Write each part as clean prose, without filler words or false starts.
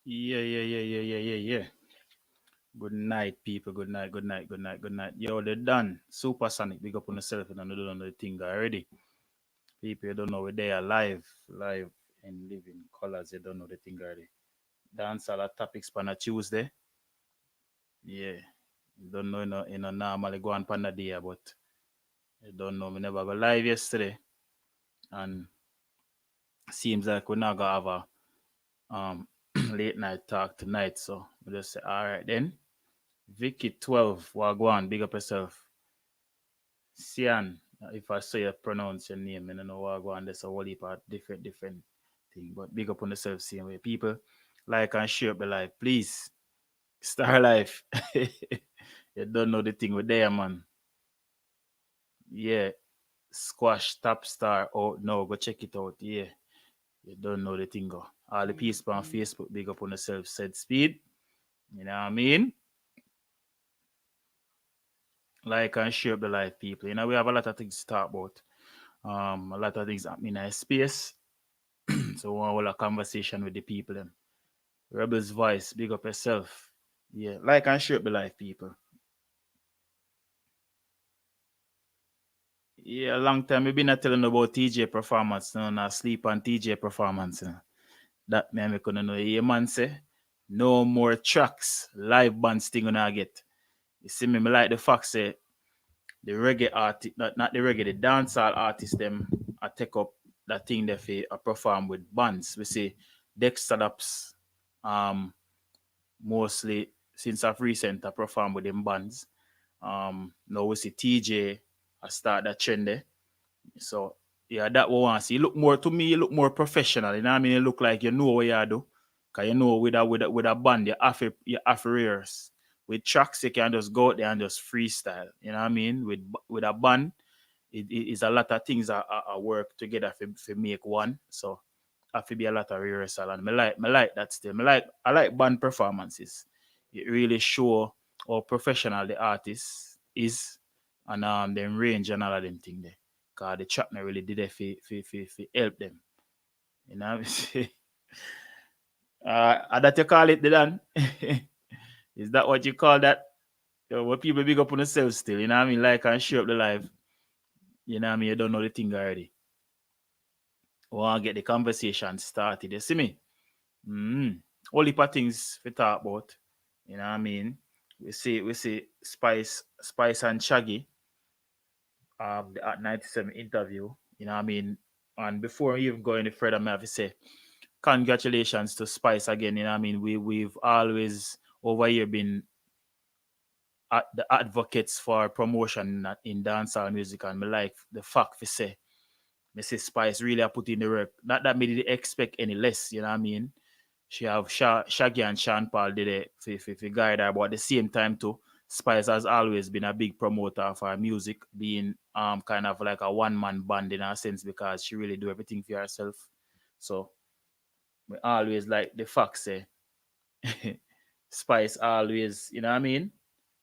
Yeah. Good night, people. Good night. Yo, they're done. Supersonic, big up on yourself and I don't know the thing already. People, you don't know where they are live and living colors. You don't know the thing already. Dance all the topics on a Tuesday. Yeah, you don't know, normally go on Panda day, but you don't know. We never go live yesterday, and seems like we're not gonna have a late night talk tonight. So we just say, all right then. Vicky 12, Wagwan, big up yourself. Sian, if I say you pronounce your name, I don't know Wagwan, there's a whole heap of different thing. But big up on yourself, same way. People, like and share up the life, please. Star Life. You don't know the thing with there, man. Yeah. Squash Top Star. Oh no, go check it out. Yeah. You don't know the thing. Go. All the people on Facebook, big up on yourself, said speed. You know what I mean? Like and share up the life, people. You know, we have a lot of things to talk about. A lot of things happening in our space. So we want to hold a conversation with the people. Them. Rebel's voice, big up yourself. Yeah, like and share up the life, people. Yeah, a long time we been not telling about Teejay performance, no, not sleep on Teejay performance. That me make know. Yeah, man say, no more tracks, live bands thing gonna get. You see me like the fact say the reggae artist, not the reggae, the dancehall artists them I take up that thing they fi perform with bands. We see Dexter Daps, mostly since I've recent I perform with them bands. Now we see Teejay I start that trend there. So yeah, that what I want to see. You look more to me, you look more professional. You know what I mean? You look like you know what you do. Cause you know with a band, you have to rehearse. With tracks, you can just go out there and just freestyle. You know what I mean? With a band, it is a lot of things that work together for make one. So have to be a lot of rehearsal. And me like that still. I like band performances. It really show how professional the artist is and them range and all of them thing there. Cause the track not really did it for help them. You know that you call it the done? Is that what you call that? What people big up on themselves still, you know what I mean? Like and share up the life. You know what I mean? You don't know the thing already. Want to get the conversation started. You see me? All heap of things we talk about. You know what I mean? We see Spice and Shaggy, the at 97 interview. You know what I mean? And before we even go any further, I have to say congratulations to Spice again. You know what I mean? We've always over here been the advocates for promotion in dancehall music, and me like the fact we say Mrs. Spice really a put in the work. Not that me did expect any less, you know what I mean? She have Shaggy and Sean Paul did it for guide her, but at the same time too, Spice has always been a big promoter for her music, being kind of like a one man band in a sense because she really do everything for herself. So we always like the fact say Spice always, you know what I mean,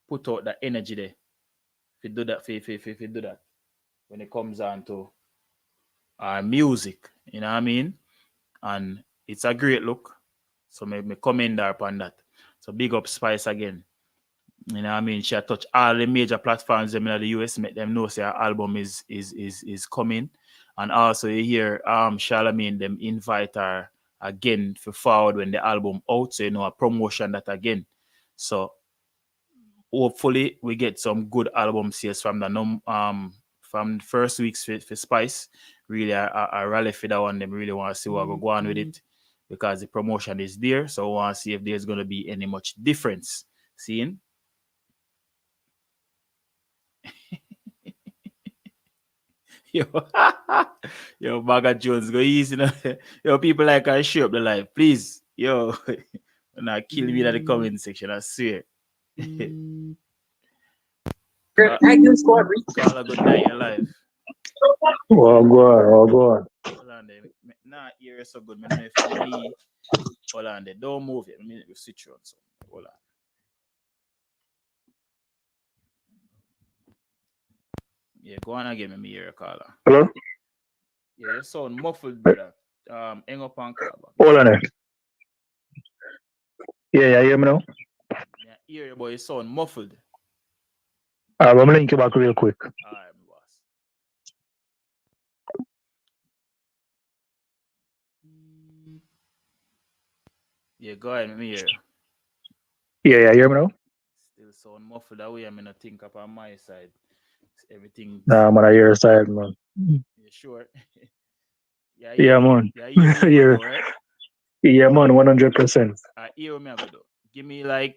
put out the energy there. If you do that, if you do that when it comes on to our music, you know what I mean? And it's a great look. So me commend her upon that. So big up Spice again. You know what I mean? She touch all the major platforms them in the US, make them know say her album is coming. And also you hear Charlemagne them invite her again for forward when the album out. So you know a promotion that again. So hopefully we get some good album sales from the from first weeks for Spice. Really, I rally for that one. Them really want to see what go on with it because the promotion is there. So I want to see if there's gonna be any much difference. Seeing. Yo, yo, Baga Jones, go easy. Yo, people like I share up the life, please. Yo, not kill me in the comment section. I swear. Call a good night, your life. Oh, God, oh, God. Hold on there. Nah, ear so good. Me, hold on there. Don't move it. Let me switch you on something. Hold on. Yeah, go on again. Me ear caller. Hello? Yeah, you sound muffled, brother. Hang up and call back. Hold on there. Yeah, hear me now? Yeah, hear you, but you sound muffled. I'm gonna link you back real quick. Alright, my boss. Yeah, go ahead, let me hear you. Yeah, hear me now? Still sound muffled that way. I'm gonna think up on my side. Everything. Nah, man, I hear your side, man. You sure? Yeah, Yeah, man. yeah, hear me good yeah, though, right? yeah, man, 100%. I hear me good though. Give me like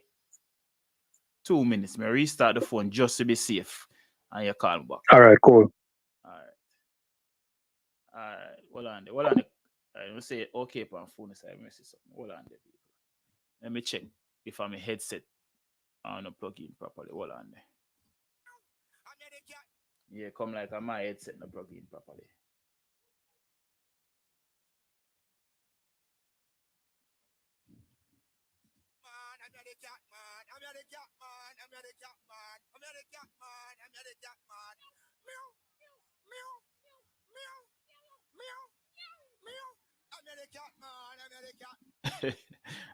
2 minutes. Me restart the phone just to be safe. And you call me back. All right, cool. Alright. Alright. Hold on there. Hold on there. I don't say okay on phone side. Let me see something. Hold on there, people. Let me check if I'm a headset on the plug in properly. Hold on there. Yeah, come like on my headset no plug in properly.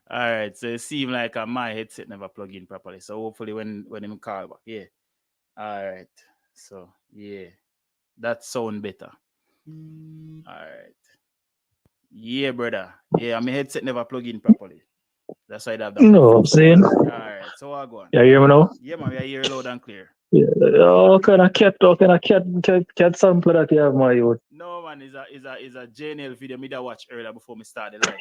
All right, so it seems like my headset never plug in properly. So hopefully when him call back, yeah. All right, so yeah, that sound better. All right, yeah, brother. Yeah, my headset never plug in properly. That's why I have that No, I'm muffled sound. saying. All right, so I go on. Yeah, hear me now? Yeah, man, we are here loud and clear. Yeah. Cat sample that you have, my youth? No, man, is a JNL video me that watch earlier before me start the live.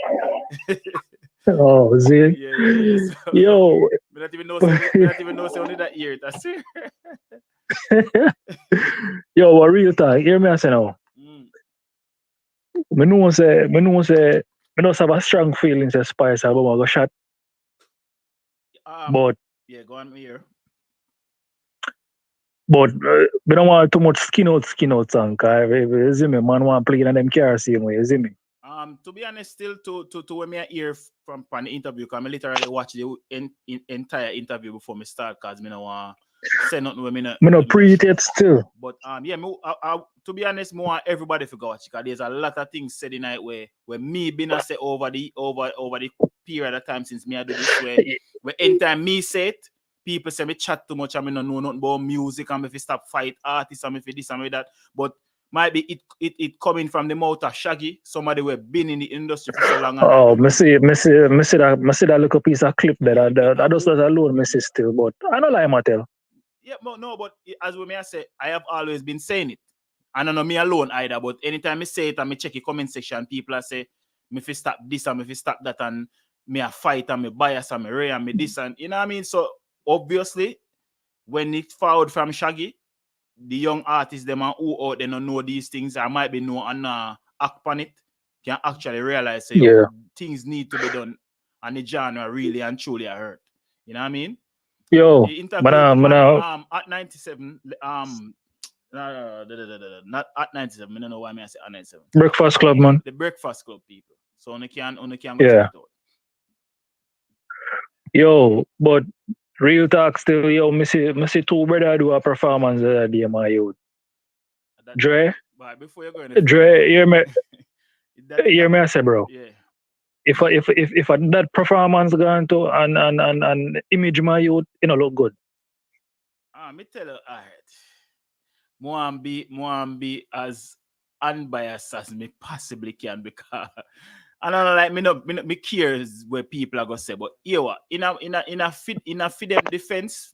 Oh, see? Yeah. So, Yo. me not even know say only that ear. That's it. Yo, what real talk? Hear me I say now. Mm. Me know have a strong feeling say Spice album I go shot. But Yeah, go on here. we don't want too much skin out song. Cause you see me, man want play in them car same way, you see me? To be honest, still to when me hear from the interview, because I literally watch the entire interview before me start, cause me no want say nothing when me no. Me no pre it still. But yeah, to be honest, more everybody forgot watch, because there's a lot of things said in it where me been a say over the period of time since me I do this where anytime me say it, people say me chat too much and me no know nothing about music and if you stop fight artists and if you this and that. But might be it coming from the mouth of Shaggy, somebody who have been in the industry for so long. Oh, me see that little piece of clip there. I just that alone, me see still, but I don't like Mattel. Yeah, but as we may say, I have always been saying it. I don't know me alone either, but anytime I say it and me check the comment section, people are say, me fi stop this and me fi stop that and me a fight and me bias and me ray and me this and you know what I mean? So obviously, when it forward from Shaggy, the young artists them and who out they don't know these things, I might be know and act on it, can actually realize say things need to be done and the genre really and truly are hurt. You know what I mean? Yo, the interview at 97 not at 97. I don't know why I say at 97. Breakfast Club, man. The Breakfast Club people. So on can go check it out. Yo, but real talk still, yo, me see two brother do a performance the day, my youth. Dre. But before you go in Dre, hear me I say, bro. Yeah. If that performance going to and image my youth, you know, look good. Me tell you, all right. More be as unbiased as me possibly can because I don't know, like me cares where people are gonna say, but here in a them defense,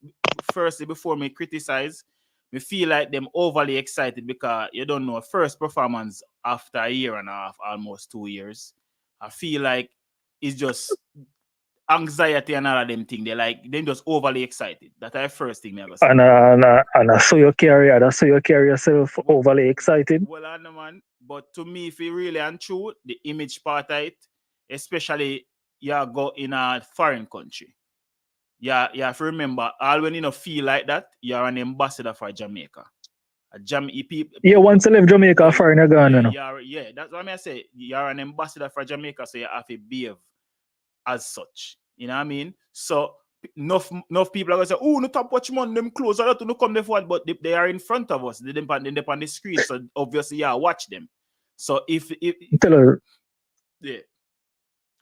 firstly before me criticize, me feel like them overly excited because you don't know first performance after a year and a half, almost 2 years. I feel like it's just anxiety and all of them thing. They just overly excited. That's the first thing me ever say. And I saw you carry yourself overly excited. Well, I know, man. But to me, if it really and true, the image part of it, especially you go in a foreign country. Yeah, you have to remember, all when you feel like that, you're an ambassador for Jamaica. Once you leave Jamaica, foreign again. Yeah, that's what I say. You're an ambassador for Jamaica, so you have to behave as such. You know what I mean? So enough people are gonna say, oh, no top watch man, them close. I don't know come there forward, but they are in front of us. They're on the screen, so obviously, yeah, watch them. So if tell her, yeah,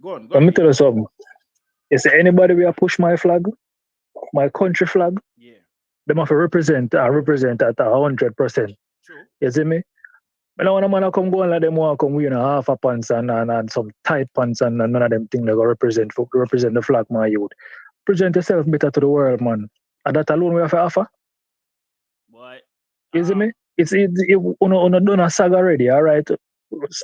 go on. Let me tell you something. You see, anybody will push my flag, my country flag, Yeah. they have to represent at 100%. True. You see me? I don't want a man to come go and let them walk come with half a pants and some tight pants and none of them things that go represent the flag, my youth. Present yourself better to the world, man. And that alone we have to offer. But You see me? It's done a sag already, all right?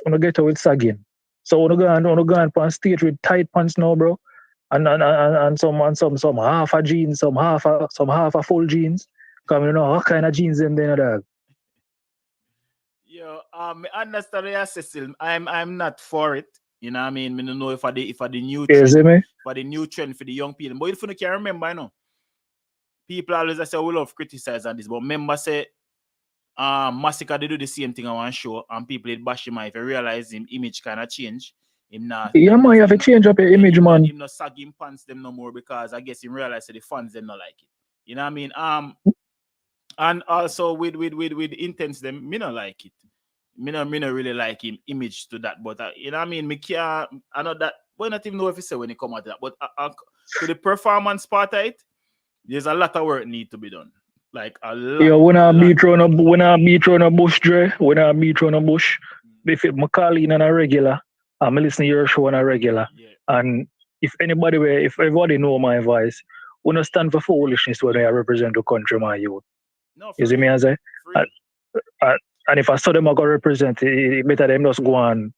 Uno get out with sagging. So uno go on on stage with tight pants now, bro. And some half a jeans, some half a full jeans. Come you know what kind of jeans them then dog. yo, I understand what you say still. I'm not for it. You know what I mean? I don't know if I the new You see trend, me? for the new trend for the young people. But if you can remember, you know, people always say we love criticize on this, but remember say Massacre they do the same thing on one show and people it bash him. If you realize him image kinda change, him not Yeah, man, you have to change up your image, man. him not sag him pants them no more because I guess him realize that the fans them not like it. You know what I mean? And also with intense them, me not like it. Me not really like him image to that, but you know what I mean? Me can't I know that but not even know if you say when it come out to that. But to the performance part of it, there's a lot of work need to be done. Like a lot. Yeah, when I beat around a bush, Dre, when I beat around a bush, if it McCall in on a regular, I'm listening to your show on a regular. Yeah. And if everybody know my voice, we don't stand for foolishness when I represent the country, my youth. No, You see me as I? free. And if I saw them I go represent, it better them just go on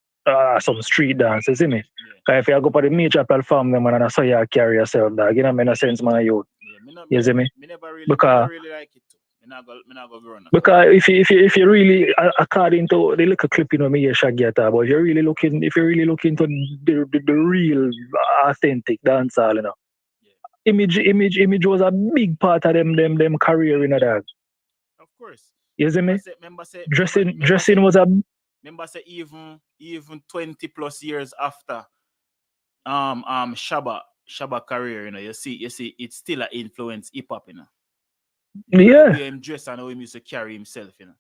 some street dance, you see me? Because if you go for the major platform, them and I saw you carry yourself, dog, you know, in a sense, my youth. You see me? Me never Because really like it too. Me not go grow up. because if you really according to the little clip you know me hear Shaggy at but if you're really looking to the real authentic dancehall, you know. Yeah. Image was a big part of them career in dog. Of course. You see me? Dressing was a remember say even 20 plus years after Shabba career, you know, you see it's still an influence hip hop, you know. Yeah. The way him dress and how he used to carry himself, you know.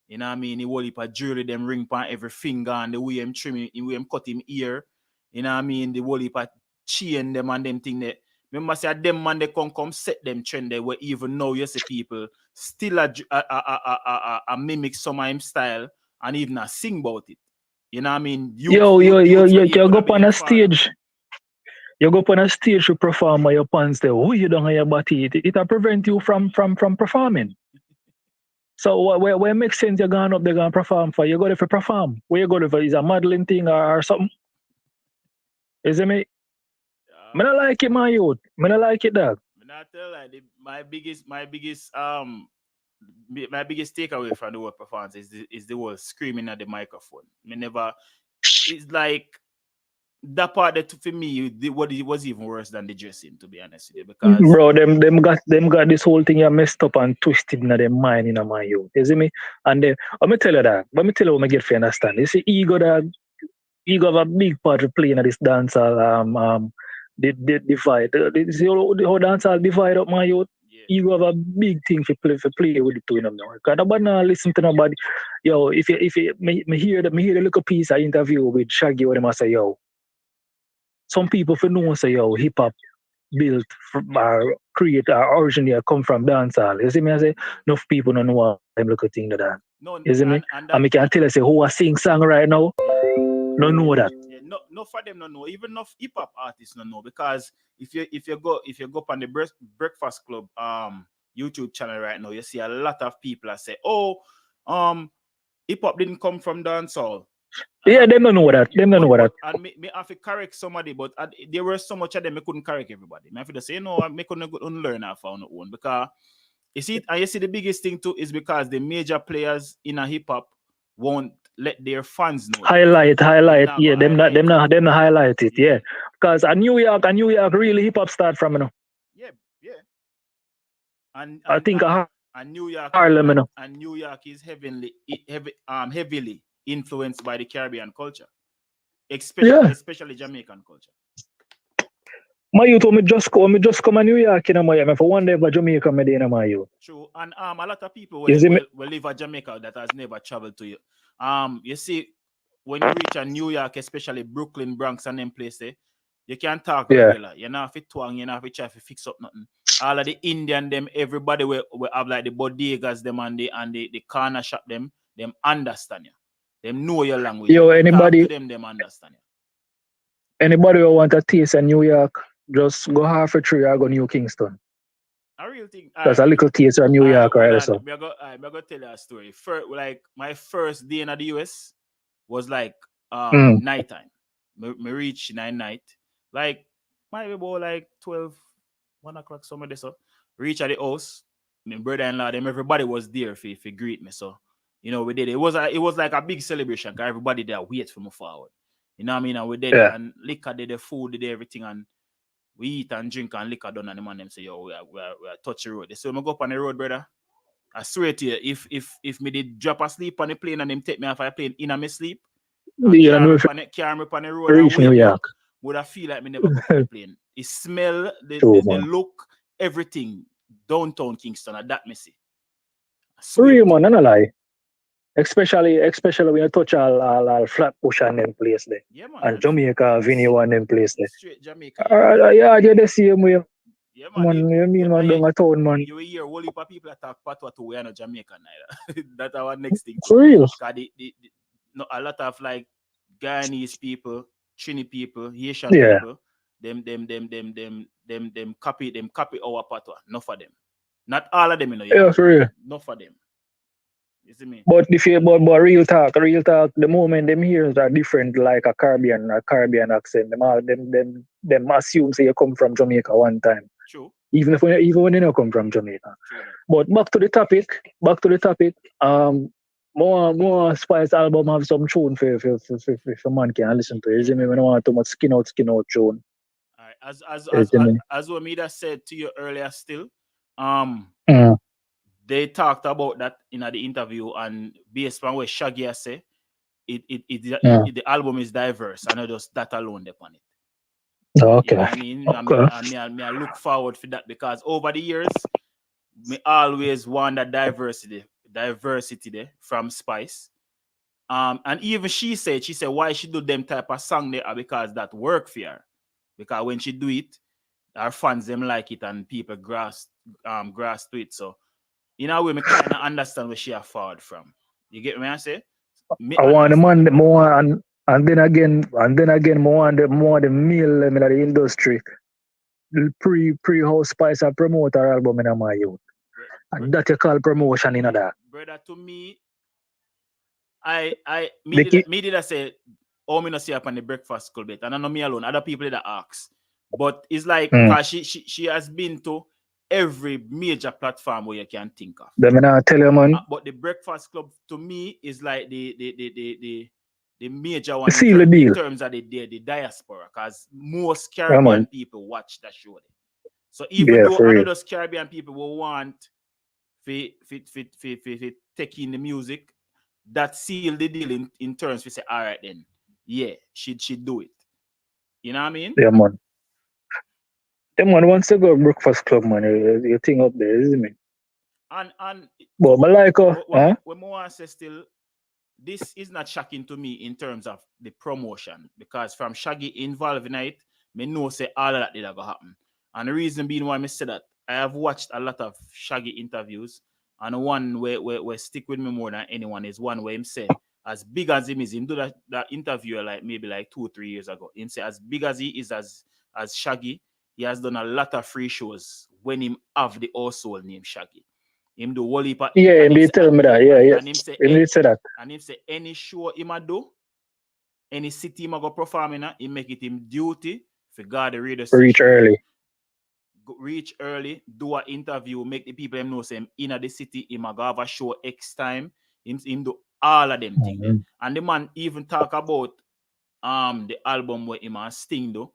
You know what I mean? He whole heap of jewelry, them ring on every finger, and the way him trim him, the way him cut him ear. You know what I mean? The whole heap of chain them and them thing that. Remember, say them man they come set them trend there where even now you see people still a mimic some of him style and even a sing about it. You know what I mean? You go up on a stage. You go up on a stage to perform with your pants there. Who you don't have your body? It'll prevent you from performing. So where makes sense you're going up there going to perform for? You go there for perform. Where you go there for? Is a modeling thing or something? Is it me? I don't like it, my youth. I don't like it, dog. I tell you, my biggest takeaway from the whole performance is the whole screaming at the microphone. It's like that part that for me what it was even worse than the dressing, to be honest with you, because bro, them got this whole thing messed up and twisted in their mind in my youth. You see me? And let me tell you that. Let me tell you what I get for understand. You see, ego have a big part to play in this dancehall the divide. See how dancehall divide up my youth. Yeah. Ego have a big thing to play with it too, you know. Because nobody now listen to nobody. Yo, if you me hear the little piece of interview with Shaggy where them say, yo, some people for know say yo hip hop built create originally come from dancehall. You see me? I say enough people don't know what I'm looking thing to that. No, you see me? And me can tell you say who are sing song right now. No know that. Yeah, no for them no know. Even enough hip hop artists no know because if you go on the Breakfast Club YouTube channel right now, you see a lot of people that say, oh, hip hop didn't come from dancehall. Yeah, them don't know that. Them don't know that. And me have to correct somebody, but there were so much of them I couldn't correct everybody. I have to say, you know, I couldn't learn that for our own because you see the biggest thing too is because the major players in a hip hop won't let their fans know. Highlight. Yeah, them not highlight it. Yeah, because a New York really hip hop start from, you know. Yeah. And I think New York, Harlem, you know. And New York is heavily influenced by the Caribbean culture, especially Jamaican culture. My youth, me just come to New York, you know, my for one day for Jamaica, me there, my youth. True, and a lot of people will live in Jamaica that has never traveled to you. You see, when you reach a New York, especially Brooklyn, Bronx, and them places, You can talk Yeah. regular. You not fit twang, you not fit try to fix up nothing. All of the Indian them, everybody will have like the bodegas them and the corner shop them understand you. Them know your language. Yo, You talk to them understand you. anybody who want a taste in New York, just go half a tree or go New Kingston. A real thing. That's a little taste of New York Hold right there. on. So. I go tell you a story. First, like my first day in the US was like Mm. nighttime. Me reach 9 night. Like might be about like 12, 1 o'clock somewhere there. So reach at the house. My brother-in-law, them everybody was there for greet me. So we did it. It was like a big celebration because everybody there wait for me forward. You know what I mean? And we did it Yeah. and liquor did the food, did everything, and we eat and drink and liquor done, and the man them say, yo, we are touch the road. So I go up on the road, brother. I swear to you, if me did drop asleep on the plane and them take me off a plane in my sleep and You know, if carry me on the road you and reach New wake me up, York, would I feel like me never go on the plane. The smell, true, the man. look, everything, downtown Kingston, and that me see. I swear Real, to man, you. not a lie. Especially when you touch all flat push and them place there. Yeah, man. And Jamaica, Vinny and them place there. Straight Jamaica, you know. Yeah, you're the same way. Yeah, man. Man, you mean man down a town, man. You will hear a whole heap of people attack patois too. We are not Jamaican neither. That's our next thing too. For real. Cause no, a lot of like Guyanese people, Trini people, Haitian Yeah. people, them copy our patois. Not for them. Not all of them, Yeah, for real. Not for them. You see me? But if you but real talk, the moment them hears are different like a Caribbean accent, them assume say you come from Jamaica one time. True. Even when you don't come from Jamaica. True that. But back to the topic. More Spice album have some tune for man can listen to. You see me when I want too much skin out tune. All right. As as You as see as, me? as Wamida said to you earlier, still, um, Mm. they talked about that in the interview, and based on what Shaggy has said, the album is diverse, and not just that alone upon it. Okay. You know what I mean? Okay. I look forward for that because over the years, me always want that diversity there from Spice. And even she said why she do them type of song there because that work for her. Because when she do it, our fans them like it and people grasp to it. So in a way, me kind of understand where she are forward from. You get me? I say. Me I want the understand. man more and then again more the meal in the industry. Pre house Spice and promote her album in my youth. And that you call promotion in that. Brother, to me, I The me did I say, oh, me not see up on the breakfast club bit, and I know me alone. Other people that ask, but it's like cause she has been to every major platform where you can think of. Them I tell you, man. But the breakfast club to me is like the major one Seal the in deal. terms of the diaspora, because most Caribbean people watch that show. So even though for real. another Caribbean people will want to take in the music, that seal the deal in terms we say, all right then, yeah, she do it. You know what I mean? Yeah, man. Them man wants to go breakfast club, man. You think up there, isn't it? And But like when we want to say still, this is not shocking to me in terms of the promotion, because from Shaggy involved in it, me know say all of that did ever happen. And the reason being why I say that, I have watched a lot of Shaggy interviews, and one where stick with me more than anyone is one where him say, as big as him is, him do that interview like maybe like 2-3 years ago. Him say as big as he is as Shaggy, he has done a lot of free shows when him have the household named Shaggy. Him do whole heap. Yeah, and he tell me that. Yeah. And him say, say that. And him say any show him a do, any city him a go perform in, he make it him duty for guard the radio station. Reach early, do an interview, make the people them know say him in the city, him a go have a show X time. Him do all of them things. And the man even talk about the album where him and Sting do,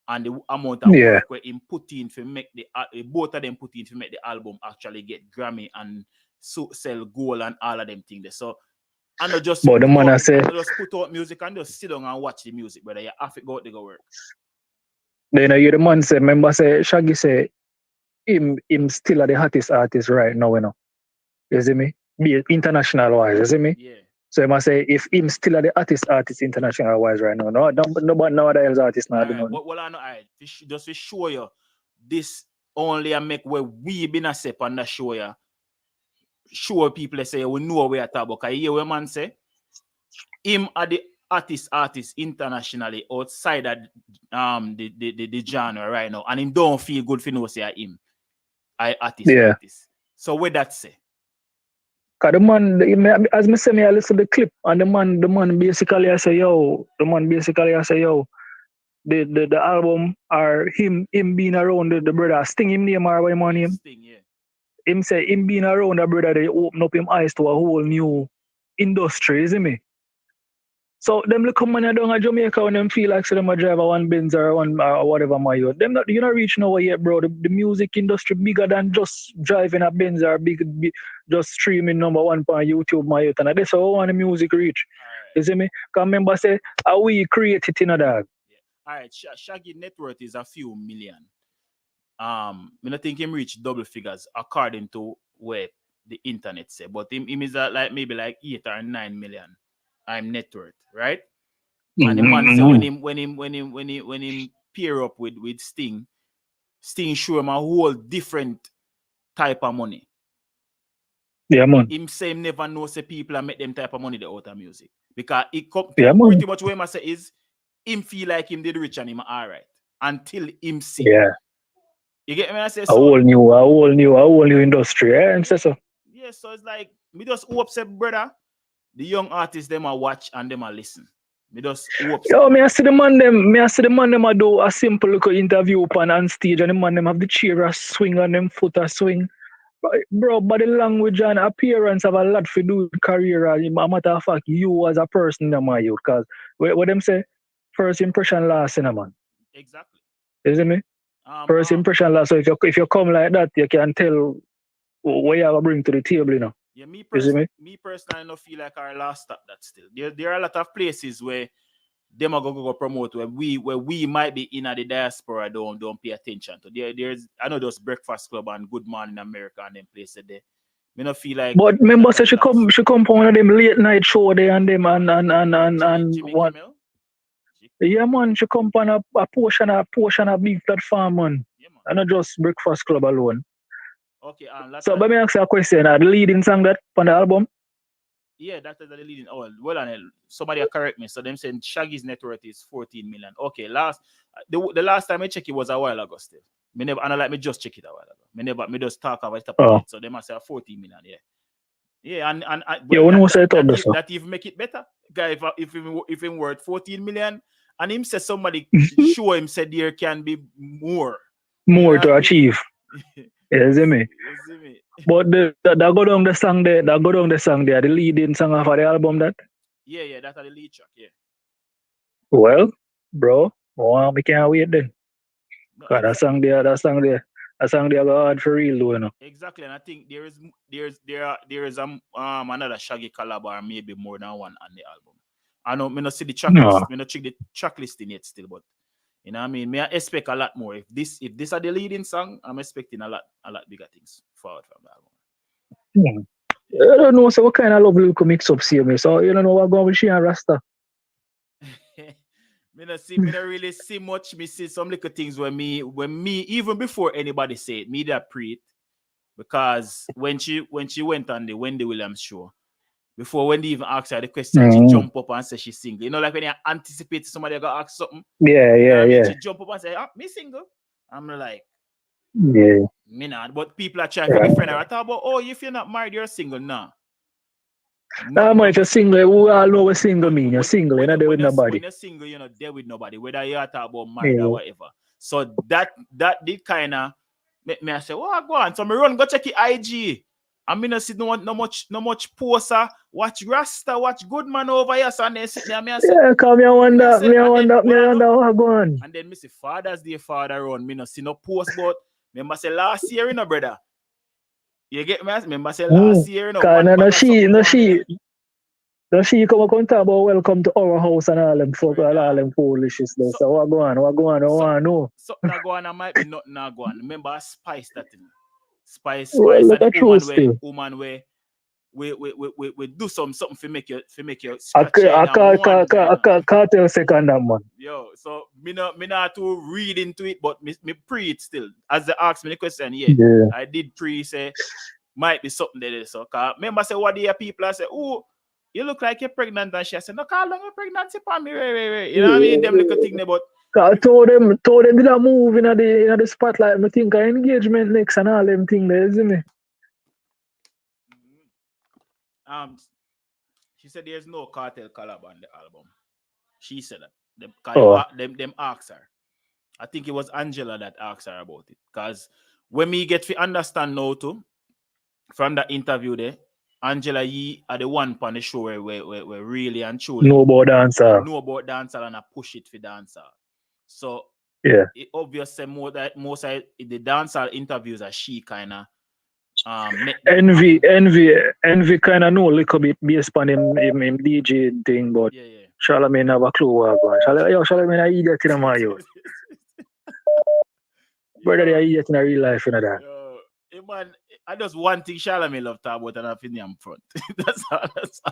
and the amount of work where him put in to make the both of them put in to make the album actually get Grammy and sell gold and all of them things. So I not just put out music and just sit down and watch the music, brother. You have to go out to go work. Then you the man say, remember say Shaggy say him still are the hottest artist right now, you know. You see me? Be international wise, you see me? Yeah. So I must say, if him still are the artist international wise right now, nobody no other else artist now do Alright, none. but well I know alright. Just to show you this only a make where we been a step on the show ya. Show people say we know where talk about. Cause hear what man say him are the artist internationally outside of the genre right now, and him don't feel good for no say him. I Yeah. artist. So what that say? Cause the man, as me say, me I listen to the clip, and the man basically I say, yo, the album or him being around the brother, Sting him name or what him on him. Sting, yeah. Him say him being around the brother, they open up him eyes to a whole new industry, isn't me? So them look come man down at Jamaica when them feel like so them a drive a one Benz or one or whatever my youth. Them not you not reach nowhere yet, bro. The music industry bigger than just driving a Benz or just streaming number one on YouTube my youth. And that's how I want the music reach. Alright. You see me? Cause remember say how we create it in a dog. Yeah. Alright, Shaggy net worth is a few million. I don't think him reach double figures according to where the internet say, but him is like maybe like 8 or 9 million. I'm net worth, right? And the man say when him pair up with Sting show him a whole different type of money. Yeah, man. Him say him never know say people are make them type of money the out of music. Because it pretty much what him say is him feel like him did rich and him alright. Until him see. Yeah. You get me? I say a whole new industry, eh? And so. Yeah, so it's like me just hope say brother, the young artists them a watch and them a listen. Me just hope. Yo, me I see the man them a do a simple little interview on stage and the man them have the chair a swing and them foot a swing. Bro, body language and appearance have a lot to do with career. As a matter of fact, you as a person, my youth, because what them say, first impression last, man. Exactly. You see me? First impression last. So if you come like that, you can tell what you have to bring to the table, you know. Yeah, me personally, I don't feel like our last stop that still. There are a lot of places where them are go promote where we might be in the diaspora don't pay attention to. There's I know those Breakfast Club and Good Morning America and them places there. Me not feel like. But remember, say she come from one of them late night show there and them and Jimmy what? Kimmel? Yeah, man, she come on a portion of big platform, man. Yeah, man. And not just Breakfast Club alone. Okay, so let me ask you a question. The leading song that on the album? Yeah, that is the leading. Oh, well, and somebody correct me. So them saying Shaggy's net worth is 14 million. Okay, the last time I checked it was a while ago still. Me never, and I like me just check it a while ago. Me just talk about it. So they must say 14 million. Yeah. Yeah, and that even make it better. Guy, if him worth 14 million, and him said somebody show him said there can be more. More to achieve. You see me? But that go down the song there, the leading song of the album that? Yeah, that's the lead track, yeah. Well, bro, we can't wait then. Cause that song there go hard for real, though, you know. Exactly, and I think there is another Shaggy collab or maybe more than one on the album. I know me not see the track list, me not check the track listing yet still, but you know what I mean? I expect a lot more. If this are the leading song, I'm expecting a lot bigger things forward from the album. I don't know so what kind of love Lyrical mix up see me. So you don't know what going with she and Rasta. Me not really see much. Me see some little things when me even before anybody say it, me that pre it. Because when she went on the Wendy Williams show, before Wendy even asked her the question, she jump up and say she's single. You know, like when you anticipate somebody gonna ask something. Yeah. She jump up and say, me single. I'm like, yeah. Me not. But people are trying to defend her. I thought about, if you're not married, you're single now. Man, if you're single, we all know what single mean. You're single, you're not there with nobody. When you're single, you're not there with nobody, whether you're talking about married or whatever. So that did kind of make me say, well, go on. So me run, go check your IG. I mean, I see no much poster. Watch Rasta, watch Goodman over here. So they sit there, me say, yeah, come here, wonder what go on. And then me say, Father's Day, Father run. Me no see no post, but remember say last year, you know, brother. You get me? Remember say last year, you know. She come and talk about welcome to our house and all them folk, all them foolishness. So what go on? I want to know. Something that go on, I might be nothing that go on. Remember Spice that thing. Spice well, and the woman where we do something to make you scratch your head and wonder, Cartel second that man. Yo, so me not to read into it, but me pre it still. As they ask me the question, Yeah. I did pre say might be something there. So cause remember say what the people I say, oh, you look like you're pregnant, and she said, no, call down your pregnancy for me, wait. You know what I mean? Them little thing there, but I told them did I move in the spotlight. I think I engagement next and all them thing there, isn't it? She said there's no cartel collab on the album. She said that. Them asked her. I think it was Angela that asked her about it. Because when me get to understand now too, from that interview there, Angela Yee are the one on the show where really and truly know about dancehall and I push it for dancehall. So yeah, it obviously most of the dancehall interviews are she kind of Envy kind of know a little bit based on him DJ thing, but Charlamagne have a clue what going. Charlamagne I idiot in my youth. Brother, they are idiot in real life, you know that. Man, I just one thing Charlamagne love talk about and I feel him front. that's all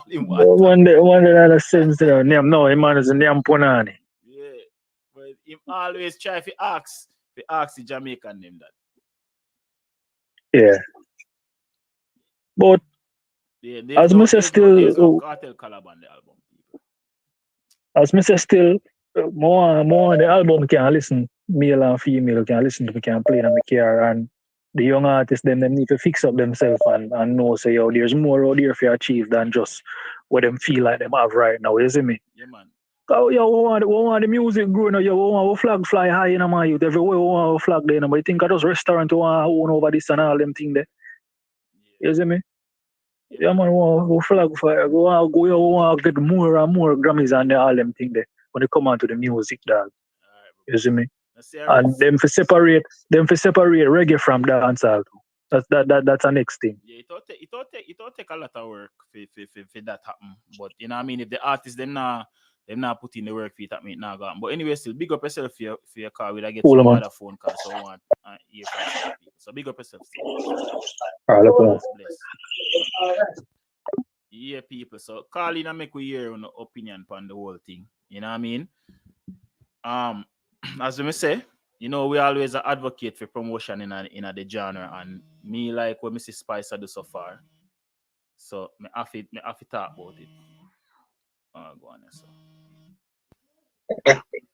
he wants. One day that sense, you know, no, him man is a name punani. Yeah, but him always try to ask the Jamaican name that. Yeah. But as me say still, there's no cartel collab on the album. As me say still, more the album can listen, male and female can listen to, me can play in my car, and the young artists them need to fix up themselves and know say yo there's more out there for achieve than just what them feel like them have right now. You see me? Yeah, man. Oh, yo, we want the music growing up, yo, we want our flag fly high in my youth. Everywhere we want our flag there, but you think I just restaurant want to own over this and all them thing there. You see me? Yeah, man, we want flag fly. We want to get more and more Grammys and all them thing there when it come on to the music, dog. You see me? And them for separate reggae from dancehall. That's the next thing. Yeah, it will take a lot of work for that happen. But you know what I mean, if the artists them not put in the work for it, that mean not gone. But anyway, still big up yourself for your car. We'll get some other phone calls so I want hear from some people. So big up yourself still. Bless. Yeah, people. So call in and make we hear an opinion on the whole thing. You know what I mean? As we say, you know, we always advocate for promotion in the genre, and me like what Mrs. Spicer do so far. So me have to talk about it. Go on, so.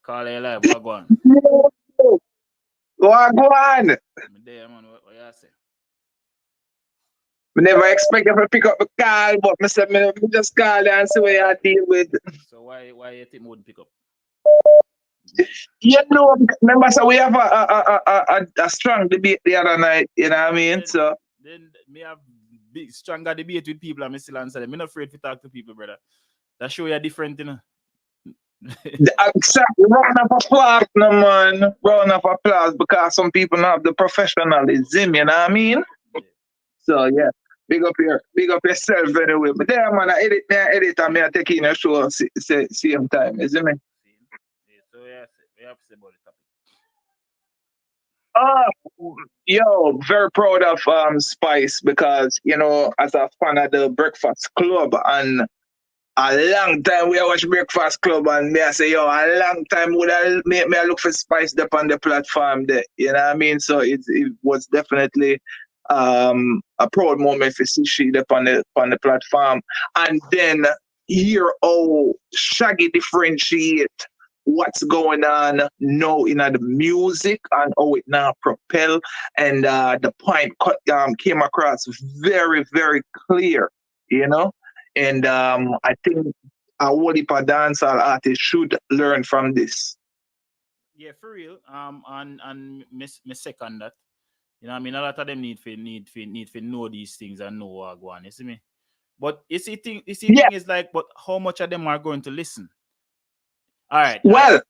Call it live, go on. Go on. Me there, man, what you say? I never expect you to pick up the call, but I said me just call and see what you deal with. So why you think wouldn't pick up? You know, remember, so we have a strong debate the other night, you know what I mean? Then me have big stronger debate with people and me still answer them. I'm not afraid to talk to people, brother. That show you different, you know. Exactly. Round of applause, no man. Round of applause because some people have the professionalism, you know what I mean? Yeah. So yeah. Big up yourself anyway. But there, man, I edit and I take in your show same time, isn't it? Yeah, so yeah, we have to say about the topic. Yo, very proud of Spice because, you know, as a fan of the Breakfast Club, and a long time we watch Breakfast Club, and me I say, yo, a long time would I make me look for Spice up on the platform there. You know what I mean? So it was definitely a proud moment for see she up on the platform. And then hear how Shaggy differentiate what's going on now in the music and how it now propel, and the point came across very, very clear, you know. And I think a whole heap of dancehall artists should learn from this. Yeah, for real. And me second that. You know what I mean? A lot of them need to know these things and know what go on. You see me? But you see thing is like, but how much of them are going to listen? All right. Well.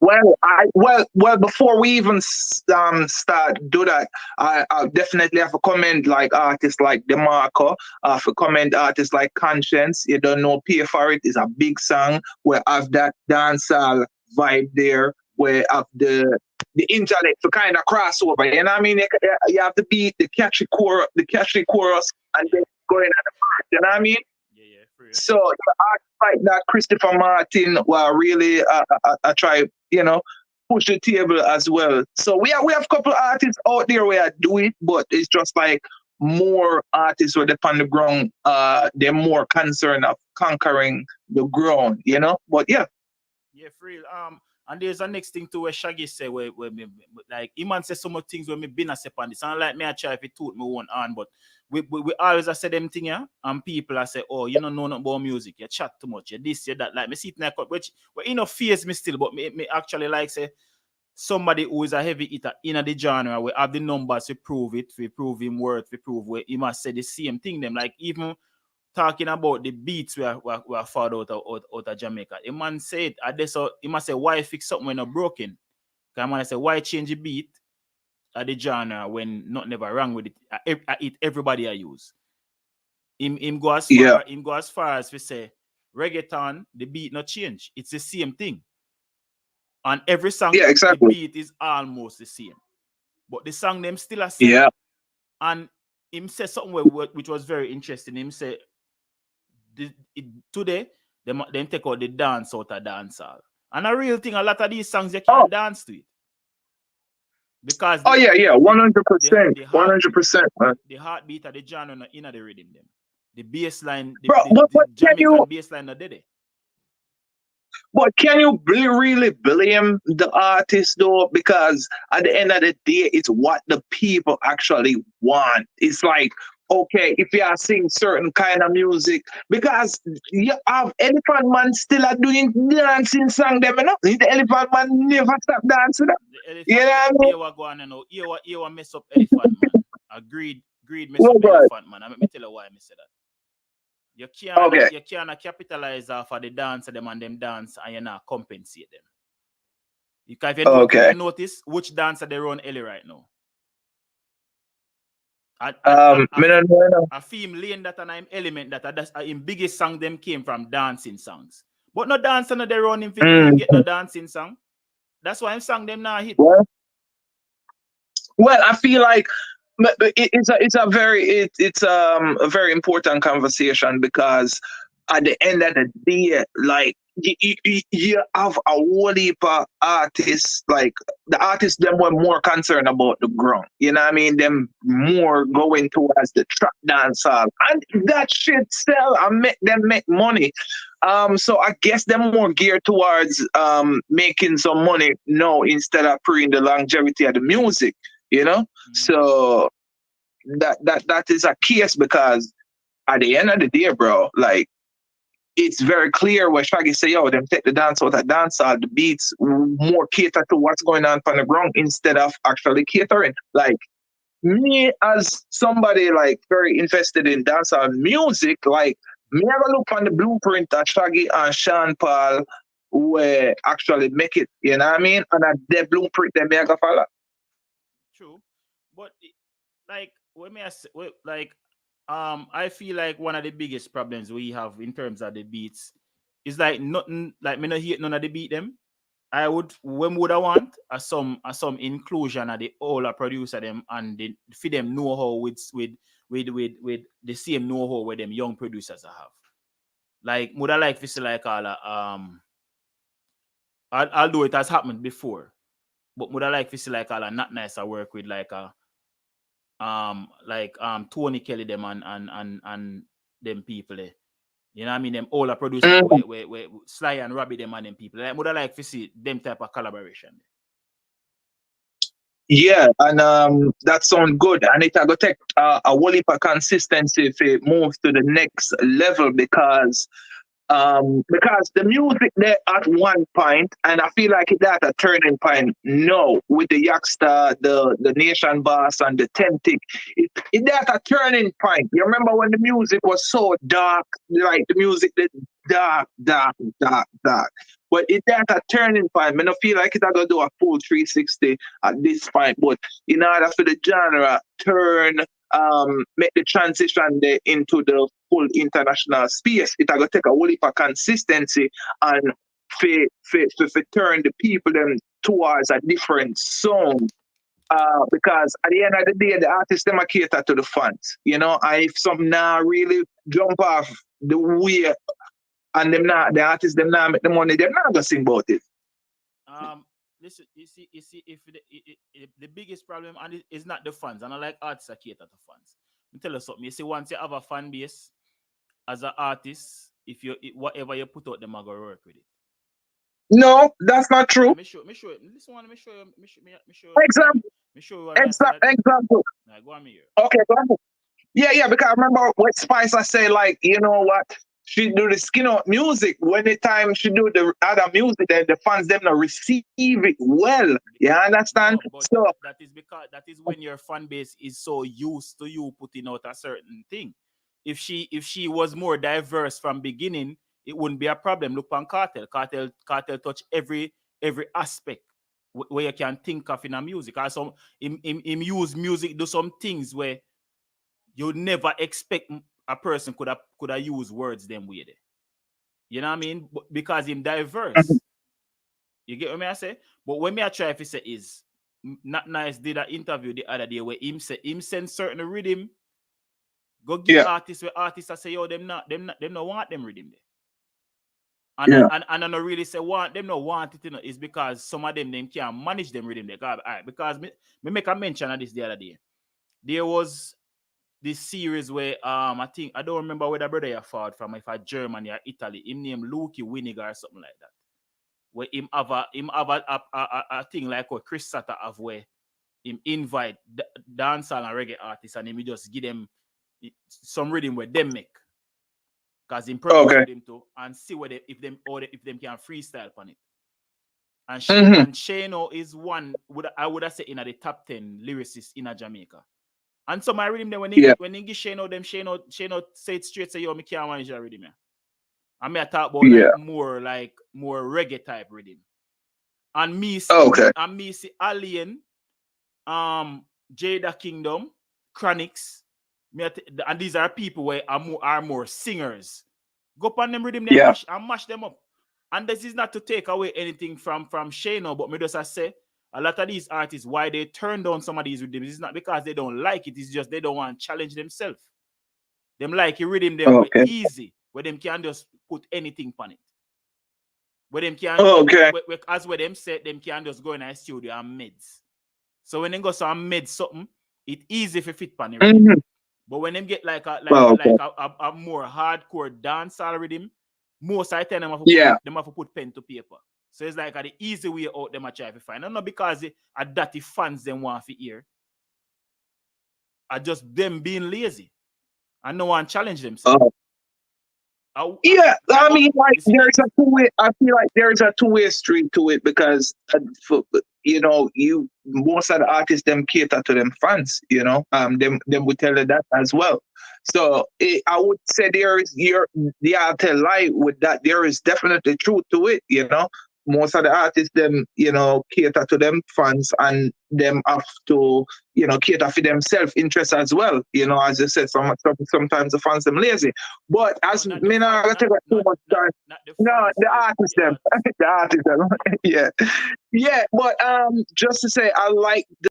Before we even start do that, I definitely have to comment like artists like DeMarco. For comment artists like Conscience. You don't know, Pay for It is a big song. We have that dancehall vibe there. We have the intellect to kind of crossover. You know what I mean? You have to beat the catchy chorus, and then going on the mark, you know what I mean? Yeah, for real. So the art like that Christopher Martin will really try, push the table as well. So we have a couple of artists out there where I do it, but it's just like more artists where they're on the ground, they're more concerned of conquering the ground, But yeah. Yeah, for real. And there's a next thing too where Shaggy say where me, like he man say so much things where me been a step on this. And like me I try if it toot me one on, but we always I say them thing, yeah. And people I say, oh, you don't know nothing about music, you chat too much, you this, you that. Like me see it in a cut, which face me still, but me actually like say somebody who is a heavy hitter in the genre, we have the numbers to prove it, we prove him worth, we prove where he must say the same thing. Them like even talking about the beats we are found out of Jamaica. The man said, so he must say, why fix something when not broken? Because man say, why change the beat at the genre when not never wrong with it? Everybody I use. Him go as far as we say, reggaeton, the beat not change. It's the same thing. On every song, the beat is almost the same. But the song them still a same. Yeah. And him say something which was very interesting. Him say, today, them take out the dance out of dancehall. And a real thing, a lot of these songs you can't dance to it. Because 100%. 100%. The heartbeat of the genre not in the rhythm them. The bass line, the Jamaican bass line not there. But can you really blame the artist though? Because at the end of the day, it's what the people actually want. It's like, okay, if you are singing certain kind of music, because you have Elephant Man still are doing dancing song them, The Elephant Man never stop dancing. You know what I mean? Here go on now. Here mess up Elephant Man. Agreed mess up Elephant Man. Let me tell you why I say that. You can't capitalize off of the dance of them and them dance and you not compensate them. If you notice which dancer they run Ellie right now. A theme lane that and I'm element that in biggest song them came from dancing songs. But no dancer no they run him get no dancing song. That's why I'm song them now hit. Well, I feel like it's a very important conversation because at the end of the day, like you have a whole heap of artists, like the artists them were more concerned about the ground. You know what I mean? Them more going towards the trap dancehall. And that shit sell and make them make money. So I guess them more geared towards making some money now instead of preying the longevity of the music, So that is a case because at the end of the day, bro, like it's very clear when Shaggy say, yo, them take the dance out of dancehall, the beats more cater to what's going on the ground instead of actually catering. Like me as somebody like very invested in dancehall music, like me have a look on the blueprint that Shaggy and Sean Paul were actually make it, you know what I mean? And at their blueprint they make a follow. True. But like I feel like one of the biggest problems we have in terms of the beats is like nothing like me not hear none of the beat them. I would want some inclusion of the older producer them and for them know how with the same know-how where them young producers have. Like would I like to see like although it has happened before, but would I like to see like not nice I work with like Tony Kelly them and them people You know what I mean? Them older producers where Sly and Robbie them and them people. Like would I like to see them type of collaboration. Yeah, and that sounds good. And it will take a whole heap of consistency if it moves to the next level because the music there at one point, and I feel like it's at a turning point now with the Youngster, the Nation Boss, and the Tentic. It's at a turning point. You remember when the music was so dark, like the music that dark. But it's at a turning point. I don't feel like it's going to do a full 360 at this point. But in order for the genre turn, make the transition there into the full international space, it's going to take a whole heap of consistency and for turn the people them towards a different song. Because at the end of the day, the artists them a cater to the fans, you know. And if something now really jump off the way, and them not the artists them not make the money, they're not gonna sing about it. Listen, you see, if the biggest problem and it is not the fans, and I like artists that cater to fans. Let me tell you something. You see, once you have a fan base as an artist, if you whatever you put out, them are gonna work with it. No, that's not true. Let me show you. This one, let me show you. Let me show you. Example. Let me show you. Example. Nah, go on me here. Okay, go on. Yeah, because I remember what Spice I say, like, you know what? She do the skin out music. When the time she do the other music, then the fans them not receive it well. You understand? No, but So that is because that is when your fan base is so used to you putting out a certain thing. If she was more diverse from beginning, it wouldn't be a problem. Look on Cartel. Cartel touch every aspect where you can think of in a music. Also, him use music do some things where you never expect a person could have used words them way there. You know what I mean? Because him diverse. You get what I say? But when me I try to say is Not Nice did an interview the other day where him send certain rhythm go give artists where artists I say yo them not want them rhythm there. And I don't really say want them not want it, you know, is because some of them can't manage them rhythm there. Because me make a mention of this the other day. There was this series where I think I don't remember where the brother you fought from, if I Germany or Italy, him named Luki Winiger or something like that. Where him have a thing like what Chris Sutter have where him invite dancehall and reggae artists and him just give them some rhythm where them make. Because him produce them too and see whether if them can freestyle on it. And Shano is one I would have said in the top 10 lyricists in Jamaica. And so I read him there when he give Shano them Shano say it straight, say yo, me can't manage that rhythm. I may talk about more reggae type rhythm. And me see Alien, Jada Kingdom, Chronics, and these are people where are more singers. Go upon them rhythm and mash them up. And this is not to take away anything from Shano, but me just say a lot of these artists, why they turn down some of these rhythms, it's not because they don't like it, it's just they don't want to challenge themselves. Them like a rhythm them easy, where them can just put anything on it. Where them can as where them said them can just go in a studio and mids. So when they go some mid something, it easy for fit pan rhythm. But when them get like a more hardcore dancehall rhythm, most of the time them have to put pen to paper. So it's like the easy way out them a try to find. Not because a dirty fans them want to hear. Are just them being lazy. And no one challenge themselves. I mean, like there's a two-way. I feel like there's a two-way street to it because you know, most of the artists them cater to them fans. You know, them would tell you that as well. So I would say I'll tell lie with that. There is definitely truth to it. You know, most of the artists them, you know, cater to them fans and them have to, you know, cater for them self-interest as well. You know, as you said, sometimes the fans them lazy. But as me now, I take too much time. No, the artists them, the artists them, yeah. But just to say, I like the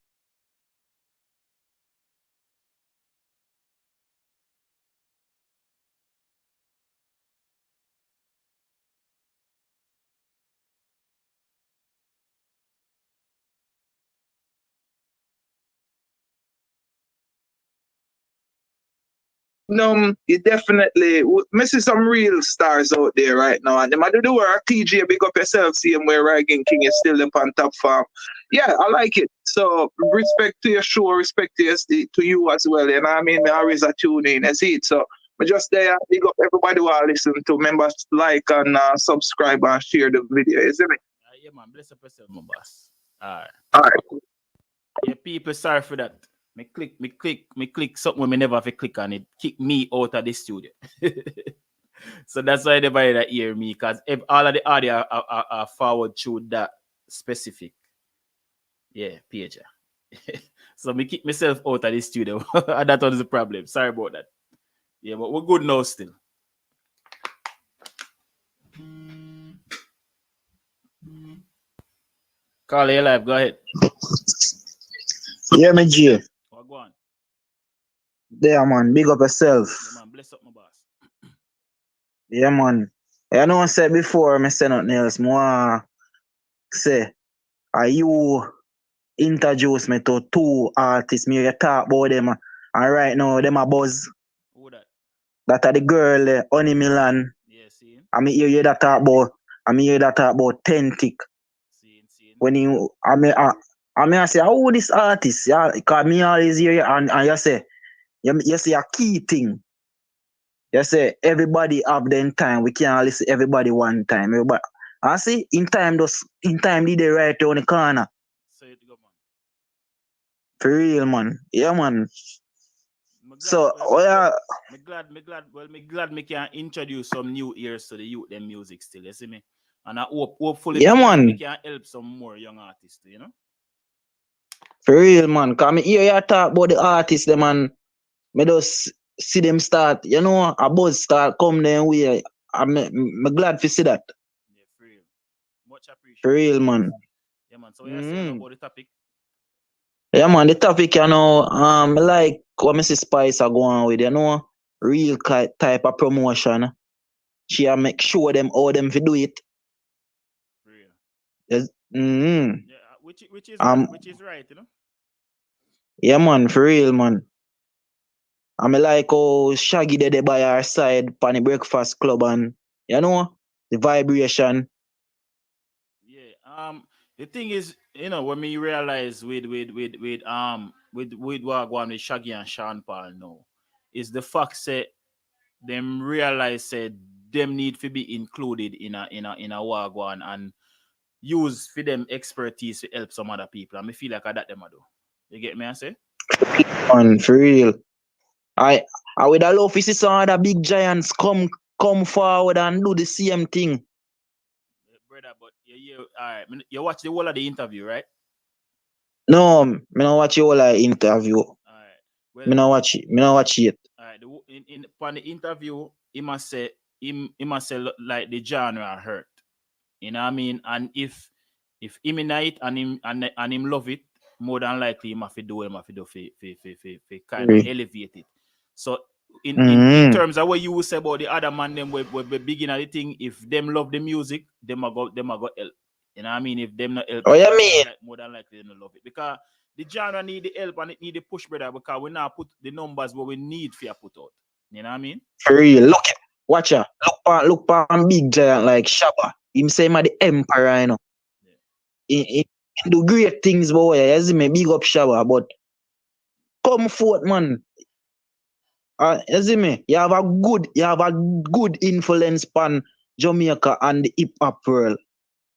you definitely me see some real stars out there right now, and them I do the work. Teejay, big up yourself. See him where Ragging King is still up on top farm. Yeah, I like it. So respect to your show, respect to you as well. And I mean, I always a tune in. I see it. So I just there big up everybody who are listening to. Members like and subscribe and share the video, isn't it? Yeah, man. Bless up yourself, my boss. All right. Yeah, people, sorry for that. Me click something when me never have to click on it. Kick me out of the studio. So that's why everybody that hear me, because if all of the audio are forward through that specific page. So me kick myself out of the studio. And that was the problem. Sorry about that. Yeah, but we're good now still. Carl, you live. Go ahead. Yeah, me G. What go on? There, man. Big up yourself. Yeah, man. Bless up my boss. Yeah, man. You know I said before, me say nothing else. More say, are you introduce me to two artists? Me you talk about them, and right now them a buzz. Who that? That are the girl, Honey Milan. Yeah, see? I mean, hear that talk about. I mean, hear that talk about authentic. See? When you, I say, how this artist? Yeah, cause me always hear you, and you say, you say a key thing. You say everybody have them time. We can't listen everybody one time. Everybody, I see in time did they right on the corner. So it go, man. For real, man. Yeah, man. Me glad, So, me glad me can introduce some new ears to the youth them music still, you see me? And I hopefully yeah, man. me can help some more young artists, you know? For real, man. Cause me hear you talk about the artists, them, man. Me just see them start, you know, a buzz start come them way. Me glad to see that. Yeah, for real. Much appreciated. For real, man. Yeah, man. So what you saying about the topic? Yeah, man, the topic, you know, like what Mrs. Spice are going with, you know, real type of promotion. She make sure them how them to do it. Real. Yes. Yeah, which is right, you know. Yeah, man, for real, man. I me like how Shaggy they by our side pan the breakfast club and you know the vibration. Yeah. The thing is, you know, when we realize with what going with Shaggy and Sean Paul now, is the fact that them realize said them need to be included in a wagwan and use for them expertise to help some other people. And I feel like I that them I do. You get me? I say. Man, for real. I would love to see some other big giants come forward and do the same thing. Yeah, brother, but all right. You watch the whole of the interview, right? No, me not watch your whole interview. All right. Well, Me not watch it. All right. In upon the interview, he must say like the genre hurt. You know what I mean? And if him in it and him love it, more than likely him have to do kind of elevate it. So in terms of what you would say about the other man them we begin at the thing, if them love the music, them a go help. You know what I mean? If them not help, oh, you mean? like, more than likely they don't love it. Because the genre need the help and it need the push, brother, because we now put the numbers what we need for put out. You know what I mean? For real. Watch ya. Look on big giant like Shabba. Him say him a the emperor, you know. Yeah. He do great things, boy. You see me big up Shabba, but come forth, man. You see me? You have a good influence on Jamaica and the hip hop world.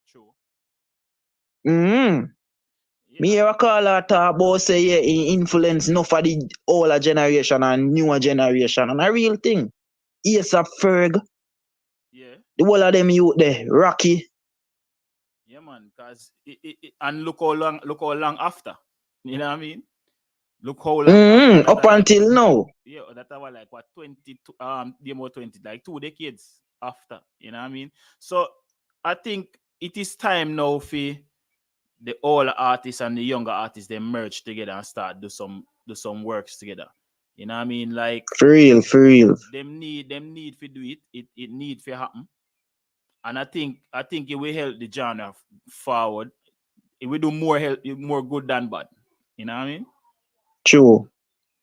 True. Yeah. Me hear a caller talk about say yeah, he influence enough of the older generation and newer generation and a real thing. Yes, a Ferg. Yeah. The whole of them youth there, Rocky. Yeah, man. Cause and look how long after. You know what I mean? Look how long after up until now. Yeah, that was like what 20 the more 20, like 2 decades after. You know what I mean? So I think it is time now for the older artists and the younger artists they merge together and start do some works together. You know what I mean? Like for real. Them need to do it. It need to happen. And I think it will help the genre forward. It will do more good than bad. You know what I mean? True.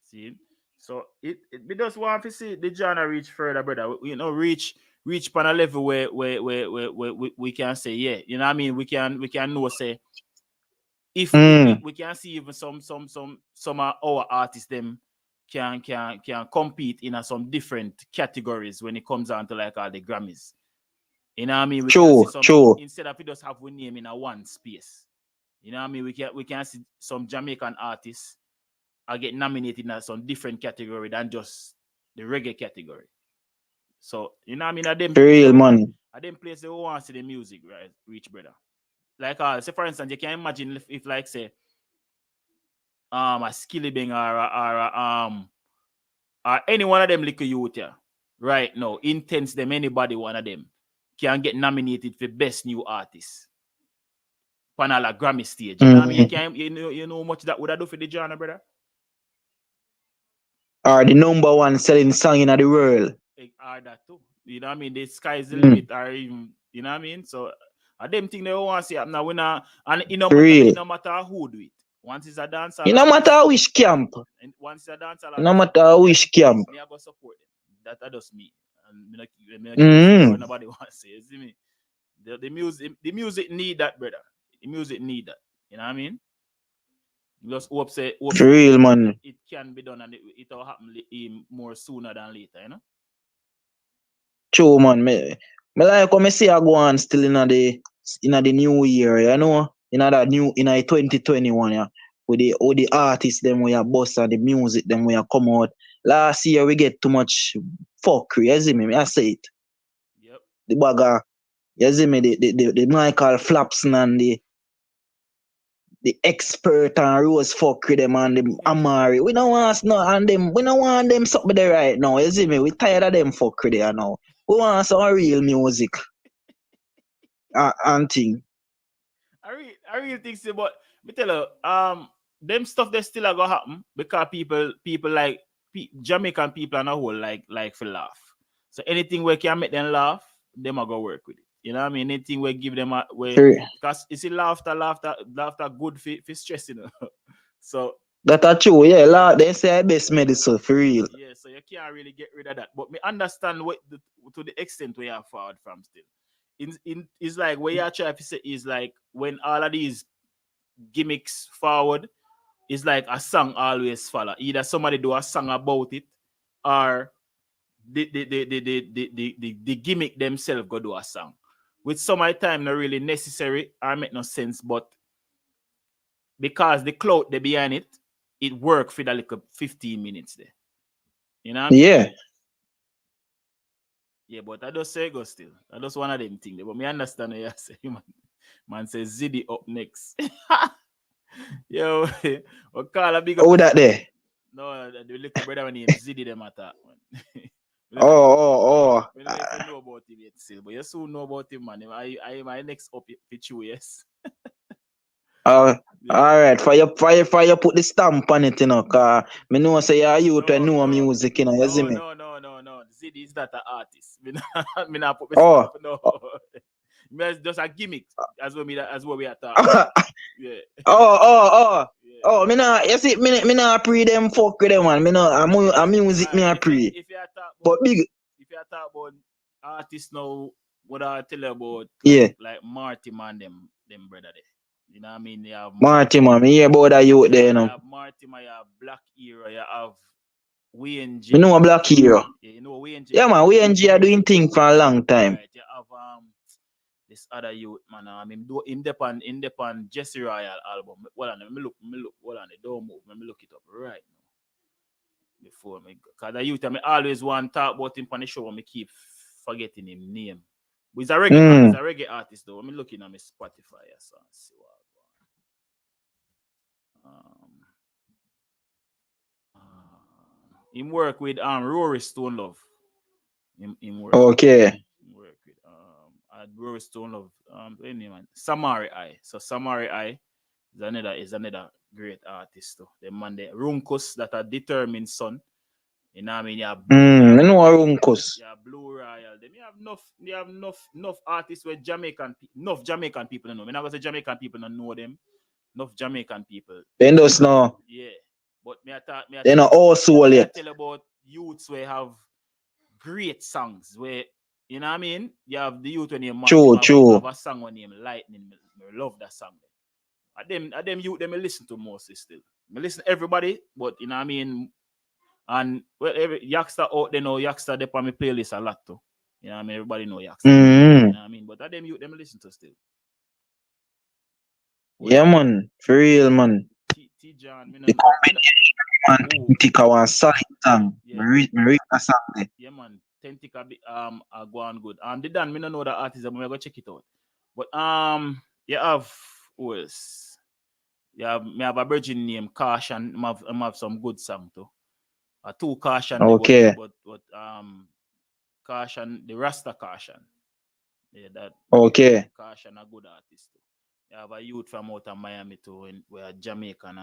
See? So we just want to see the genre reach further, brother. You know, reach on a level where we can say, yeah, you know what I mean? We can know say if we can see even some of our artists them can compete in some different categories when it comes down to like all the Grammys. You know what I mean? We can see some instead of we just have one name in a one space. You know what I mean? We can see some Jamaican artists are getting nominated in some different category than just the reggae category. So you know what I mean? At them real man. At them places who want to see the music, right? Reach brother. Like say for instance, you can imagine if like say a Skilly Bang or any one of them little youth here right now, intense them, anybody one of them can get nominated for best new artist. panel a Grammy stage. You know what I mean? You know how much that would have do for the genre, brother? Or the number one selling song in the world. Or that too. You know what I mean? The sky's the limit, or even, you know what I mean? So I them think they want to see it now. We not, and it no matter who do it. Once it's a dancer, it no matter which camp. And once it's a dancer, no matter which camp. Me I go support them. That does me. And me nobody wants to say. You see me? The music need that, brother. The music need that. You know what I mean? Just hope for real, man. It can be done, and it will happen more sooner than later, you know? True, man. Me like when I see I go on still in the new year, you know? In 2021, yeah. With the artists them we are boss and the music them we are come out. Last year we get too much fuckery, you see me? I say it. Yep. The bagger, you see me, the Michael Flapson and the expert and Rose fuckery them and them Amari. We don't want them something there right now, you see me? We tired of them fuckery there now. We want some real music. And thing. I really think so, but me tell you, them stuff that still are gonna happen because people like Jamaican people and a whole like for laugh. So anything where can make them laugh, them are gonna work with it. You know what I mean? Anything where give them a way, because you see laughter good for stress, you know. So that's true, yeah. They say best medicine for real. Yeah, so you can't really get rid of that. But me understand to the extent where you're forward from still. It's like where you're trying to say is like when all of these gimmicks forward, it's like a song always follow. Either somebody do a song about it, or the gimmick themselves go do a song. With some of the time not really necessary or make no sense, but because the clout they behind it, it work for the like 15 minutes there. You know what I mean? Yeah. Yeah, but I just say go still. I just one of them things. But me understand what you say, man. Man says Ziddy up next. Yo, what call a big up? Oh, that there? No, the little brother named Ziddy them attack, man. Oh. We don't even know about him yet still, but you soon know about him, man. I my next up with you, yes. Yeah. All right, for you put the stamp on it, you know, cause me know say you to know music, you know, you see me? No. Ziddy is not an artist. Me not put my stamp, no. It's just a gimmick, as what we are talking. Yeah. Oh, me nah, you see, me nah pre them fuck with them, man. Me nah, I'm music, me a pre. If you talk but big. If you talk about artists now, what I tell you about, like Marty man, them brother there. You know what I mean? They have Marty man, me hear about that youth there, you know. You have Marty man, you have Black Hero, you have Wayne J. Me know a Black Hero. Yeah, you know Wayne J. Yeah, man, Wayne J are doing things for a long time. Right, you have this other youth, man. I mean, in the Jesse Royal album. Hold on, let me look. Hold on, don't move. Let me look it up right now. Before me, because the youth, I always want to talk about him on the show, and me keep forgetting his name. But he's a reggae artist, though. I'm looking at my Spotify, so see what him work with Rory Stone Love. Him work. Okay. Work with Rory Stone Love. Anyway, Samari I. So Samari I is another great artist too. The man the Runkus that are determined son. You know what I mean? You have I know Runkus. Yeah, Blue Royal. They have enough artists with Jamaican people know. I'm not gonna say Jamaican people don't know them. Enough Jamaican people. They just know. Yeah. But they know also yet. Tell about youths where have great songs where, you know what I mean? You have the youth when you have a song when name Lightning. I love that song. Them youth them listen to mostly still. I listen to everybody, but you know what I mean? And well, every youngster out there know youngster they on my playlist a lot too. You know what I mean? Everybody know youngster. You know what I mean? But them youth them listen to still. Yeah, man. For real, man. Teejay, the combination, man, Tentika one solid song. Me read a song there. Yeah, man. Tentika go on good. The Dan, me don't know the artist, but I go check it out. But you have who else? Yeah, me have a virgin named Caution. I have some good song too. Two Caution. Okay. But Caution, the Rasta Caution. Yeah, that. Okay. Caution a good artist too. You have a youth from out of Miami too, where Jamaican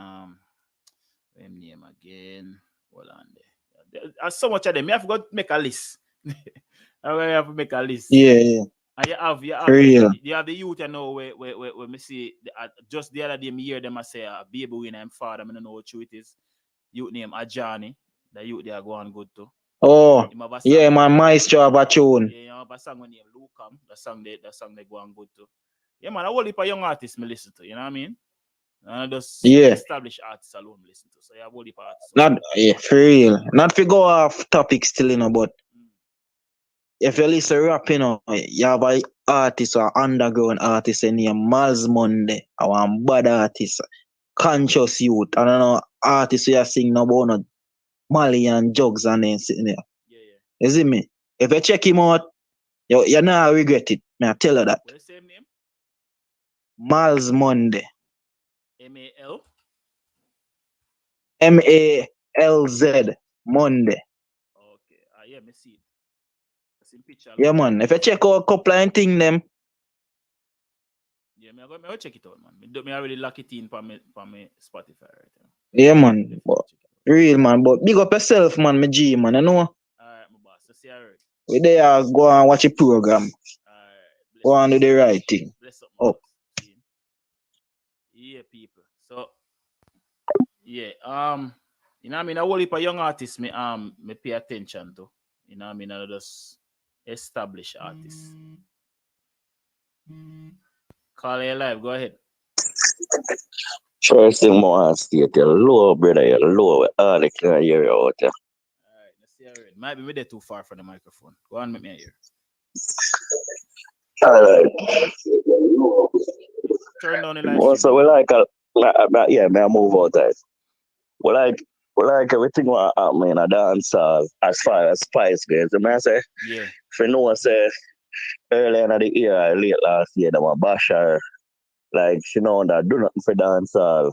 same name again. Hold on there. There's so much of them. You have to go make a list. You have to make a list. Yeah. And you have the youth you know where me see just the other day me hear them I say a baby winner and father, I don't know what true it is. Youth name Ajani. The youth they are going good too. Oh, yeah, my maestro have a tune. Yeah, you have a song named Lyrical. The song they go on good too. Yeah, man, I whole heap of young artists me listen to, you know what I mean? And just established artists alone listen to. So you have whole heap of artists. Not for real. Not to go off topic still, you know, but if you listen to rap, you know, you have an artist or underground artist named Miles Monday, or one bad artist, conscious youth. I don't know, artists who are singing about no Mali and Jugs and then sitting there. Yeah. You see me? If you check him out, you not regret it. I tell you that. What's the same name? Miles Monday. M-A-L? M-A-L-Z. Monday. Okay. Yeah, me see it. That's in picture. Yeah, man. If you check out a couple of things, them. Yeah, me go check it out, man. Me already lock it in for me Spotify right now. Yeah, man. Real, man. But big up yourself, man, my G, man. You know? Alright, my boss. So see you already. We there go and watch a program. Alright. Go and do the right thing. Bless up, my boss. Yeah, people. So yeah, you know what I mean, a whole heap of young artists me pay attention to. You know what I mean, I just established artists. Call you live, go ahead. First thing I want to state, you're low, brother, you're low. All the can hear you out there. Alright, let's see already. Might be there too far from the microphone. Go on, make me hear. Alright. Turn down the live Also, stream. we may I move out there. We like everything what happen in a dancehall as far as Spice goes. The man say, yeah. If you know, say, early in the year, late last year, they were bash her. Like, she know that do nothing for dancehall.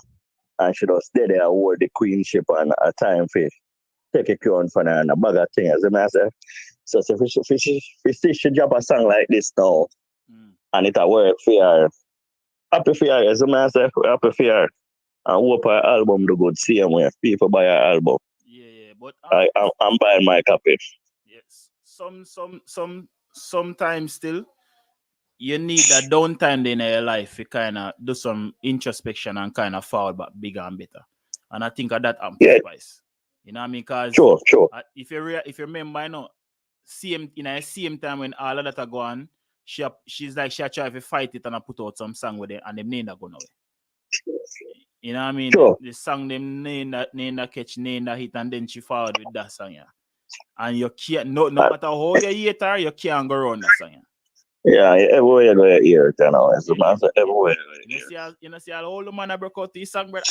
And she just stay there, hold the queenship and a time for take a crown for her and a bag of things. The man say, so if she drop a song like this now, and it a work for her, happy for her, as the man say, happy for her. And hope her album do good same way. People buy her album. Yeah, but I'm buying my copy. Yes. Sometimes still you need that downtime in your life to kind of do some introspection and kind of fall back bigger and better. And I think of that Spice. You know what I mean? Because sure. If you remember, you know, same time when all of that are gone, she's like she try to fight it and I put out some song with it and them name that go away. You know what I mean? Sure. The song them name that catch, name that hit, and then she forward with that song, yeah. And you can't, no matter how you hate her, you can't go around that song, yeah. Yeah, everywhere you go, you hear it, you know. It's everywhere you see all the old man broke out this song, brother.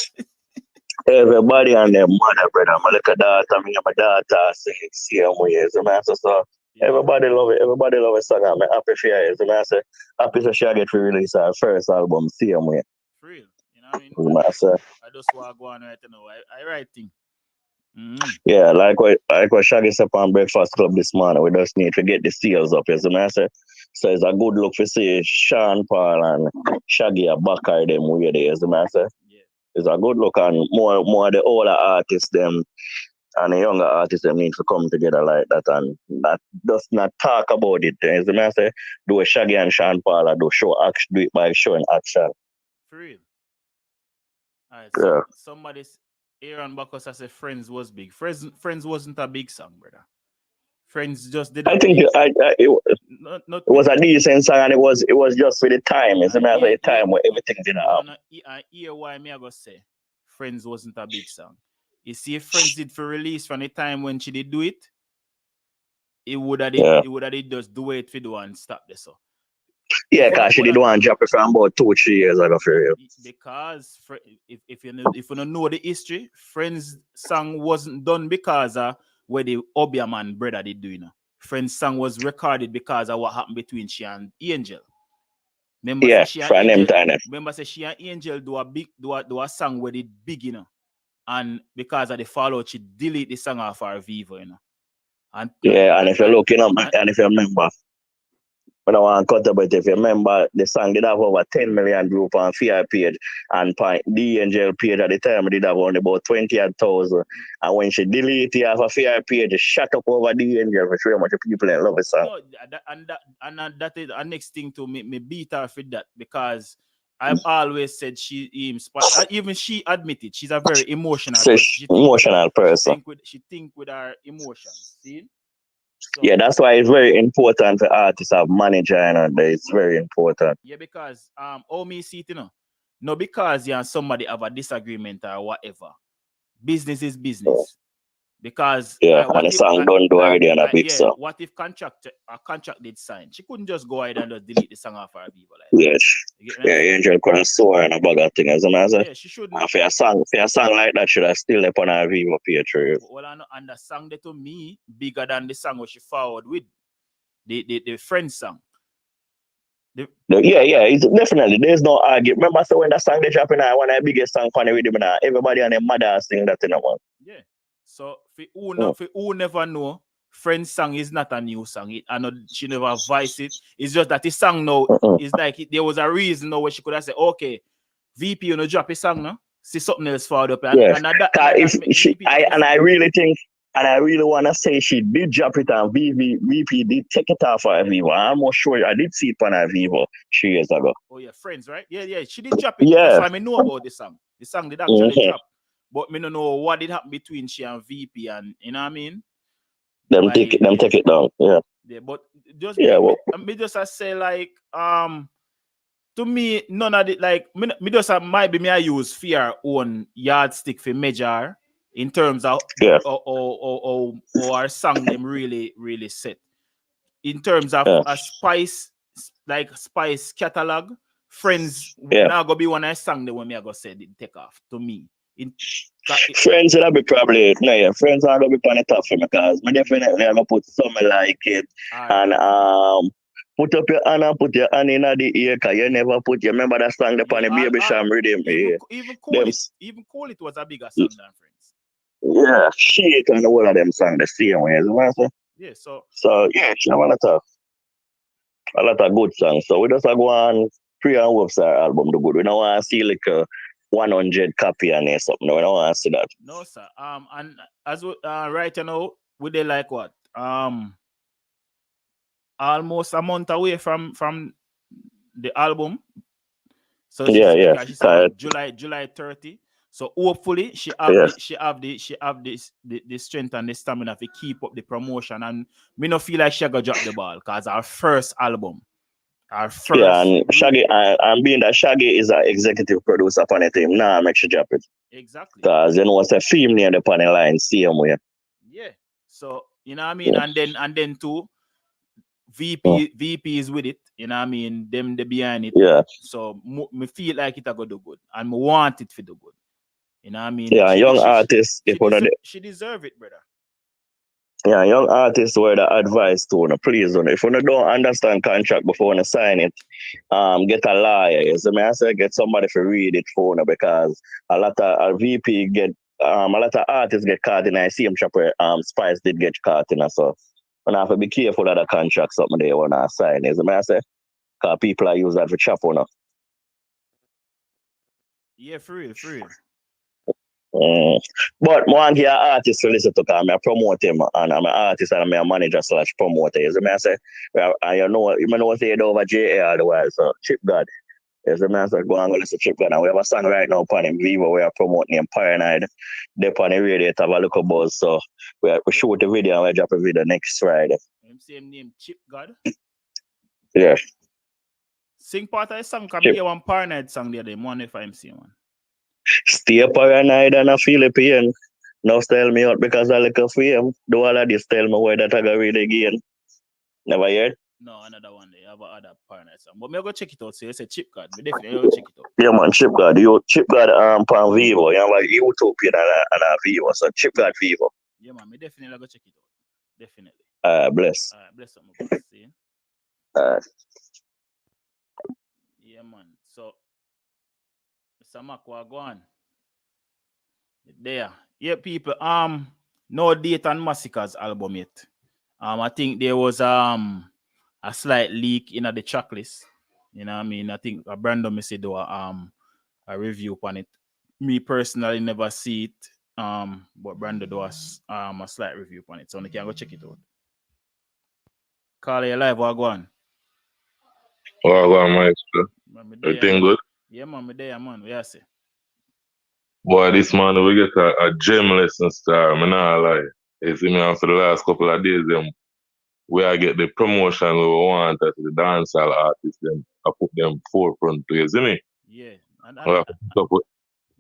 Everybody and their mother, brother. My little daughter, my daughter sing it same way, so everybody love it. Everybody love a song. I'm happy for her. So happy for Shaggy to release her first album same way. For real. You know what I mean? I just want to go on right now. I write things. Yeah, like what Shaggy said on Breakfast Club this morning, we just need to get the sales up, you know. So it's a good look to see Sean Paul and Shaggy are back at them where they is, you know. Yeah. It's a good look, and more of the older artists them and the younger artists them need to come together like that and not just not talk about it. You know, do a Shaggy and Sean Paul do it by showing action. For real. Alright, so somebody's Aaron Bacchus as a Friends was big. Friends wasn't a big song, brother. Friends just did. I think it was a decent song, and it was just for the time. It's a time where everything didn't happen. I hear why me I go say Friends wasn't a big song. You see, if Friends did for release from the time when she did do it, it would have just do it for the one stop this so. Yeah, because she did one drop it from about 2-3 years ago for real. Because if you don't know the history, Friends song wasn't done because of where the Obiaman brother did do, you know. Friends song was recorded because of what happened between she and Angel. Remember she and Angel do a song where it big, you know. And because of the fallout, she delete the song off her Vivo, you know. And if you look, and if you remember, I don't want to cut about it. If you remember, the song did have over 10 million views on Fear page, and on the Angel page at the time, it did have only about 20,000. And when she deleted it off a Fear page, it shut up over the Angel for sure much people in love with song. No, that is the next thing to me beat her for that, because I've always said even she admitted she's a very emotional person. She think with her emotions. See? So, yeah, that's why it's very important for artists to have manager, and it's very important. Yeah, because me see it, no, because somebody have a disagreement or whatever. Business is business. Because and the song don't do already on a big song. What if a contract did sign? She couldn't just go ahead and just delete the song off her people. Yes. Angel couldn't swear and a bag of things. Yeah, she shouldn't. And for a song like that, should have still up on her Vivo page. Well, and the song that to me bigger than the song what she forward with the friend song. It's definitely. There's no argument. Remember, so when that song they dropping, one of the biggest song on the rhythm, everybody and their mother sing that in the one. Yeah. So for who never know, Friend's song is not a new song. I know she never voiced it. It's just that the song now is like there was a reason now where she could have said, okay, VP, you know, drop a song now. See something else forward up. I really want to say she did drop it and VP did take it off of Vivo. I'm almost sure I did see it on her Vivo 3 years ago. Oh yeah, Friends, right? Yeah. She did drop it. Yeah. That's why I know about the song. The song did actually drop. But me don't know what did happen between she and VP, and you know what I mean? Them take it down. Yeah. Yeah, but just me just say like to me none of it like me just might be me I use fear own yardstick for measure in terms of or our song them really set. In terms of a Spice catalog, Friends now go be one I sang the one me I go said it take off to me. Friends will be probably Friends are gonna be on the top for me because I definitely gonna put something like it and put up your hand and put your hand in the ear because you never put you remember that song the Baby Sham rhythm. Even Call It was a bigger song than Friends. Yeah, shit and the whole of them song the same way, you know. Yeah, so yeah, she have a lot of good songs. So we just go on pre and website album the good. We don't want to see like a 100 copy and something. No, we don't want to see that. No, sir. And as right now, we they like what? Almost a month away from the album. So she said July 30. So hopefully she have the strength and the stamina to keep up the promotion. And me no feel like she gonna drop the ball because our first album. And Shaggy, and being that Shaggy is an executive producer upon the team, make sure drop it. Exactly. Because you know it's a film near the panel line, same way. Yeah. So you know what I mean, and then too, VP is with it. You know what I mean, them they behind it. Yeah. So me feel like it a go do good, and me want it to do good. You know what I mean? Yeah, young artists, she deserve it, brother. Yeah, young artists were the advice to please if you don't understand contract before you sign it, get a lawyer. So I say get somebody to read it for you because a lot of VP get a lot of artists get caught in I see them shop where Spice did get caught in so you have to be careful of the contract something they wanna sign. So I say because people are use that for chop on. Yeah, for real. But one here artist to listen to because I promote him and I'm an artist and I'm a manager / promoter. You know I say you know say it over JA otherwise. So Chip God. Yes, the man said go and go listen to Chip God. And we have a song right now upon him Vivo we are promoting him Paranoid. They're on the radio to have a look at buzz. So we shoot the video and we drop a video next Friday. Same name Chip God. Yeah. Sing part of the song can be one Paranoid song the other one if I'm seeing one. Stay paranoid and a Philippine. Now tell me out because I like a fame. Do all of this tell me where that I go read again. Never heard? No, another one. They have other paranoid song. But me go check it out. So you say Chip God. Me definitely go check it out. Yeah man, Chip God. Chip God pan Vivo. You have a Utopia and a Vivo. So Chip God Vivo. Yeah man, me definitely go check it out. Definitely. Bless. Bless up my boss. See? Yeah man. So Mr. Makwa, go on. There. Yeah, people. No Date and Massacres album yet. I think there was a slight leak in the track list. You know what I mean? I think Brandon may say do a review upon it. Me personally never see it. But Brandon do a slight review upon it. So you can go check it out. Call you live or go on. Well, maestro. Everything good? Yeah, man, me there, man. What you say? Boy, this man, we get a gem lesson star. I'm not lie. You see me after the last couple of days, where I get the promotion we want as the dancehall artists, then I put them forefront to you see me? Yeah.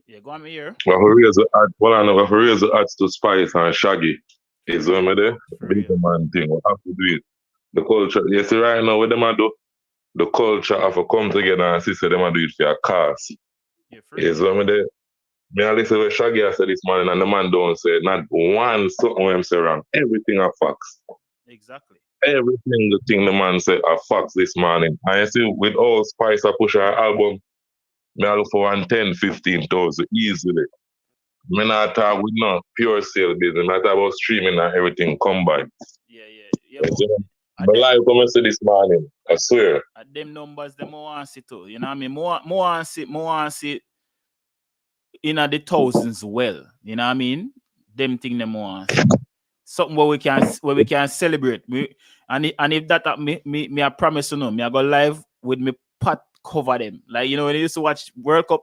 Yeah, go on me here. We have to raise the odds to Spice and Shaggy. Is what me there? Big man thing. We have to do it. The culture, you see right now what them a do? The culture have to come together and see them a do it for a cause. Yeah, is what me there? Me I listen to Shaggy I said this morning and the man don't say not one something when him say wrong. Everything are facts. Exactly. Every single thing the man said are facts this morning. And you see, with all Spice I push our album, me I look for 15,000 easily. Me not talk with no pure sale business. Me talk about streaming and everything combined. Yeah. But live come and say this morning, I swear. At them numbers, them more want see too. You know what I mean? More want see in the thousands well. You know what I mean? Them thing them more want see. Something where we can celebrate. And if that me I promise you me I go live with me pot cover them. Like you know when you used to watch World Cup,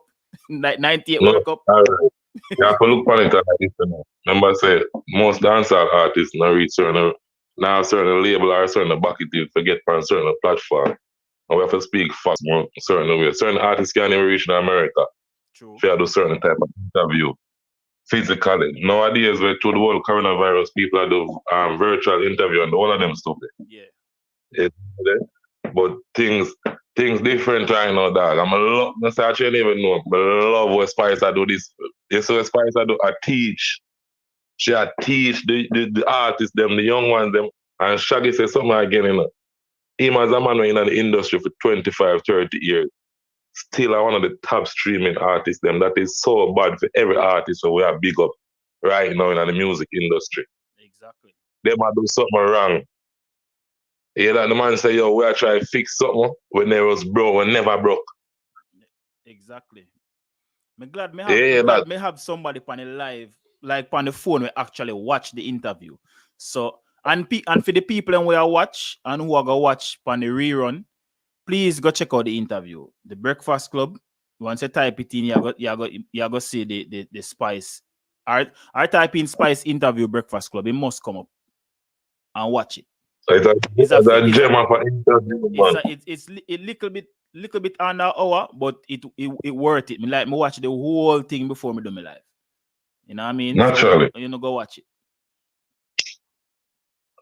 like 98 World Cup. All right. You have to look on it like this, you know. Remember I say most dancehall artists now reach certain label or certain bucket to forget on certain platform. And we have to speak fast more certain way. Certain artists can't even reach in America. True. If you do certain type of interview. Physically. Nowadays with through the whole coronavirus, people are do virtual interview and all of them stuff. Yeah. But things different right now, dog. I'm a lot. I actually even know. But I love what Spice I do this. You see what Spice I do? I teach. She teach the artists, them, the young ones, them. And Shaggy says something again, you know. Him as a man in the industry for 25, 30 years. Still one of the top streaming artists, them. That is so bad for every artist so we are big up right now in the music industry. Exactly. They might do something wrong. Yeah, that the man say, yo, we are trying to fix something when they was broke, when never broke. Exactly. I'm glad me have somebody on the live, like on the phone, we actually watch the interview. So and for the people who are watch and who are gonna watch on the rerun, please go check out the interview. The Breakfast Club. Once you type it in, you go see the Spice. I type in Spice interview Breakfast Club. It must come up and watch it. It's a gem of an interview, man. It's a little bit under an hour, but it worth it. Me watch the whole thing before me do my live. You know what I mean? Naturally. So, go watch it.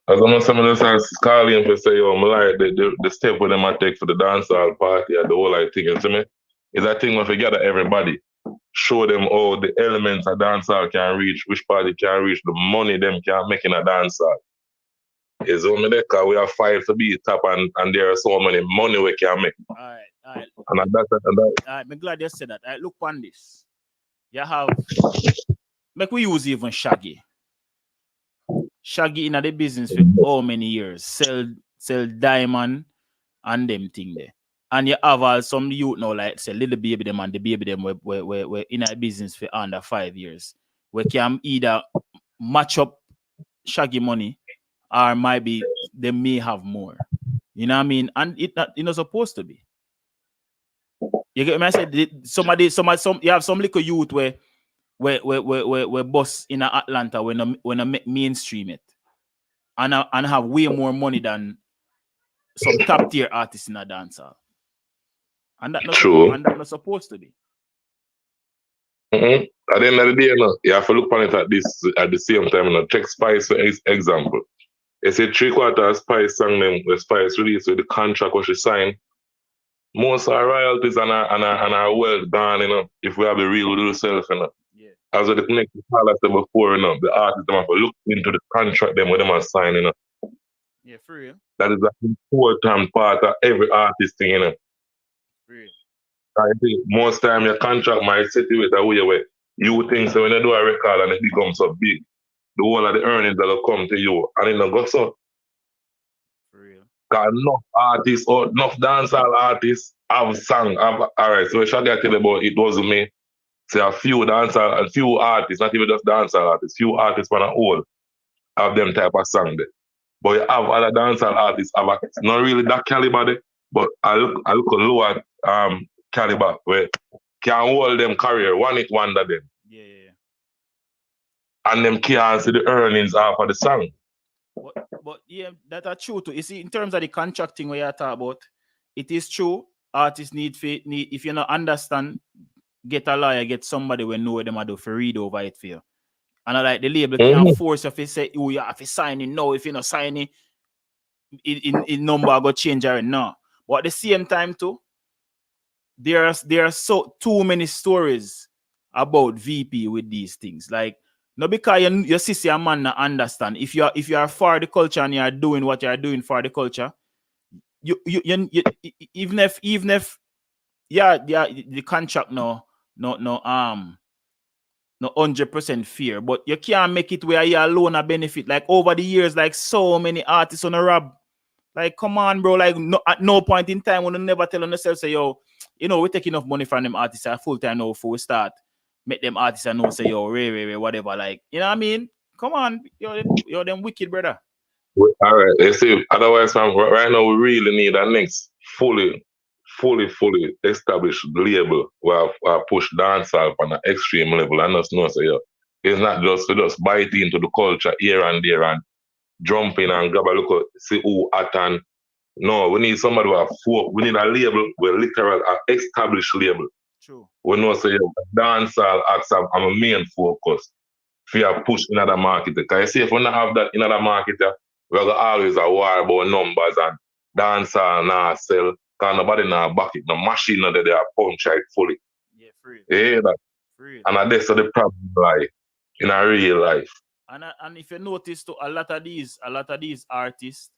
As I'm some of us calling for say, yo, I like the step where them I take for the dancehall party and the whole like thing, you see me? It's a thing where we gather everybody. Show them all the elements a dancehall can reach, which party can reach, the money them can make in a dancehall. It's only that because we have five to be top and there are so many money we can make. All right. And that. All right, I'm glad you said that. All right, look on this. You have, make we use even Shaggy. Shaggy in the business for how many years? Sell diamond and them thing there. And you have some youth now, like say little baby them and the baby them we're in a business for under 5 years. We can either match up Shaggy money or maybe they may have more. You know what I mean? And it's not supposed to be. You get me? I said you have some little youth where boss in Atlanta when I mainstream it and have way more money than some top tier artists in a dancer. And that's not supposed to be. Mm-hmm. At the end of the day, you have to look on it at the same time. Check Spice for example. It's a 3/4 Spice song them the Spice release with the contract what she signed. Most of our royalties and our wealth gone, if we have the real with ourselves, Yeah. As with the next call I said before, the artists them have to look into the contract them with them are signing, Yeah, for real. That is an important part of every artist thing, For real. I think most time your contract might set you with a way where you think so when you do a record and it becomes so big, the whole of the earnings that will come to you and it don't go so. For real. Cause enough artists or enough dancehall artists have sung. Alright, so Shaggy I tell you about it wasn't me. Say a few dancehall, a few artists, not even just dancehall artists, few artists on a whole have them type of song there. But you have other dancehall artists have not really that caliber there, but I look a lower caliber where can hold them career, one it wonder them. Yeah. And them can't see the earnings after the song. But yeah, that are true too. You see, in terms of the contracting where you talk about, it is true. Artists need if you not understand, get a lawyer, get somebody we know what them do for read over it for you. And I like the label can't force you if you say, oh, you have to sign it. No, if you not sign it, in number go change or no. But at the same time too, there are so too many stories about VP with these things. Like, no, because you see a man not understand. If you are for the culture and you are doing what you are doing for the culture, you even if the contract no 100% fair, but you can't make it where you alone a benefit. Like over the years, like so many artists on a rob. Like, come on, bro. Like, no, at no point in time when you never tell yourself, say, yo, you know, we take enough money from them artists at full time now before we start. Make them artists and know, say, yo, Ray, whatever. Like, you know what I mean? Come on, you're them wicked, brother. All right, let's see. Otherwise, right now we really need a next fully established label where push dancehall on an extreme level and us know, say, yo, it's not just to just bite into the culture here and there and jump in and grab a look at see who at and no, we need somebody who have we need a label with literal established label. True. We know say dancehall acts have a main focus. If you have push in other market, because you see if we don't have that in other market, we're always a war about numbers and dancehall now sell because nobody now back it, no machine that they are punch it fully. Yeah, free. Yeah, that. Free. And that's the problem like in a real life. And if you notice too, a lot of these artists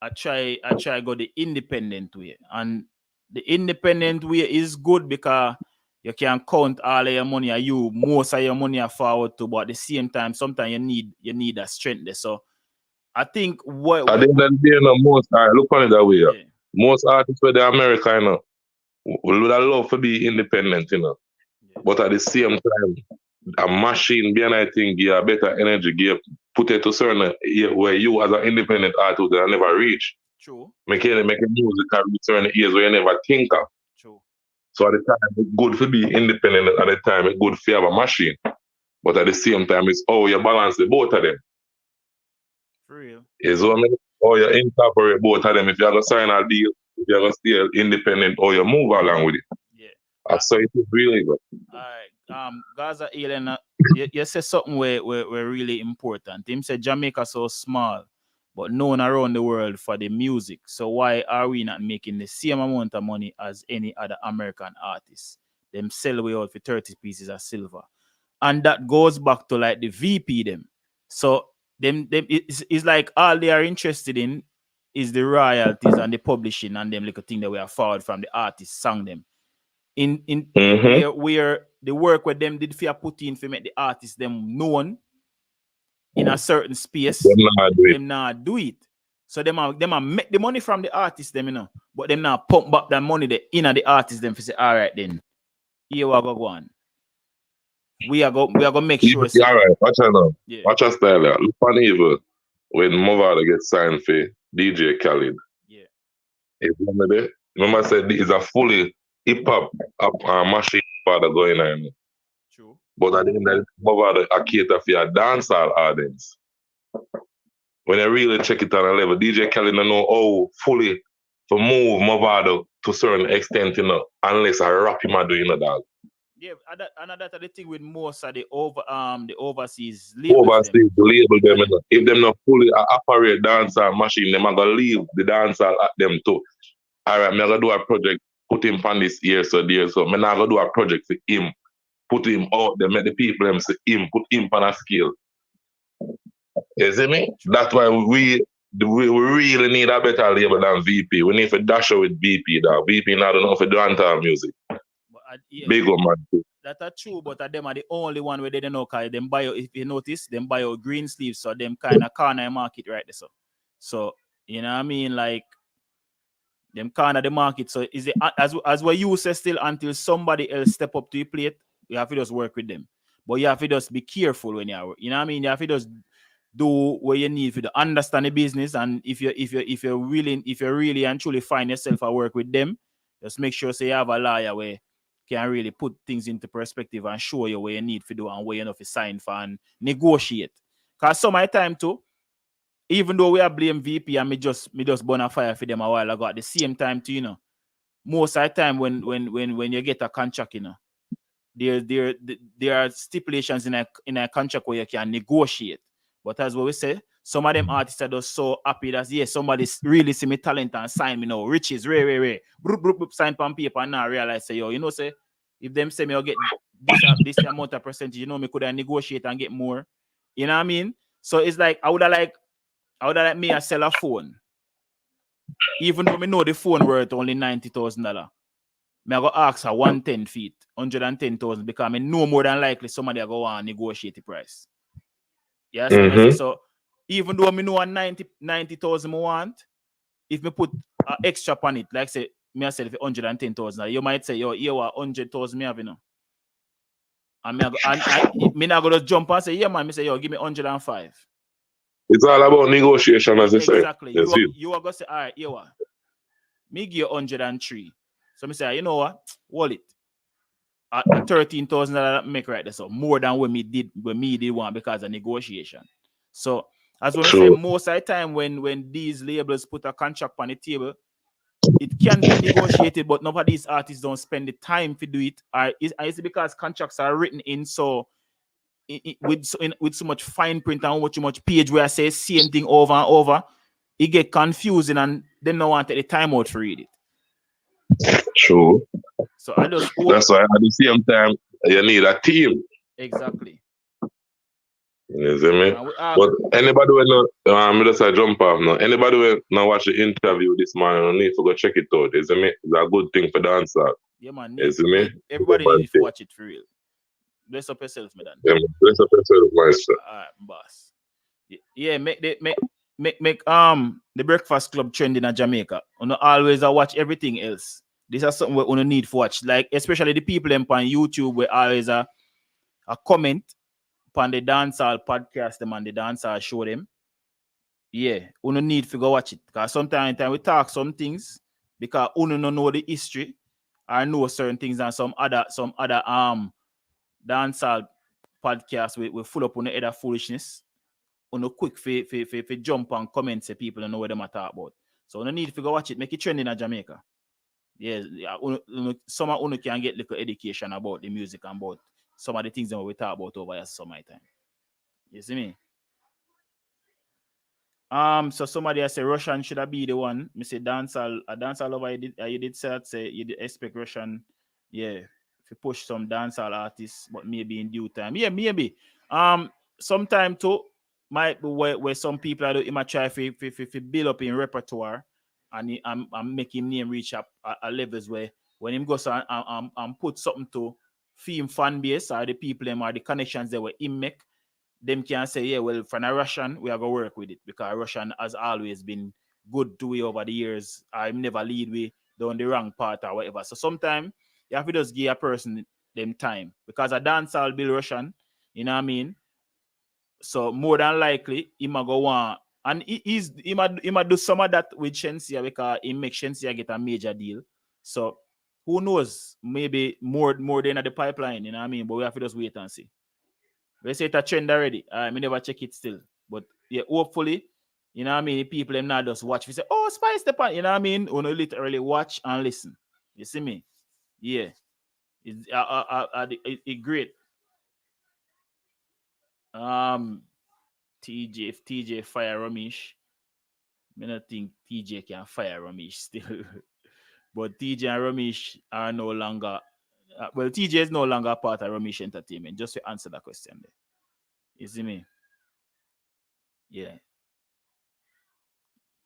I try go the independent way. And the independent way is good because you can count all of your money or you most of your money are forward to, but at the same time sometimes you need that strength there. So I think what I think that most look on it that way. yeah. Most artists where they're American, you know, would love to be independent, you know. Yeah. But at the same time, a machine behind I think give a better energy, put it to certain where you as an independent artist that never reach. True. Make music and reach certain years where you never think of. True. So at the time it's good to be independent, at the time it's good to have a machine. But at the same time it's how you balance the both of them. For real. Is how you incorporate both of them. If you're gonna sign a deal, if you're gonna stay independent or you move along with it. Yeah. So it is really good. Alright. Gaza Alien, you said something where really important. Him said Jamaica so small, but known around the world for the music. So why are we not making the same amount of money as any other American artists? Them sell away out for 30 pieces of silver. And that goes back to like the VP them. So them it's like all they are interested in is the royalties and the publishing and them little thing that we are forward from the artists sang them. Where the work with them did fear put in to make the artists them known in a certain space, them not do it. So them are make the money from the artists them, you know, but them now pump back that money the inner the artists them for say, all right then, here we go on. We are gonna make sure. All right, watch out now. Yeah. Watch our style. Look on evil when Movado gets signed for DJ Khaled. Yeah. Remember I said it's a fully hip hop machine father going on. True. But I think that Movado a cater for a dancehall audience. When I really check it on a level, DJ Khaled don't know how fully to move Movado to a certain extent, you know, unless I rap him a do, you know, dog. Yeah, and that's the thing with most of the overseas labels. Overseas label them, you know. If them not fully operate dancehall machine, them are gonna leave the dancehall at them too. All right, I'm gonna do a project, put him on this year so there. So I'm not gonna do a project for him, put him out there, make the people them see him, put him on a scale. You see me? That's why we really need a better label than VP. We need to dash out with VP. That VP not enough for dancehall music. Yeah, big old man. That's true, but them are the only one where they don't know. Cause them buy, if you notice, them buy green sleeves, so them kind of corner market right there. So you know what I mean? Like Them corner the market. So is it as we use still until somebody else step up to your plate, you have to just work with them. But you have to just be careful when you're, you know what I mean? You have to just do what you need to understand the business. And if you're really and truly find yourself at work with them, just make sure you have a lawyer where can really put things into perspective and show you what you need to do and where you know to sign for and negotiate. Because some of the time too, even though we are blame VP and me just burn a fire for them a while ago, at the same time too, you know, most of the time when you get a contract, you know, there are stipulations in a contract where you can negotiate. But as what we say, some of them artists are just so happy that yes, somebody really see me talent and sign me now. Riches, ray. Sign on paper and now realize say, yo, you know, say if them say me I'll get this amount of percentage, you know, me could have negotiate and get more. You know what I mean? So it's like I would have like me I sell a phone. Even though me know the phone worth only $90,000. Me I go ask her 110 feet, 110,000 because I know more than likely somebody I go want to negotiate the price. Yes, so even though I know a 90,000 I want, if me put extra on it, like say me I sell for 110,000, you might say, yo, here 100,000 me have, you know. And me not gonna jump and say, yeah, man, me say, yo, give me 105. It's all about negotiation, as I say. Exactly. You are gonna say, all right, here what? Me give you 103. So me say, you know what? Hold it. At $13,000 make right there, so more than what me did one because of negotiation. So as we say, most of the time when these labels put a contract on the table, it can be negotiated, but none of these artists don't spend the time to do it. Is it because contracts are written in so with so much fine print and too much page where I say same thing over and over, it get confusing and they don't want to take the time out to read it. True. So I just that's why at the same time you need a team. Exactly. You see me? But anybody will not just jump off now. Anybody will not watch the interview this morning, need to go check it out. You see me? It's a good thing for dancehall. Yeah, man. You see me? Everybody needs to watch it for real. Bless up yourself, madam. Yeah, bless up yourself, master. Alright, boss. Yeah, make the Breakfast Club trend in Jamaica. You know, always watch everything else. This is something we only need to watch. Like especially the people on YouTube where always a comment upon the dancehall podcast them and the dancehall show them. Yeah, we need to go watch it. Because sometimes we talk some things because we don't know the history or know certain things and some other dancehall podcast we full up on the other foolishness. On a quick for jump and comment say people don't know what them are talk about. So we need to go watch it, make it trend in Jamaica. Yeah, some of you can get little education about the music and about some of the things that we talk about over here some time. You see me? So somebody I say Russian should have be the one. Me say dancehall over you did say you did expect Russian, yeah, to push some dancehall artists, but maybe in due time. Yeah, maybe. Sometime too might be where some people are might try to build up in repertoire and I'm making name reach up a levels where when him goes and put something to film fan base or the people them or the connections that were him make, them can say, yeah, well, from a Russian, we are going to work with it because Russian has always been good to we over the years. I never lead we down the wrong part or whatever. So sometimes you have to just give a person them time because a dancehall bill Russian, you know what I mean? So more than likely, he might go on and he might do some of that with Shensia because he make Shensia get a major deal. So who knows? Maybe more than at the pipeline, you know what I mean? But we have to just wait and see. We say it's a trend already. I never check it still. But yeah, hopefully, you know what I mean? People them not just watch. We say, oh, Spice the Pan, you know what I mean? We literally watch and listen. You see me? Yeah. It's great. If Teejay fire Ramesh, I don't think Teejay can fire Ramesh still. But Teejay and Ramesh are no longer well, Teejay is no longer part of Ramesh Entertainment. Just to answer that question there. You see me? Yeah.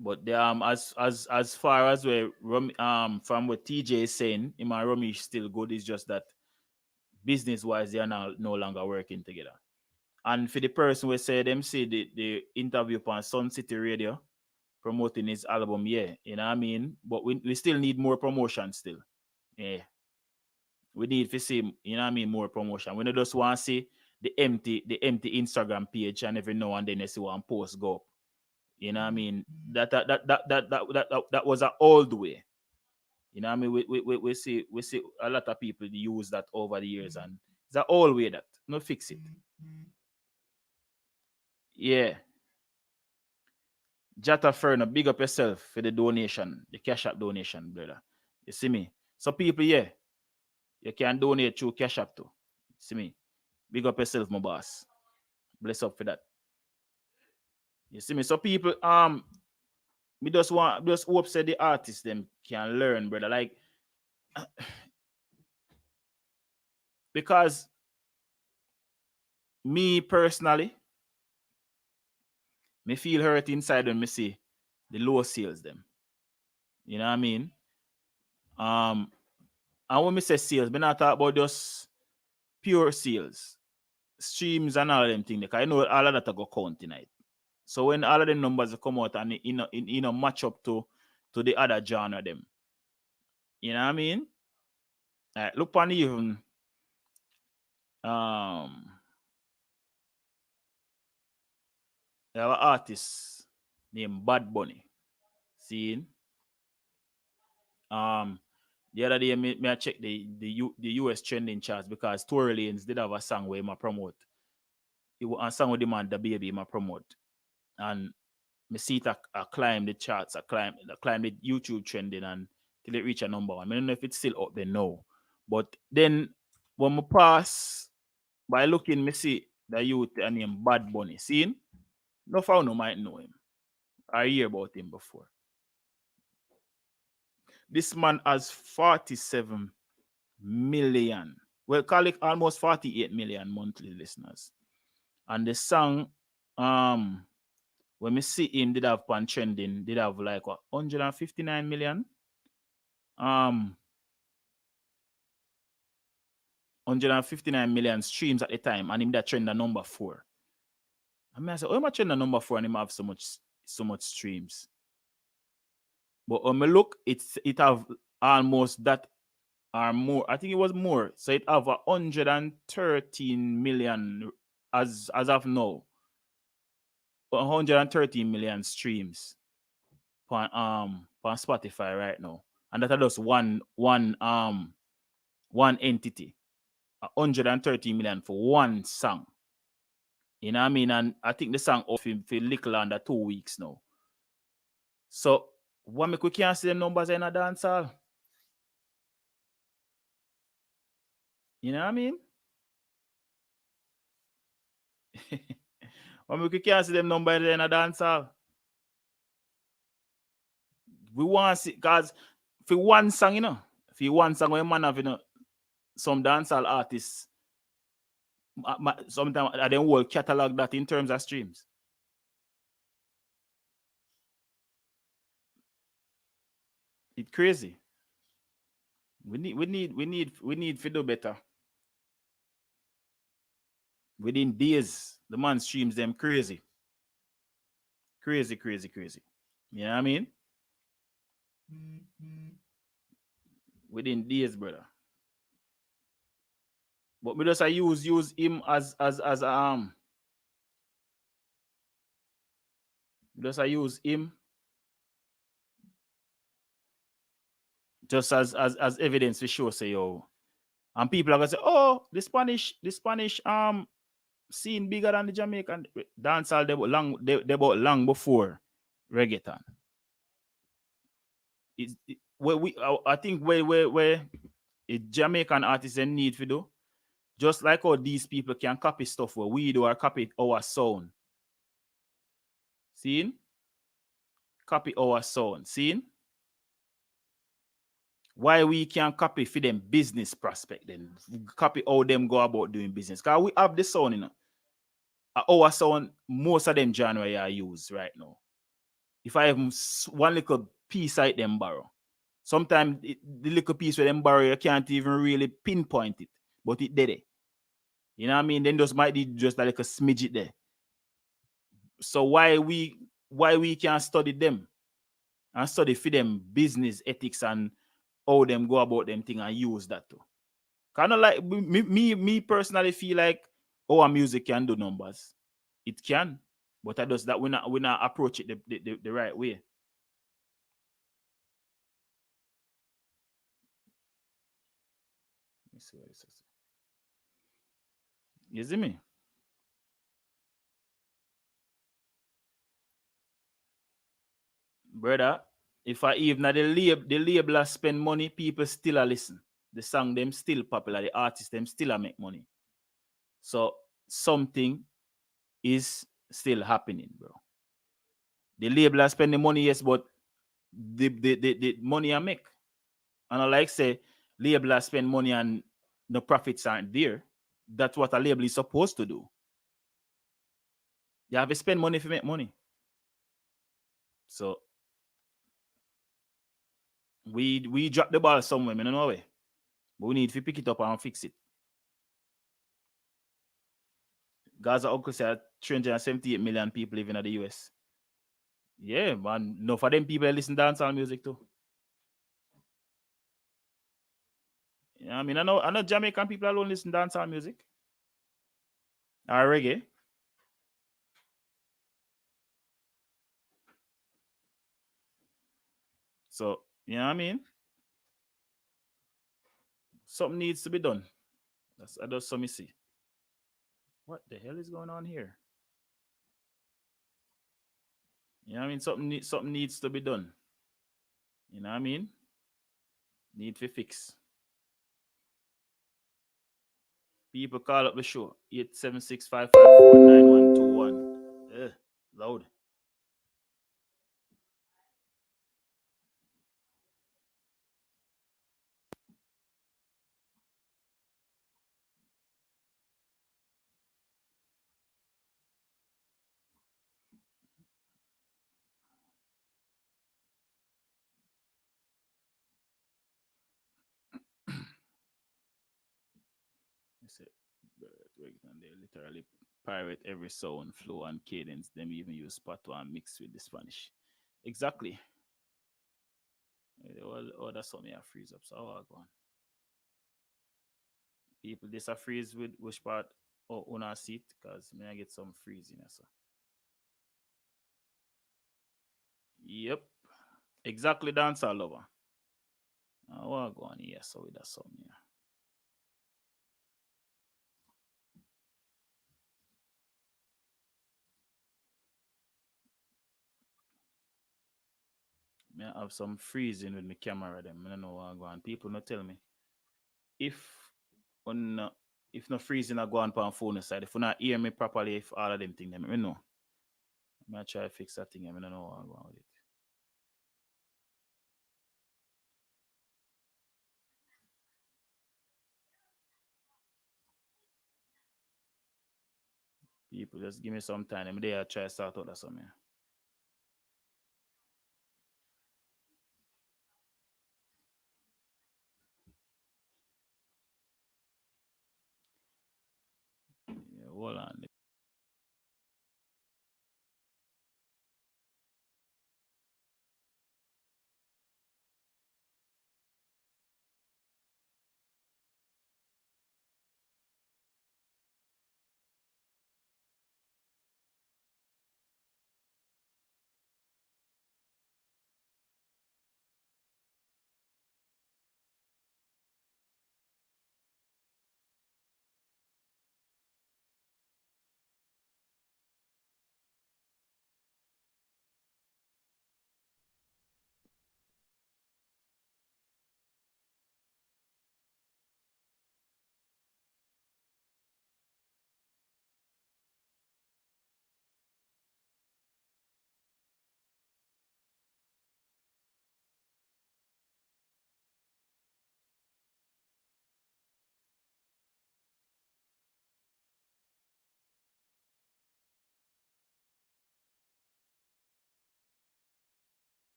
But as far as where from what Teejay is saying, him and Ramesh still good. It's just that business wise they are now no longer working together. And for the person who said them see the interview on Sun City Radio, promoting his album, yeah. You know what I mean? But we still need more promotion still. Yeah. We need to see, you know what I mean, more promotion. We don't just want to see the empty Instagram page and every now and then you see one post go up. You know what I mean? That was an old way. You know what I mean? We see a lot of people use that over the years, and it's an old way that no fix it. Yeah. Jata Ferno, big up yourself for the donation, the Cashapp donation, brother. You see me? So people, yeah, you can donate through Cashapp too. See me? Big up yourself, my boss. Bless up for that. You see me? So people, we just hope say the artists them can learn, brother. Like because me personally, me feel hurt inside when me see the low sales them. You know what I mean? And when me say sales, me not talk about just pure sales, streams and all of them things. Because I know all of that go count tonight. So when all of them numbers come out and match up to the other genre them, you know what I mean? Look on even there are artists named Bad Bunny. Seeing the other day me I check the US trending charts because Tory Lanez did have a song where I promote. It was a song with the man the baby I promote. And me see it I climb the charts, I climb the YouTube trending and till it reach a number one. I don't know if it's still up there now. But then when I pass by looking, me see the youth named Bad Bunny. Seeing? No found no might know him. I hear about him before. This man has 47 million. Well, call it almost 48 million monthly listeners. And the song, when we see him, did have pan trending, did have like what, 159 million. 159 million streams at the time, and him that trend the number 4. I mean, I said, oh, am I trend the number 4 and him have so much streams? But when I look, it have almost that or more. I think it was more. So it have 113 million as of now. 113 million streams on Spotify right now. And that is just one entity. 113 million for one song. You know what I mean? And I think the song off him for little under 2 weeks now. So what make we can't see them numbers in a dancehall? You know what I mean? What make we can't see them numbers in a dancehall? We want to see, because for one song, for one song, when man have, some dancehall artists, sometimes they will catalog that in terms of streams. It's crazy. We need to do better. Within days, the man streams them crazy. Crazy. You know what I mean? Within days, brother. But we just use him as just use him just as evidence to show say yo. And people are gonna say, oh, the Spanish scene bigger than the Jamaican dancehall they bought long before reggaeton. I think where a Jamaican artist in need to do, just like how these people can copy stuff where we do or copy our sound. Seeing? Copy our sound. Seeing? Why we can't copy for them business prospect then? Copy how them go about doing business. Because we have the sound, our sound, most of them genre I use right now. If I have one little piece I them borrow, sometimes the little piece where them borrow, you can't even really pinpoint it, but it did it. You know what I mean? Then those might be just like a smidget there. So why we can't study them? and study for them business ethics and how them go about them thing and use that too. Kind of like me personally feel like our music can do numbers. It can, but I just that we not approach it the right way. Let me see what it says. You see me? Brother, if I even the label spend money, people still a listen. The song them still popular, the artist them still a make money. So something is still happening, bro. The label are spending money, yes, but the money I make. And I like say label are spend money and the profits aren't there. That's what a label is supposed to do. You have to spend money to make money. So we drop the ball somewhere, I don't know way. But we need to pick it up and fix it. Gaza uncle said 378 million people living in the US. Yeah, man. No, for them people listen to dancehall music too. Yeah, I mean, I know Jamaican people alone listen to dancehall music. Or reggae. So, you know what I mean? Something needs to be done. That's what me see. What the hell is going on here? You know what I mean? Something needs to be done. You know what I mean? Need to fix. People call up the show 876-554-9121. Loud. They literally pirate every sound, flow, and cadence. Them even use patois and mix with the Spanish. Exactly. Oh, that's what me a freeze up. So I'll go on. People, this a freeze with which part on our seat because may I get some freezing. So. Yep. Exactly, dancehall lover. I'll go on here. So with that song here. May I have some freezing with my camera them. I don't know what I go on. People not tell me. If no freezing I go on on phone side, if you not hear me properly, if all of them thing them, I know. I'm gonna try to fix that thing. I don't know what I go on with it. People just give me some time. I'm there try to start out that something. Yeah, hold on.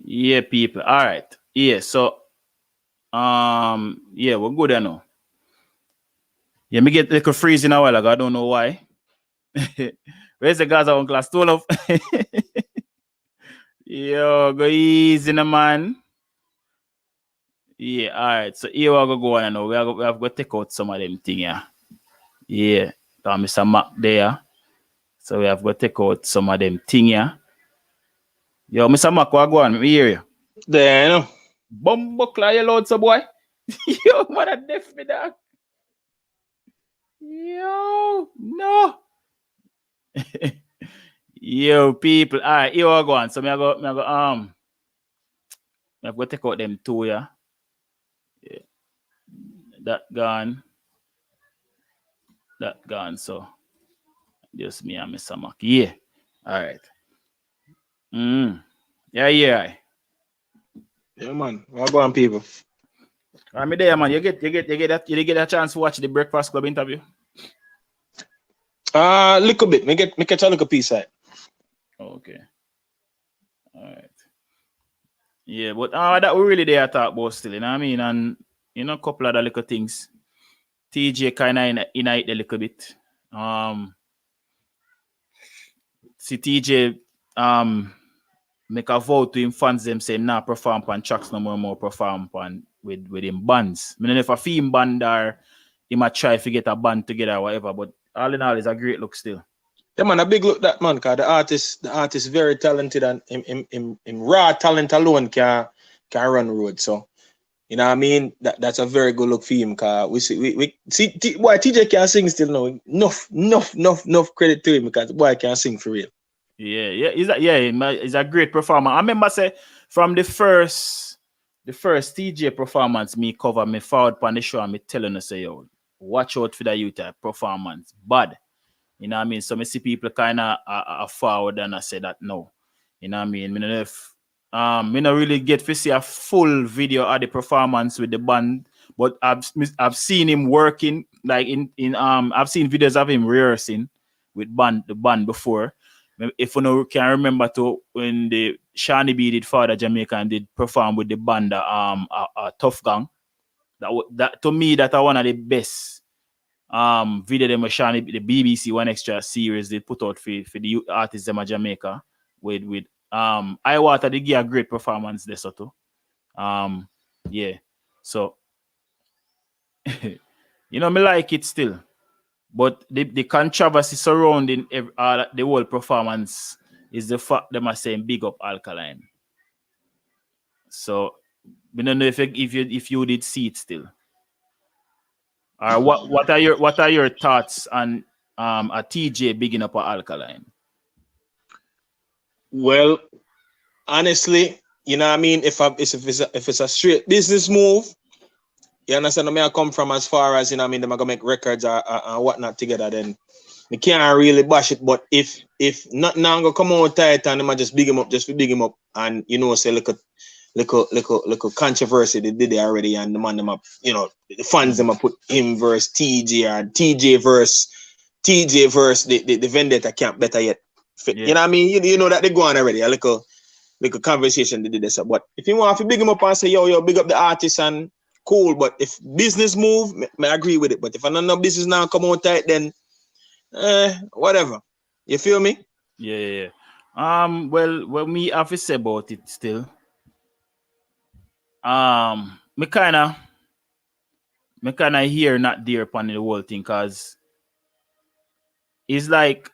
Yeah, people. All right. Yeah, so yeah, we're good now. Yeah, me get like a freezing a while ago. I don't know why. Where's the Gaza uncle? Stole up. Yo, go easy, no man. Yeah, all right. So here we go on now. We have to take out some of them thing here. Yeah, got Mr. Mac there. So we have to take out some of them thing here. Yo, Mr. Mac, what go on? Let me hear you. There, you know. Bumbuckler, you loud, so boy. Yo, man, I deaf me, dog. Yo, no. Yo, people. All right, here we go on. So I have to take out them two, yeah. That gone. That gone. So just me and Mr. Mac. Yeah. All right. Yeah. Yeah, man. What go on, people? I'm there, man. You get a chance to watch the Breakfast Club interview? Little bit. Me catch a little piece side. Okay. All right. Yeah, but that we really there talk about still, you know what I mean? And a couple of the little things. Teejay kind of in it a little bit. See Teejay make a vow to him fans them say nah perform on tracks no more perform on with him bands. I mean if a theme band or he might try to get a band together or whatever, but all in all it's a great look still. Yeah, man, a big look that man, cause the artist very talented and in raw talent alone can run road. So you know what I mean? That's a very good look for him, cause we see boy Teejay can sing still now. Enough credit to him because boy can sing for real. Yeah, he's a great performer. I remember say from the first Teejay performance me cover me forward on the show and me telling us say yo, watch out for the youth performance. Bad. You know what I mean? So I see people kind of forward and I say that no. You know what I mean? Me not really get to see a full video of the performance with the band, but I've seen him working like in I've seen videos of him rehearsing with the band before. If you can remember to when the Shani B did Father Jamaica and did perform with the band Tough Gang. That to me that are one of the best video them Shani the BBC One Extra series they put out for the artists them of Jamaica with I Water they give a great performance there so too. Yeah. So me like it still. But the controversy surrounding the whole performance is the fact them are saying big up Alkaline. So we don't know if you did see it still. Or what are your thoughts on a Teejay bigging up Alkaline? Well, honestly, you know what I mean. If it's a straight business move, you understand where I come from as far as, you know what I mean, they're going to make records or whatnot together, then we can't really bash it. But if nothing going to come out tight and they just big him up, just big him up, and, say, little controversy they did it already, and the man, them up, the fans, them put him versus Teejay, or Teejay versus the Vendetta can't better yet. Fit. Yeah. You know what I mean? You know that they go on already, a little conversation they did this. But if you want to big him up and say, yo, big up the artist and cool, but if business move, I agree with it. But if another business now come out tight, then whatever. You feel me? Yeah. Well, me have to say about it still. Me kinda here not there upon the whole thing, cause it's like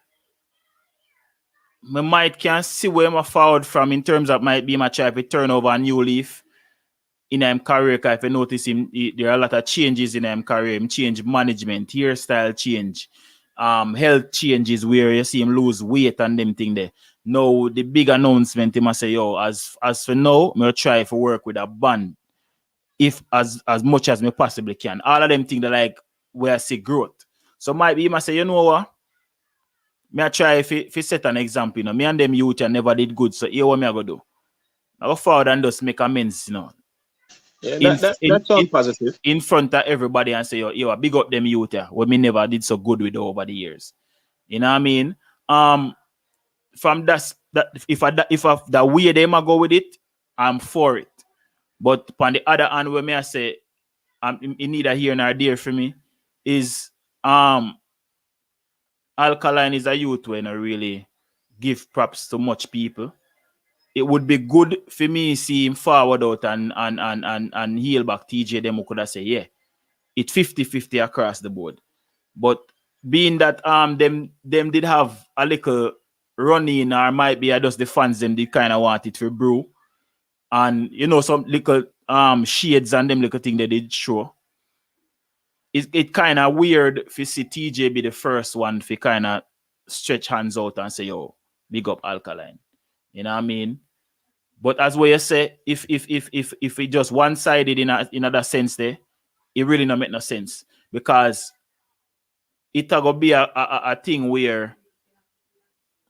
me might can see where I'm forward from in terms of might be my try to turn over a new leaf in him career. Cause if you notice him, there are a lot of changes in him career. Him change management, hairstyle change, health changes where you see him lose weight and them thing there. Now the big announcement he must say, yo, as for now, me try to work with a band. If as much as me possibly can. All of them things that like where I see growth. So might be must say, you know what? Me I try if set an example, me and them youth and never did good. So here what me I go do? I go forward and just make amends, Yeah, that sounds positive. In front of everybody and say, yo, big up them youth what me never did so good with over the years. You know what I mean? From that if the way they might go with it, I'm for it. But on the other hand, where me I say, in neither here nor there for me, is Alkaline is a youth when I really give props to much people. It would be good for me see him forward out and heal back Teejay. Them who could have say, yeah, it's 50-50 across the board. But being that them did have a little run in, or might be just the fans them they kind of want it for brew. And you know, some little shades and them little thing they did show. It kind of weird if you see Teejay be the first one if kind of stretch hands out and say, yo, big up Alkaline. You know what I mean? But as what you say, if it just one-sided in another sense there, it really not make no sense. Because it gonna be a thing where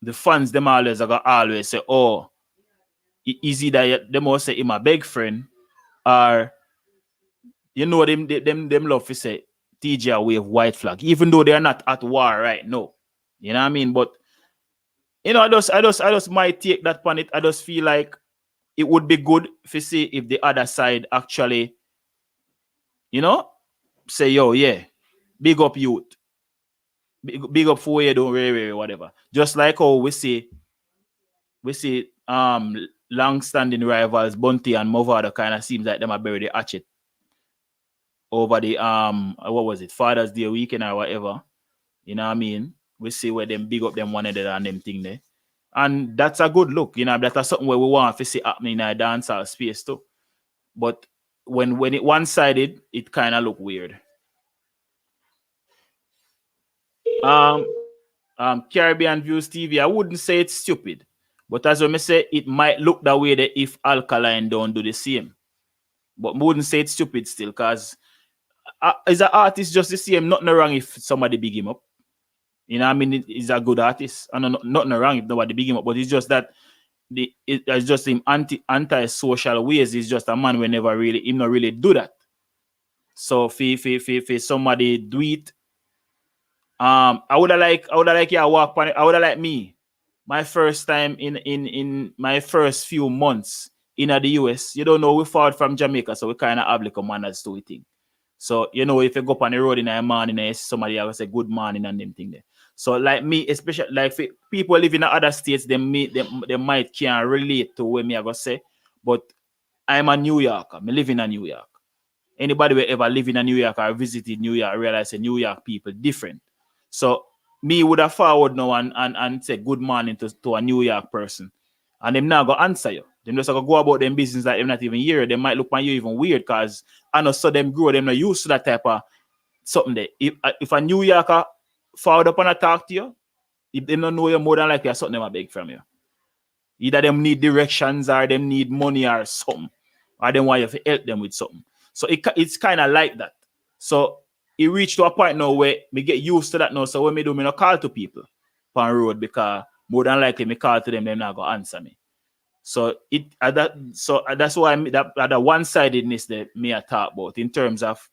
the fans them always say, oh, is either them must say him a big friend, or you know them love to say Teejay wave white flag, even though they are not at war right now. You know what I mean? But you know, I just might take that on it. I just feel like it would be good to see if the other side actually, you know, say, yo, yeah, big up youth. Big up for you, don't worry, whatever. Just like how we see long-standing rivals Bunty and Movado kind of seems like them are buried the hatchet over the what was it, Father's Day weekend or whatever. You know what I mean? We see where them big up them one another and them thing there. And that's a good look, you know, that's something where we want to see happening in a dancehall space too. But when it one-sided, it kind of look weird. Caribbean Views TV, I wouldn't say it's stupid, but as I say, it might look that way that if Alkaline don't do the same. But I wouldn't say it's stupid still, because as an artist just the same, nothing wrong if somebody big him up. You know what I mean? He's a good artist. And nothing wrong if nobody big him up, but it's just that it's just him anti-social ways. He's just a man who never really, him not really do that. So if somebody do it, I would have like yeah, walk on it. I would have like me. My first time in my first few months in the US, you don't know, we fought from Jamaica, so we kind of have like a manners to it thing. So you know, if you go up on the road in the morning and you see somebody, I would say good morning and them thing there. So like me, especially like people live in other states, they might can't relate to what me I go say, but I'm a New Yorker. I live in New York. Anybody will ever live in New York or visited New York realize that New York people different. So me would have forward now and say good morning to a New York person. And them now go answer you. Them just go about them business like them not even here. They might look at you even weird because I know so them grow, them not used to that type of something there. If a New Yorker forward up and attack to you, if they don't know you, more than likely something them a beg from you. Either them need directions or them need money or something. Or them want you to help them with something. So it's kind of like that. So it reached to a point now where me get used to that now. So when me do, me not call to people on road because more than likely me call to them not gonna answer me. So that's why that one-sidedness that me I talk about in terms of,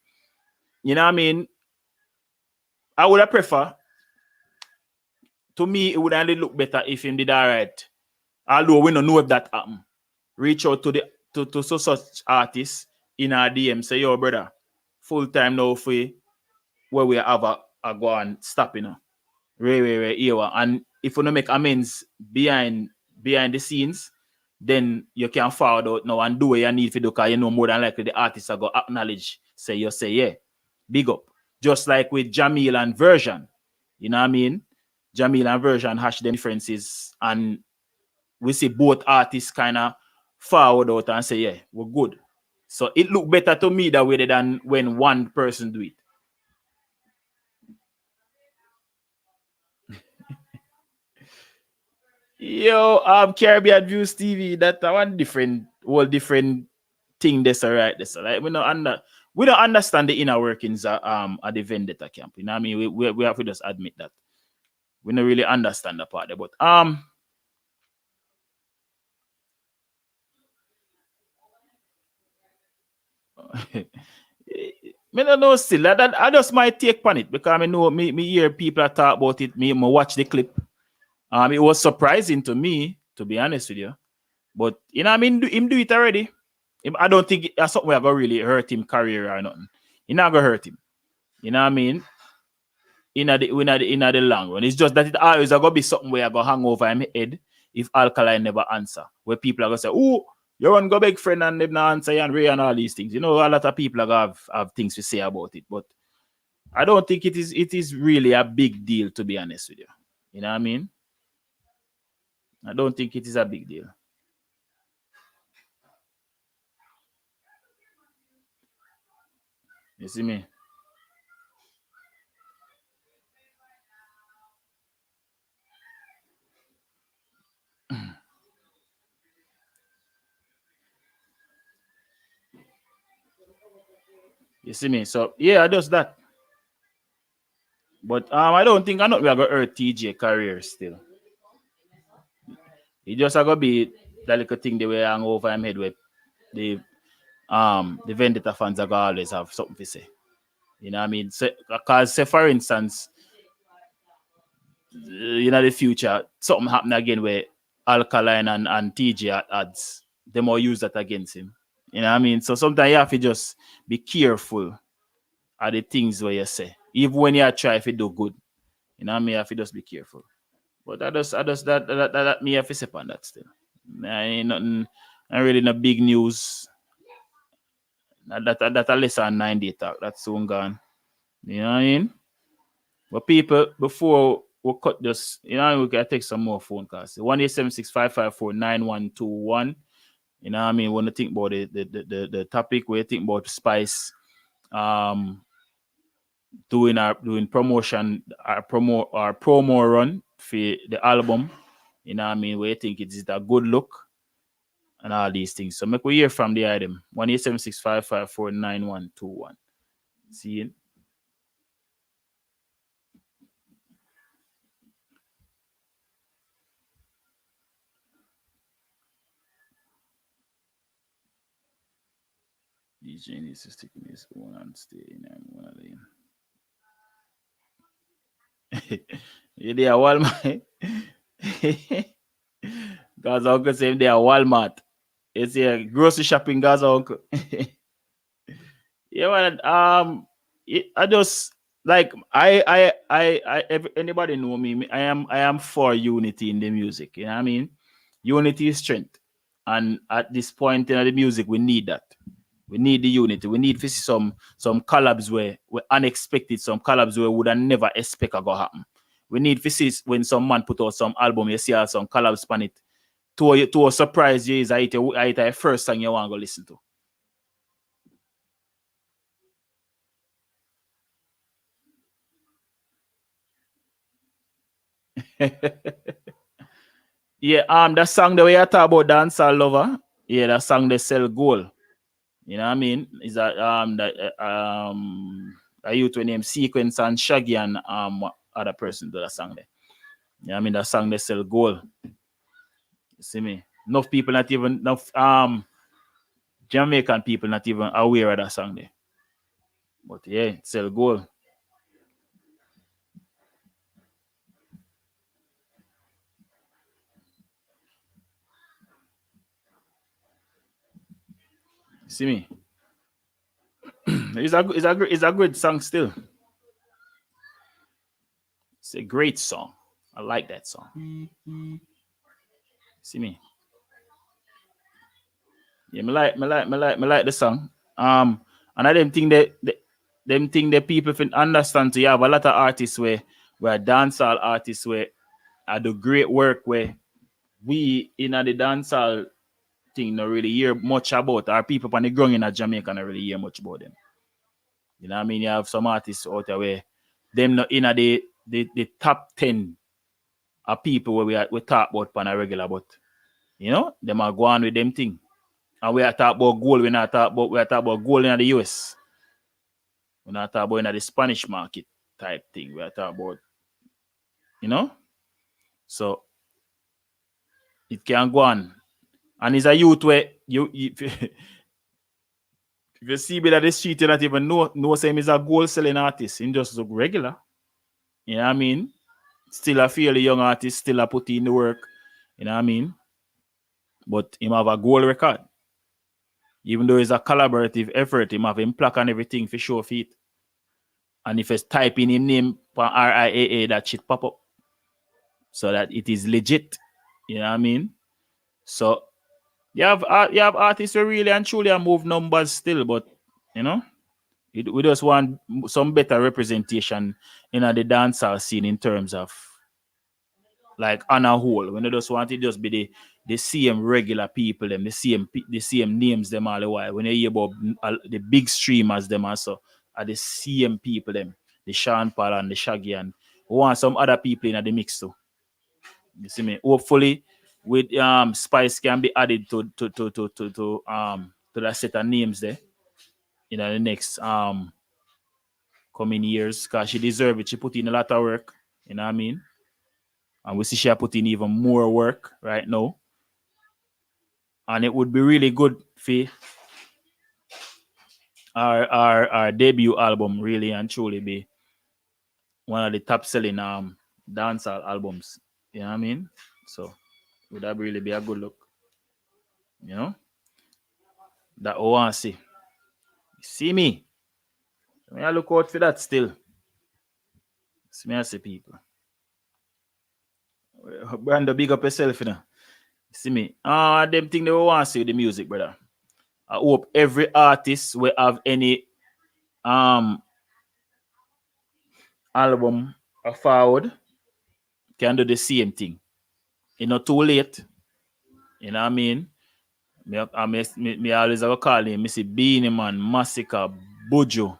you know what I mean, I would have prefer, to me, it would only look better if him did all right. Although we don't know if that happen. Reach out to such artists in our DM, say, yo, brother, full time now for where we have a go and stop, you know. And if you don't make amends behind the scenes, then you can forward out now and do what you need to do, because you know more than likely the artists are going to acknowledge, yeah, big up. Just like with Jamil and Version, you know what I mean? Jamil and Version hash them differences, and we see both artists kind of forward out and say, yeah, we're good. So it look better to me that way than when one person do it. Yo, Caribbean Views TV, that's one whole different thing. That's all right. That's all right. We don't understand the inner workings at the Vendetta camp. You know what I mean? We have to just admit that. We don't really understand that part there. But me don't know still. That I just might take on it because I know me hear people talk about it. Me watch the clip. It was surprising to me, to be honest with you. But you know, I mean, him do it already. I don't think that's something we're gonna really hurt him career or nothing. You're not gonna hurt him. You know what I mean? in the long run. It's just that it always gonna be something where I go hang over my head if Alkaline never answer. Where people are gonna say, "Oh, you want go big friend and them not answer and Ray and all these things." You know, a lot of people are gonna have things to say about it, but I don't think it is really a big deal, to be honest with you. You know what I mean? I don't think it is a big deal. You see me? You see me? So yeah, I does that. But I don't think I'm not gonna hurt Teejay career still. It just gonna be that little thing the way I hang over my head with the Vendetta fans are gonna always have something to say. You know what I mean? So, because say for instance, the future, something happen again where Alkaline and Teejay ads, they more use that against him. You know what I mean? So sometimes you have to just be careful of the things where you say. Even when you try to do good. You know what I mean? You have to just be careful. But I just that me have to say on that still. I ain't nothing, not really no big news. That a less than 9 day talk. That's soon gone. You know what I mean? But people, before we cut this, we can take some more phone calls. 1-876-554-9121. You know what I mean? When you think about the topic, where you think about Spice doing promotion, our promo run for the album. You know what I mean? Where you think it's a good look and all these things. So make we hear from the item. 1-876-554-9121. See you. DJ needs to stick in his own and stay in one of them. You there, Walmart? Gaza uncle say they are Walmart. It's a grocery shopping, Gaza uncle. Yeah, man. I just like anybody know me. I am for unity in the music. You know what I mean? Unity is strength, and at this point in the music, we need that. We need the unity. We need to see some collabs where unexpected, some collabs where we would have never expect to go happen. We need to see when some man put out some album, you see some collabs on it. To a surprise, you is the first song you want to go listen to. Yeah, that song the way I talk about Dancehall Lover, yeah, that song they sell gold. You know what I mean? Is that a youth named Sequence and Shaggy and other person do that song there. You know what I mean? That song they sell gold. You see me? Enough people not even Jamaican people not even aware of that song there. But yeah, it sell gold. See me? It's a good song still. It's a great song. I like that song. See me? Yeah, me like the song. And I don't think that people can understand. So you have a lot of artists where dancehall artists where do great work where we in the dancehall thing not really hear much about. Our people on the ground in Jamaica not really hear much about them. You know what I mean? You have some artists out there where them not in the top 10 of people where we talk about on a regular, but you know, them are going with them thing. And we are talking about gold, we are talking about gold in the US. We're not talking about in the Spanish market type thing. We are talking about, you know? So it can go on. And it's a youth where if you see me at the street, you not even know say he's a gold selling artist. He just look regular. You know what I mean? Still a fairly young artist, still a put in the work. You know what I mean? But him have a gold record. Even though it's a collaborative effort, him have him plaque and everything for show feet. And if it's type in him name for RIAA, that shit pop up. So that it is legit. You know what I mean? So you have artists who really and truly move numbers still, but you know, we just want some better representation in the dancehall scene in terms of like on a whole. When they just want it just be the same regular people, them the same names them all the while. When you hear about the big streamers them also are the same people them, the Sean Paul and the Shaggy, and we want some other people in the mix too. You see me? Hopefully, with Spice can be added to that set of names there in the next coming years, because she deserves it. She put in a lot of work. You know what I mean? And we see she put in even more work right now. And it would be really good for our debut album really and truly be one of the top selling dancehall albums. You know what I mean? So would that really be a good look? You know? That I want to see. See me? I look out for that still. See me, I see people. Brando, big up yourself, you know. See me? Them thing they want to see with the music, brother. I hope every artist will have any album forward can do the same thing. It's not too late. You know what I mean? Me always have a call him. Me say Beanie Man, Massacre, Bujo.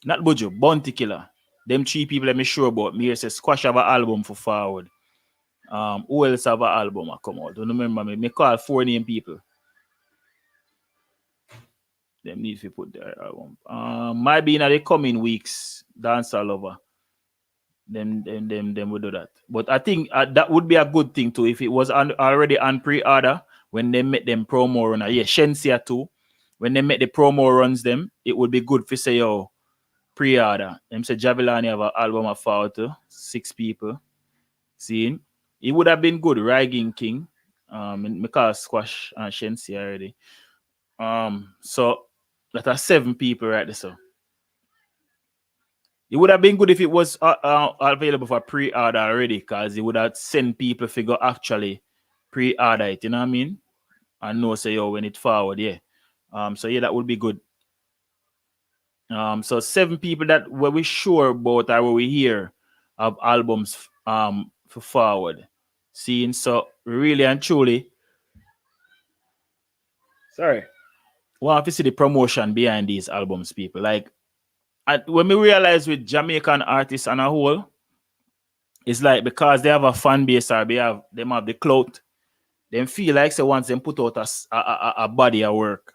Not Bujo, Bounty Killer. Them three people let me sure about. Me say Squash have an album for forward. Who else have an album come out? Don't remember me. Me call 4 name people. Them need to put their album. Might be in the coming weeks. Dancehall Lover. Them will do that. But I think that would be a good thing too if it was already on pre-order when they make them promo run. Yeah, Shensia too. When they make the promo runs them, it would be good for say pre-order. Them say Javilani have an album of forward to 6 people. See, it would have been good. Ragging King, because Squash and Shensia already. So that are 7 people right there. So it would have been good if it was available for pre-order already, because it would have sent people figure actually pre-order it. You know what I mean? And know say when it forward, yeah. So yeah, that would be good. So 7 people that were we sure about or were we hear of albums for forward. Seeing so really and truly. Sorry. Want to see the promotion behind these albums, people. Like when we realize with Jamaican artists on a whole, it's like because they have a fan base or they have the clout, they feel like so once they put out a body of work,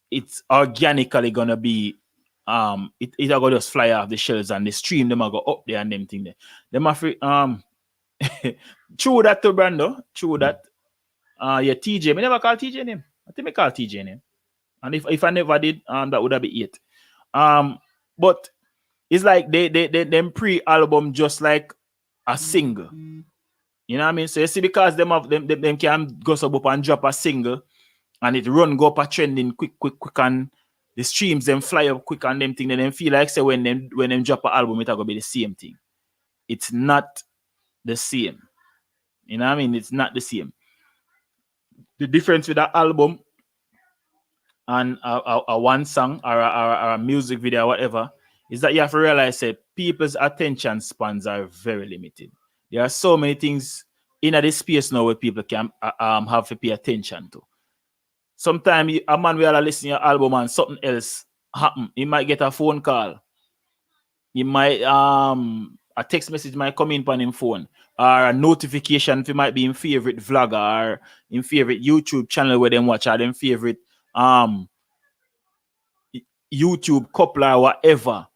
it's organically gonna be it are gonna just fly off the shelves and the stream them are go up there and them thing there. Them are free true that to Brando, true that. Yeah, Teejay. Me never call Teejay name. I think I call Teejay name. And if I never did, that would have been it. But it's like they them pre-album just like a single. You know what I mean? So you see, because them can go up and drop a single and it go up a trending quick and the streams them fly up quick and them thing, then them feel like say when them drop an album, it's gonna be the same thing. It's not the same. You know what I mean? It's not the same. The difference with that album and a one song or a music video or whatever is that you have to realize that people's attention spans are very limited. There are so many things in this space now where people can have to pay attention to. Sometimes a man will listen to your album and something else happen. He might get a phone call. He might a text message might come in on his phone, or a notification if it might be in favorite vlogger or in favorite YouTube channel where them watch, or them favorite YouTube couple or whatever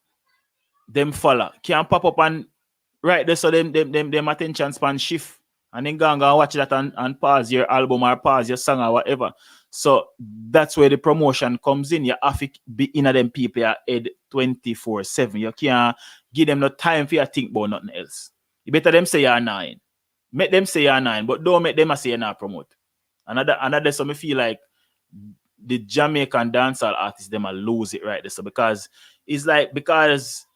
them follow. Can pop up and right there, so them attention span shift and then go and watch that and pause your album or pause your song or whatever. So that's where the promotion comes in. You have to be in them people your head 24/7. You can't give them no time for you to think about nothing else. You better them say you're 9. Make them say you're 9, but don't make them say you're not promote. Another so me feel like the Jamaican dancehall artists them a lose it right there. So because it's like, because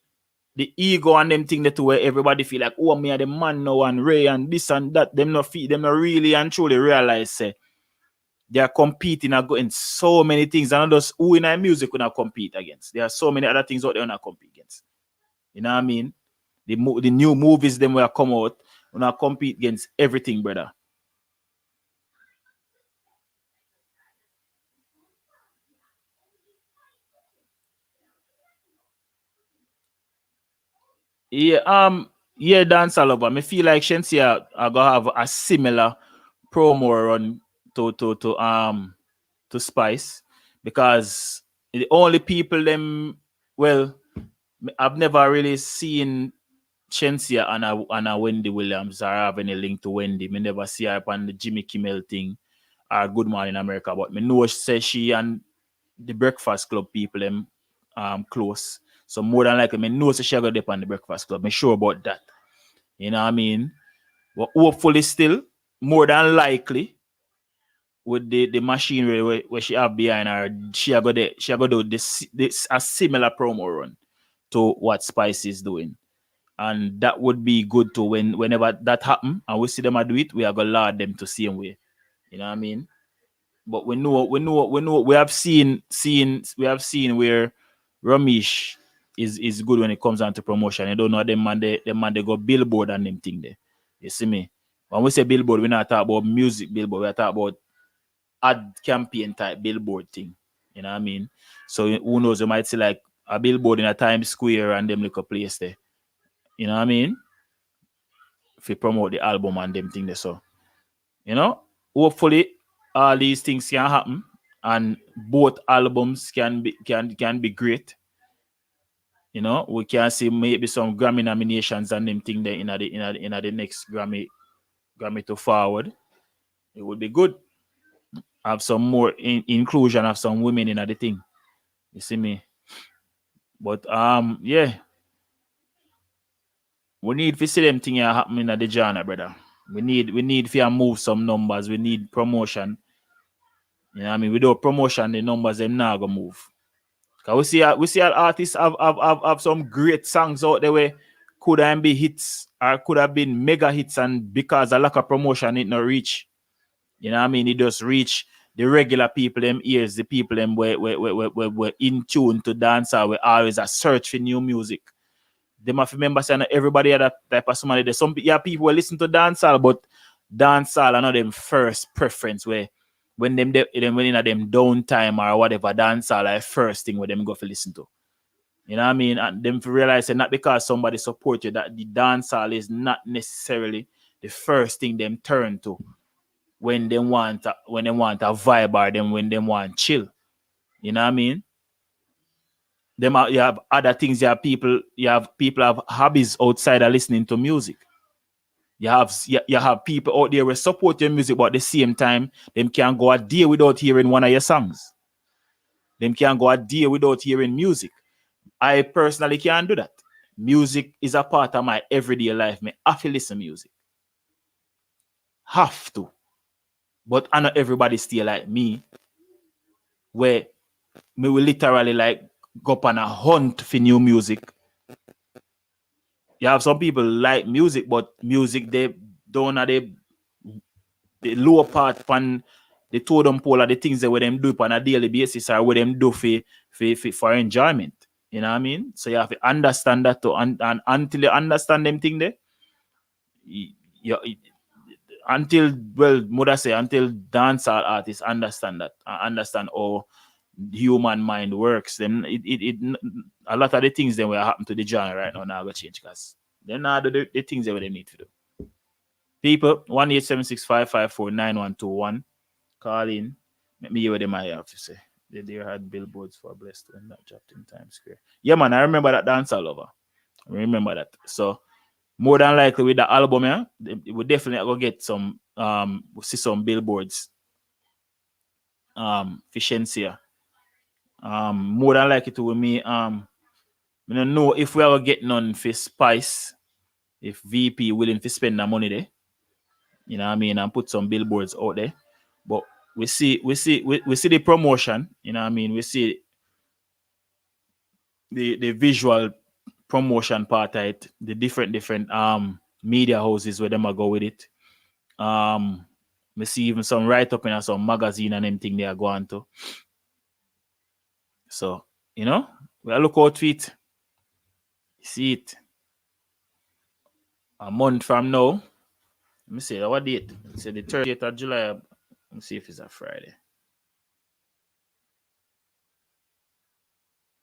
the ego and them thing that where everybody feel like, oh, me are the man now and Ray and this and that. Them not really and truly realize say they are competing against so many things. And just who in our music we not compete against. There are so many other things out there we not compete against. You know what I mean? The new movies them will come out, we not compete against everything, brother. Yeah, Dancehall over. Me feel like Shensia are gonna have a similar promo run to Spice, because the only people them, well, I've never really seen Shensia and a Wendy Williams or have any link to Wendy. Me never see her on the Jimmy Kimmel thing or Good Morning America, but me know she and the Breakfast Club people them close. So more than likely, me know she go up on the Breakfast Club. Me sure about that. You know what I mean? But hopefully still, more than likely, with the machinery where she have behind her, she go do this a similar promo run to what Spice is doing. And that would be good too whenever that happen and we see them do it, we are gonna laud them to same way. You know what I mean? But we have seen where Ramesh is good when it comes down to promotion. You don't know them man they go Billboard and them thing there. You see me? When we say Billboard, we're not talking about music Billboard, we're talking about ad campaign type Billboard thing. You know what I mean? So who knows, you might see like a billboard in a Times Square and them little place there. You know what I mean? If you promote the album and them thing there. So, you know, hopefully all these things can happen and both albums can be great. You know, we can see maybe some Grammy nominations and them thing there in the next Grammy to forward. It would be good. Have some more inclusion of some women in the thing. You see me? But yeah. We need to see them thing happening at the genre, brother. We need to move some numbers. We need promotion. You know what I mean? Without promotion, the numbers them not gonna move. Cause we see artists have some great songs out there where could have been hits or could have been mega hits, and because of lack of promotion, it not reach. You know what I mean? It just reach the regular people, them ears, the people them were in tune to dance, or we always a search for new music. They must remember saying everybody had that type of somebody there. Some people will listen to dancehall, but dancehall are not them first preference where when in them downtime or whatever, dancehall are first thing where them go for listen to. You know what I mean? And them realize that not because somebody support you that the dancehall is not necessarily the first thing them turn to when they want a vibe or them when they want chill. You know what I mean? You have other things. You have people have hobbies outside of listening to music. You have people out there who support your music, but at the same time, them can't go a day without hearing one of your songs. Them can't go a day without hearing music. I personally can't do that. Music is a part of my everyday life. Me have to listen to music. Have to. But I know everybody still like me, where me will literally like go up on a hunt for new music. You have some people like music, but music they don't have the lower part on the totem pole of the things that where them do on a daily basis or where them do for enjoyment. You know what I mean? So you have to understand that too. And until you understand them thing there, until dancehall artists understand that, understand how human mind works, then a lot of the things that will happen to the genre right now going to change, because they're not the things that they need to do. People, 1-876-554-9121. Call in. Let me hear what they might have to say. They had billboards for Blessed when that dropped in Times Square. Yeah, man, I remember that dancehall over. I remember that. So more than likely with the album, yeah, we definitely go get some we'll see some billboards. Efficiency. More than likely to with me. I don't know if we ever get none for Spice, if VP willing to spend the money there. You know what I mean, and put some billboards out there. But we see the promotion, you know what I mean, we see the visual promotion part of it, the different media houses where them a go with it. Me see even some write up in some magazine and anything they are going to. So, you know, we look out for it. See it. A month from now. Let me see what date. Say the 30th of July. Let me see if it's a Friday.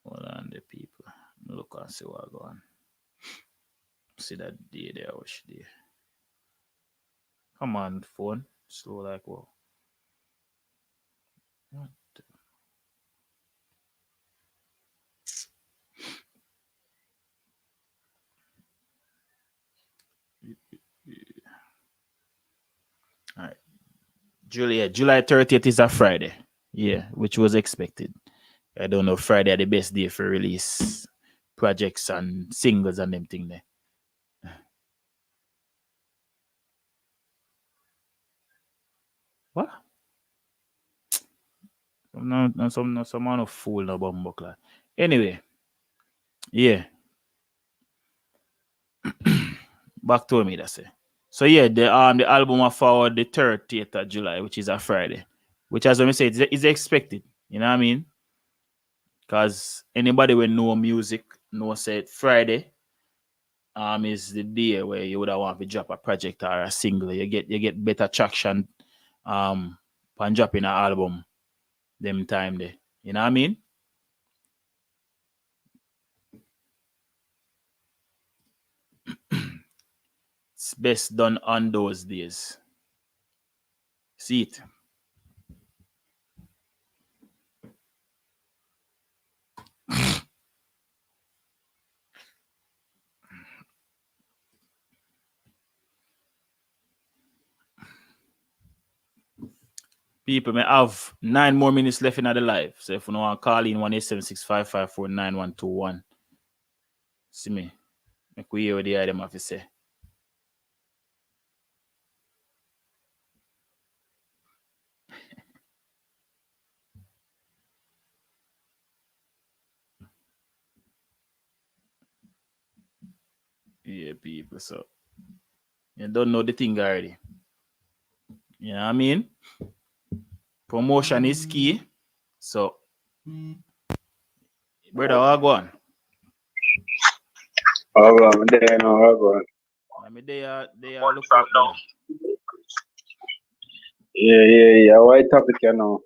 Hold on, the people. Look and see what go on. See that day there, which day. Come on, phone. Slow like what? What? All right. July 30th is a Friday. Yeah, which was expected. I don't know, Friday are the best day for release projects and singles and them thing there. What? Some man of fool no bumbuckler. Anyway, yeah. Back to me, that's it. So yeah, the album will forward the 30th of July, which is a Friday. Which, as I said, is expected. You know what I mean? Because anybody will know music knows that Friday is the day where you would want to drop a project or a single. You get better traction on dropping an album them time there. You know what I mean? It's best done on those days. See it. People may have 9 more minutes left in the live. So if you want to call in 1-876-554-9121. See me. Make we hear what the item have to say. Yeah, people. So you don't know the thing already. You know what I mean? Promotion is key. So, brother, what go on? Hold on, there now, hold on. I mean, they are look out, brother. Yeah. What topic you know?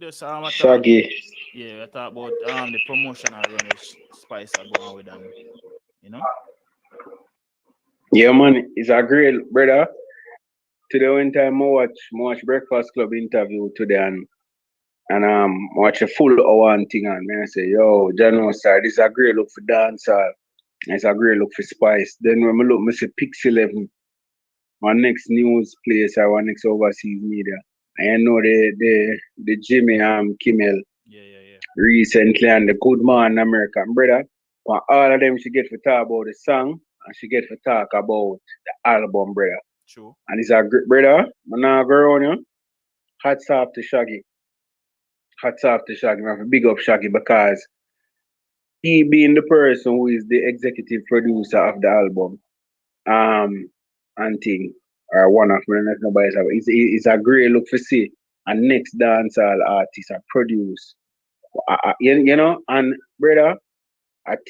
Just, Shaggy. Yeah, I talk about the promotion I run with Spice are going with them. You know? Yeah, man, it's a great brother. Today one time I watch Breakfast Club interview today and watch a full hour and thing and I say, yo, Jano sir, this is a great look for dancehall. It's a great look for Spice. Then when I look, I see Pix 11, my next news place or my next overseas media. I know the Jimmy Kimmel recently and the Good Man American brother. But all of them she get to talk about the song and she get to talk about the album, brother. True. And it's a great brother. I'm not going on you. Hats off to Shaggy. Hats off to Shaggy. I have to big up Shaggy because he being the person who is the executive producer of the album. And thing. Or one of them, if nobody's have it's a great look for see. And next dancehall artist are produce. You know, and brother,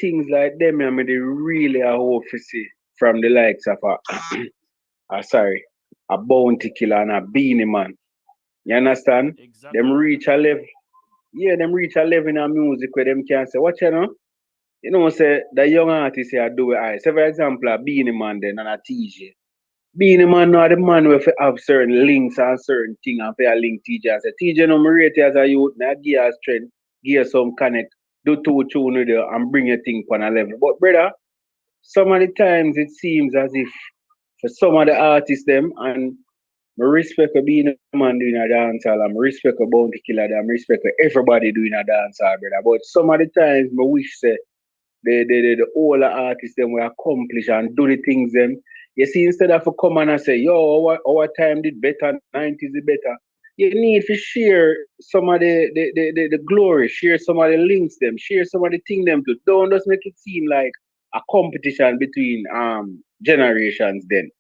things like them, I mean, they really are hope to see from the likes of a Bounty Killer and a Beanie Man. You understand? Exactly. Them reach a level. Yeah, them reach a level in our music where them can say, what you know? You know, say the young artists here do it. Say for example, a Beanie Man then and a Teejay. Beanie Man now the man will have certain links and certain thing and pay a link Teejay and say, Teejay no me rate you as a youth, now give us strength, give us some connect, do 2 tune with you and bring your thing on a level. But brother, some of the times it seems as if for some of the artists them and I respect a Beanie Man doing a dancehall and I respect a Bounty Killer and I respect everybody doing a dancehall, brother. But some of the times I wish say the older artists them will accomplish and do the things them. You see, instead of come and say, yo, our time did better, 90s is better. you need to share some of the glory, share some of the links them, share some of the thing them to. Don't just make it seem like a competition between generations then.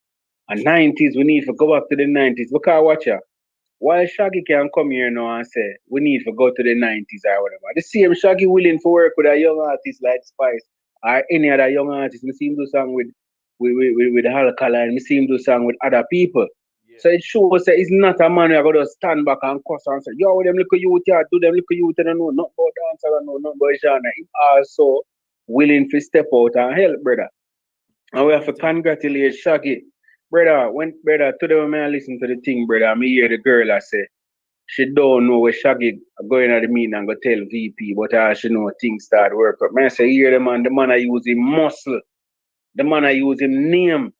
And 90s, we need to go back to the 90s. Because watch ya, while Shaggy can come here now and say, we need to go to the 90s or whatever. The same Shaggy willing to work with a young artist like Spice or any other young artist. We see him do song with Alkaline, we see him do song with other people. Yeah. So it shows that it's not a man who going to stand back and cuss and say, yo, them little youth here, do them little youth, and know, not about dance, I don't know, not about genre. He's also willing to step out and help, brother. And we have to congratulate Shaggy. Brother, today when I listen to the thing, brother, I hear the girl I say, she don't know where Shaggy going at the meeting and go tell VP, but she know things start work up. Man, I say, hear the man I use him muscle. The man I use him name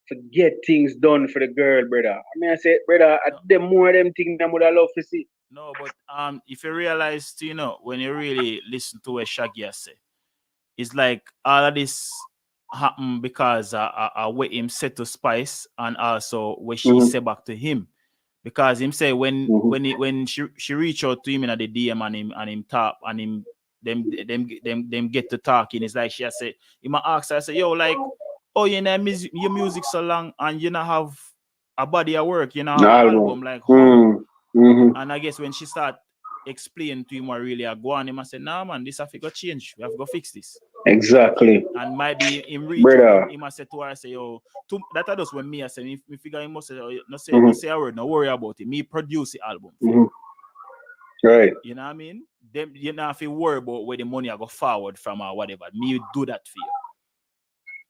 to get things done for the girl, brother. I mean, I say, brother, the more of them things I would have love to see. No, but if you realize, when you really listen to what Shaggy has say, it's like all of this happen because what him said to Spice and also what she said back to him. Because him say when she reach out to him in the DM and him talk and him them get to talking, it's like she has said, he might ask her, I say, yo, like, oh, you know, your music so long and you not have a body of work, you know, have an album, like how? And I guess when she start explaining to him what really are going on, he must say, nah man, this have to go change. We have to go fix this. Exactly. And might be him reach out, he must say to her, say, yo, that are just when me I say, if me figure him must say, no say a word, no worry about it. Me produce the album. Right. You know what I mean? Them you don't have to worry about where the money I go forward from or whatever. Me do that for you.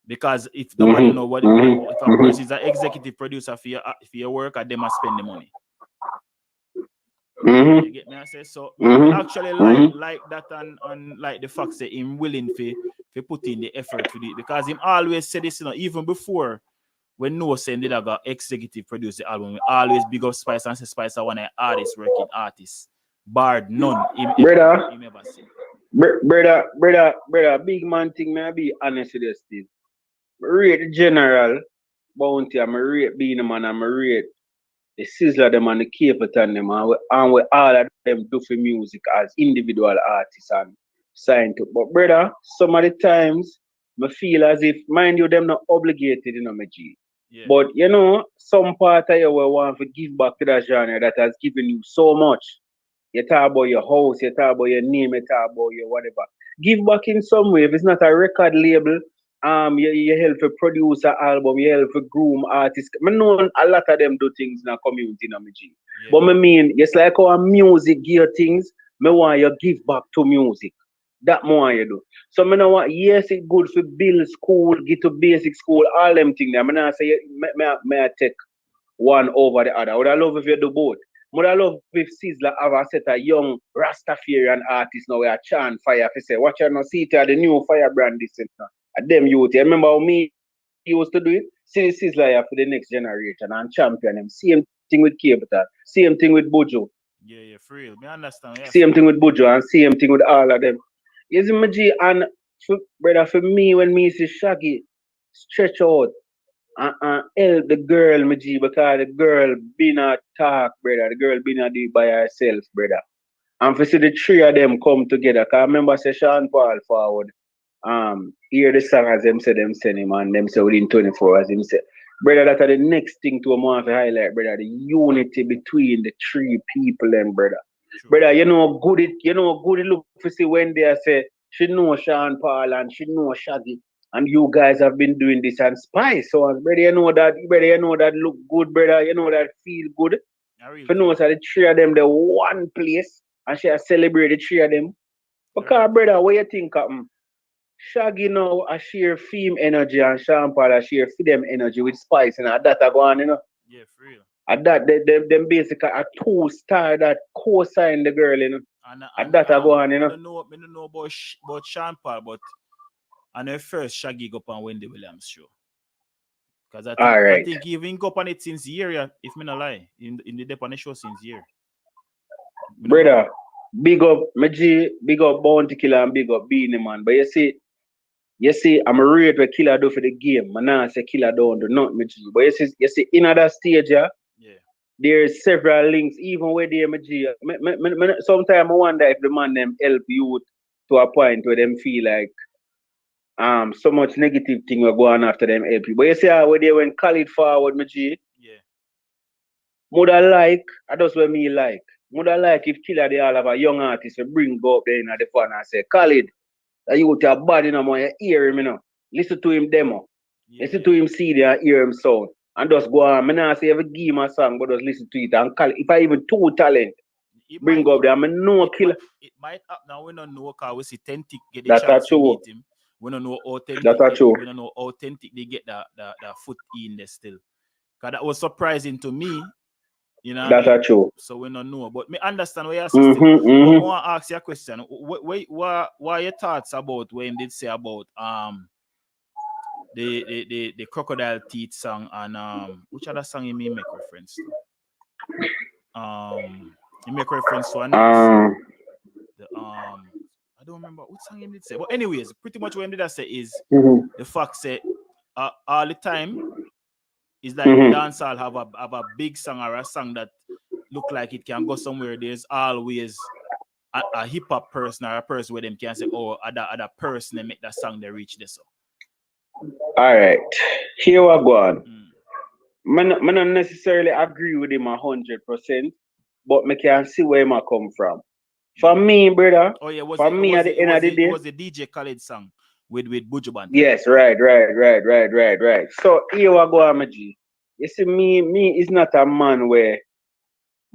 Because if nobody know what if a person is an executive producer for your work, and they must spend the money. You get me? I say so. Me actually like that and like the fact that him willing to put in the effort to do it, because him always say this, even before when Noah said did I got executive produce the album, we always big up Spice and say Spice are one of the hardest working artists, barred none. Him ever seen. Brother, big man thing, may I be honest with you, Steve. I rate the general bounty, I rate being a man, I rate the Sizzler them and the Capleton them and we all of them do for music as individual artists and signed to. But brother, some of the times I feel as if, mind you, them not obligated, my G. Yeah. But some part of you will want to give back to that genre that has given you so much. You talk about your house, you talk about your name, you talk about your whatever. Give back in some way. If it's not a record label, you help to produce an album, you help to groom artists. I know a lot of them do things in a community, G. Yeah. But I mean, it's like our music gear things, I want you give back to music. That more you do. So I know what, yes, it's good for build school, get to basic school, all them things. I'm not say may I take one over the other. I would love if you do both. But I love if Sizzler have a set of young Rastafarian artists now we are chant fire. If you say, watch out now, see it the new firebrand this and that. Them youth. You remember how me used to do it? See Sizzler for the next generation and champion them. Same thing with Capleton. Same thing with Bojo. Yeah, for real. Me understand. Yeah, same thing with Bojo and same thing with all of them. You see, my G, and brother, for me, when me see Shaggy stretch out and help the girl, my G, because the girl been a talk, brother. The girl been a do it by herself, brother. And for see the three of them come together, because I remember say Sean Paul forward, hear the song as them say them send him and them say within 24 as him say. Brother, that's the next thing to want to highlight, brother. The unity between the three people, them, brother. Sure. Brother, you know good it look to see when they say she know Sean Paul and she know Shaggy. And you guys have been doing this and Spice. So brother, you know that look good, brother. You know that feel good. You know that the three of them the one place and she has celebrated the three of them. Because brother, what you think of them? Shaggy now a share theme energy and Sean Paul a share them energy with Spice and that are going, Yeah, for real. And that them basically a two-star that co-sign the girl, And that are going, I don't know about Sean Paul, but I know first Shaggy go up on Wendy Williams show. Because I think he even go up on it since year, if me not lie, in the dep on the show since year. Brother, big up big up Bounty Killer and big up Beanie Man. But you see, I'm a rate where Killer do for the game. Man, I say Killer don't do nothing, But you see in that stage, yeah, there's several links, even where they sometimes I wonder if the man them help you to a point where them feel like so much negative thing will go on after them help you. But you see how where they went Khalid forward, my G, Yeah. Mother like, that's what me like. Mother like if Killer they all have a young artist to bring go up there in the fun and say, Khalid, that you with your body in you hear him, you know. Listen to him demo. Yeah. Listen to him CD and hear him sound. And just go on. I not say ever give him a song, but just listen to it and call it. If I even two talent, bring up there. I know Killer. It might happen now. We don't know because we see Authentic get the That's chance to true. beat him. We don't know Authentic. That's true. We don't know Authentic. They get that foot in there still. Cause that was surprising to me. You know. That's true. So we don't know. But me understand what you're saying. But I want to ask you a question. What are your thoughts about when they say about the Crocodile Teeth song and which other song you make reference to? You make reference to another the I don't remember what song he did say. But anyways, pretty much what he did say is the fact that all the time is like dancehall have a big song or a song that look like it can go somewhere. There's always a hip hop person or a person where them can say, oh, other person they make that song they reach this. So. All right, here we go on. I don't necessarily agree with him 100%, but I can see where I come from. For me, brother. Oh yeah, for me at the end of the day, it was the DJ Khaled song with Buju Banton. Yes, right. So here we go, Amaji. You see, me is not a man where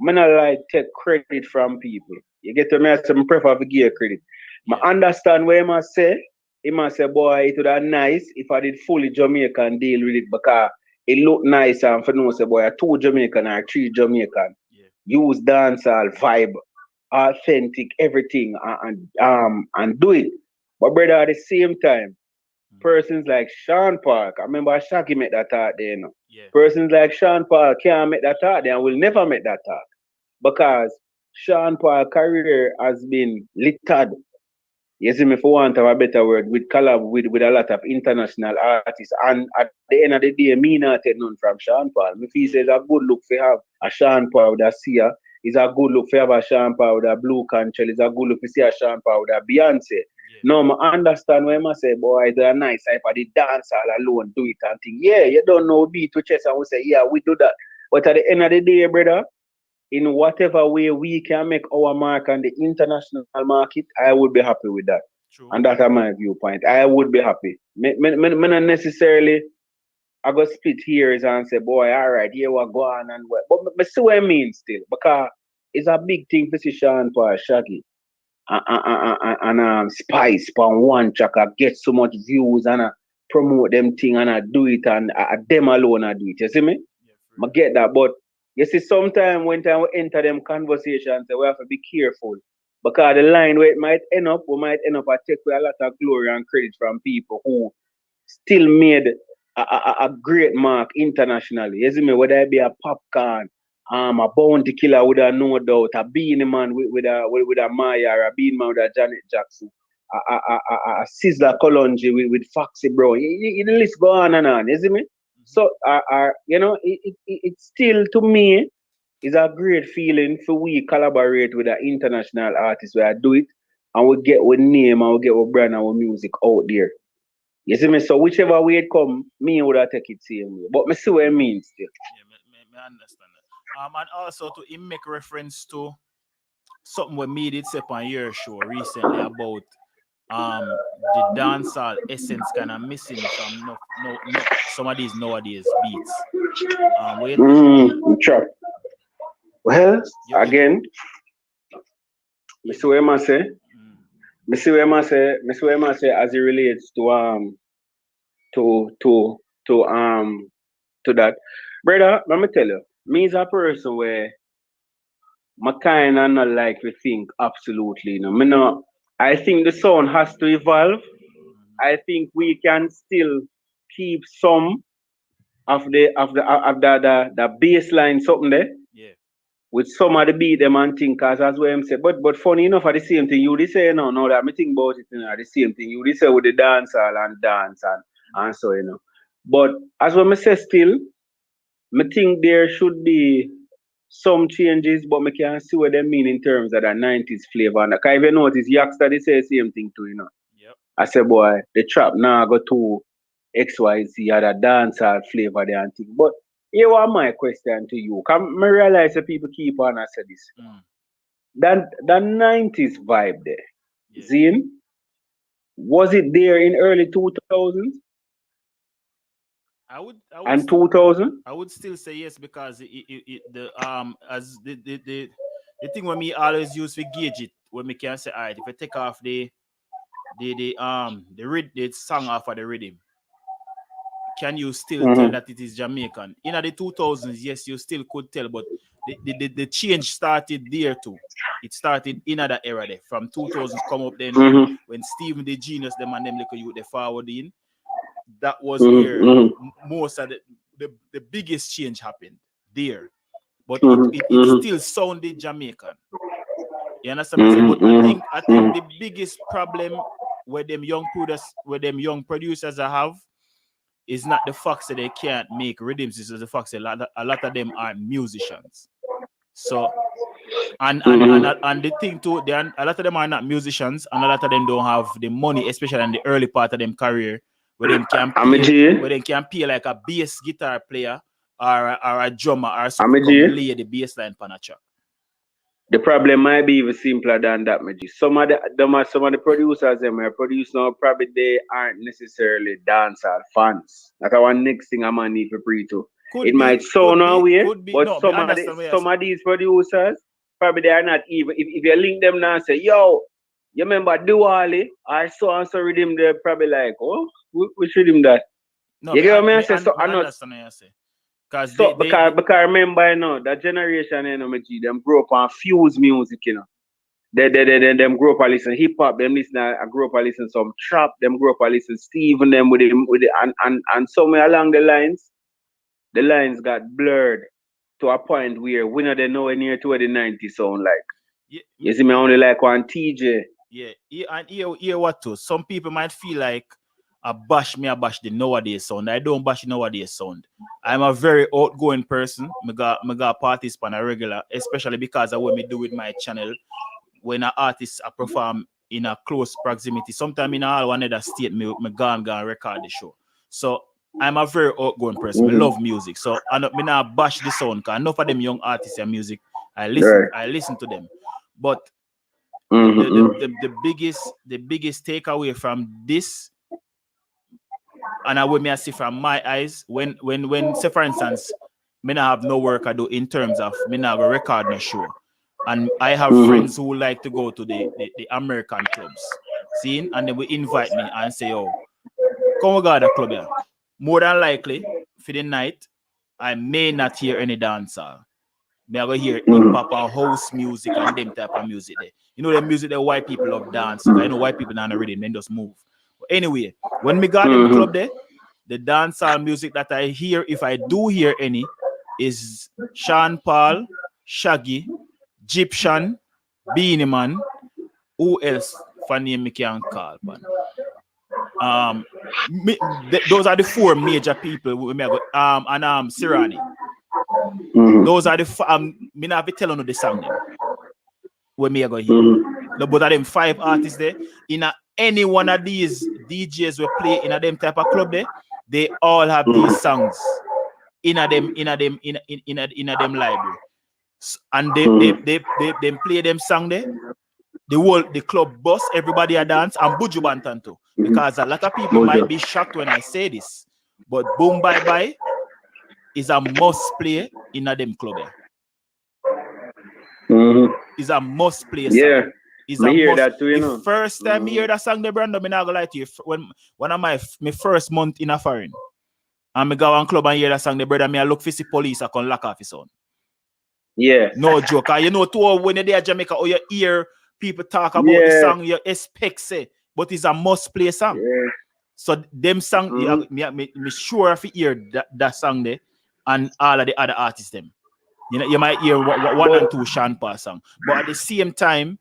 I not like take credit from people. You get to me, I prefer to give credit. I understand where he must say, boy, it would have nice if I did fully Jamaican deal with it because it look nice and for no say, boy, 2 Jamaican or 3 Jamaican. Use dancehall vibe, authentic, everything, and do it. But brother, at the same time, persons like Sean Park, I remember Shaggy made that talk there, you know. Persons like Sean Park can't make that talk there and will never make that talk. Because Sean Park's career has been littered, you see me, for want of a better word, with collab with a lot of international artists. And at the end of the day, me not take none from Sean Paul. Me feel say it's a good look for have a Sean Paul with a Sia. It's a good look for have a Sean Paul with a Blue Control. It's a good look for see a Sean Paul with a Beyonce. No, I understand when I say, boy, it's a nice if I did dance all alone, do it and thing. Yeah, you don't know beat to chest and we say, yeah, we do that. But at the end of the day, brother, in whatever way we can make our mark on the international market, I would be happy with that. True. And that's my viewpoint. I would be happy. Me not necessarily I go split ears and say, boy, all right, here we go on and what. But I see what I mean still. Because it's a big thing for Sean Paul, Shaggy. And Spice on one track, I get so much views and I promote them thing and I do it and them alone I do it. You see me? Yeah, I get that. But you see, sometimes when we enter them conversations, we have to be careful. Because the line where it might end up, we might end up I take a lot of glory and credit from people who still made a great mark internationally. You see me? Whether it be a Popcorn, a Bounty Killer with a No Doubt, a Beanie Man with a Maya, or a Beanie Man with a Janet Jackson, a Sizzla Kalonji with Foxy Brown. The list go on and on. You see me? So, you know, it's still to me is a great feeling for we collaborate with an international artist where I do it and we get our name and we get our brand and our music out there. You see me? So whichever way it come, me would have take it same way. But me see what it means still. Yeah, I understand that. And also to make reference to something we made it up on your show recently about the dancehall essence kind of missing from some of these nowadays beats. Sure. Well, again, I see what I must say. I see what I must say as it relates to that. Brother, let me tell you, me is a person where I kind of not like to think absolutely. I think the sound has to evolve. I think we can still keep some of the baseline something there. Yeah. With some of the beat them and think as well I'm say. But funny enough at the same thing, you did say no that me think about it, you know, the same thing. You did say with the dancehall and dance and so, you know. But as what I say still, I think there should be some changes, but I can't see what they mean in terms of the 90s flavor. And I even notice Youngster they say the same thing too, you know. Yep. I said, boy, the trap now go to XYZ or the dancehall flavor there and thing. But here was my question to you. Come, I realize that people keep on answer this. The 90s vibe there, Yeah. Zine, was it there in early 2000s I would and still, 2000? I would still say yes because the thing when me always use to gauge it when me can say alright, if I take off the song off of the rhythm, can you still tell that it is Jamaican? In the 2000s, yes, you still could tell, but the change started there too. It started in that era there. From 2000s come up then when Stephen the Genius, them and them little youth, they forward in. That was where most of the biggest change happened there. But it still sounded Jamaican. You understand what I'm saying? But I think the biggest problem with them young producers have is not the fact that they can't make rhythms, it's the fact that a lot of them are musicians. So and the thing too, a lot of them are not musicians, and a lot of them don't have the money, especially in the early part of them career, where they can pay like a bass guitar player or a drummer or something to come lay the bass line on a track. The problem might be even simpler than that, Maji. Some of the producers them are producing now, probably they aren't necessarily dancehall fans. That's one next thing I might need to pre to. It might sound weird, but no, some of these producers probably they are not even. If you link them now and say, yo, you remember Duali? I saw and so rhythm, they're probably like, oh, which rhythm that? No, you get what I say? So I understand what you say. Because remember, you know, that generation, you know, them grew up on fuse music, you know. Them grew up and listen hip hop, them listen grew up and listen some trap, them grew up and listen Steve and them with it and somewhere along the lines got blurred to a point where we not nowhere near to where the 90s sound like. Yeah, you see me only like one Teejay. Yeah, and hear what too. Some people might feel like I bash the nowadays sound. I don't bash the nowadays sound. I'm a very outgoing person. I got participate on a regular, especially because of what me do with my channel. When an artist perform in a close proximity, sometimes in all one other state, me go and record the show. So I'm a very outgoing person. I love music. So me not bash the sound because enough of them young artists and music, I listen to them. But the biggest takeaway from this, and I would me see from my eyes, when say for instance, me not have no work I do in terms of me not have a record no show. And I have friends who like to go to the American clubs. See? And they will invite me and say, oh, come we go to the club here. More than likely, for the night, I may not hear any dancehall. Me I go hear hip-hop and house music and them type of music there. You know the music that white people love dance. I know white people not ready, men just move. But anyway, when me got in the club there, the dancehall music that I hear, if I do hear any, is Sean Paul, Shaggy, Egyptian, Beanie Man. Who else for name me can call, man? Those are the four major people we may go. And Sirani. Those are the me not be telling you the song them. We may go here. But of them 5 artists there. In any one of these DJs we play in a them type of club there, they all have these songs in a them library. And they play them song there. The club bus, everybody a dance, and Buju Bantan too. Because a lot of people might be shocked when I say this, but Boom Bye Bye is a must play in a them club there. It's a must play song. Yeah. It's a hear must. that too, you the know. first time I hear that song, the Brandon, I'm not gonna lie to you. When one of my first month in a foreign, and I go on club and hear that song, the brother me I look for the police, I can lock off his son. Yeah. No joke. You know, too, when you're there in Jamaica, or you hear people talk about the song, you expect say, but it's a must play song. Yeah. So them song, me sure if you hear that song there, and all of the other artists them. You know, you might hear one and two Sean Paul song, but at the same time,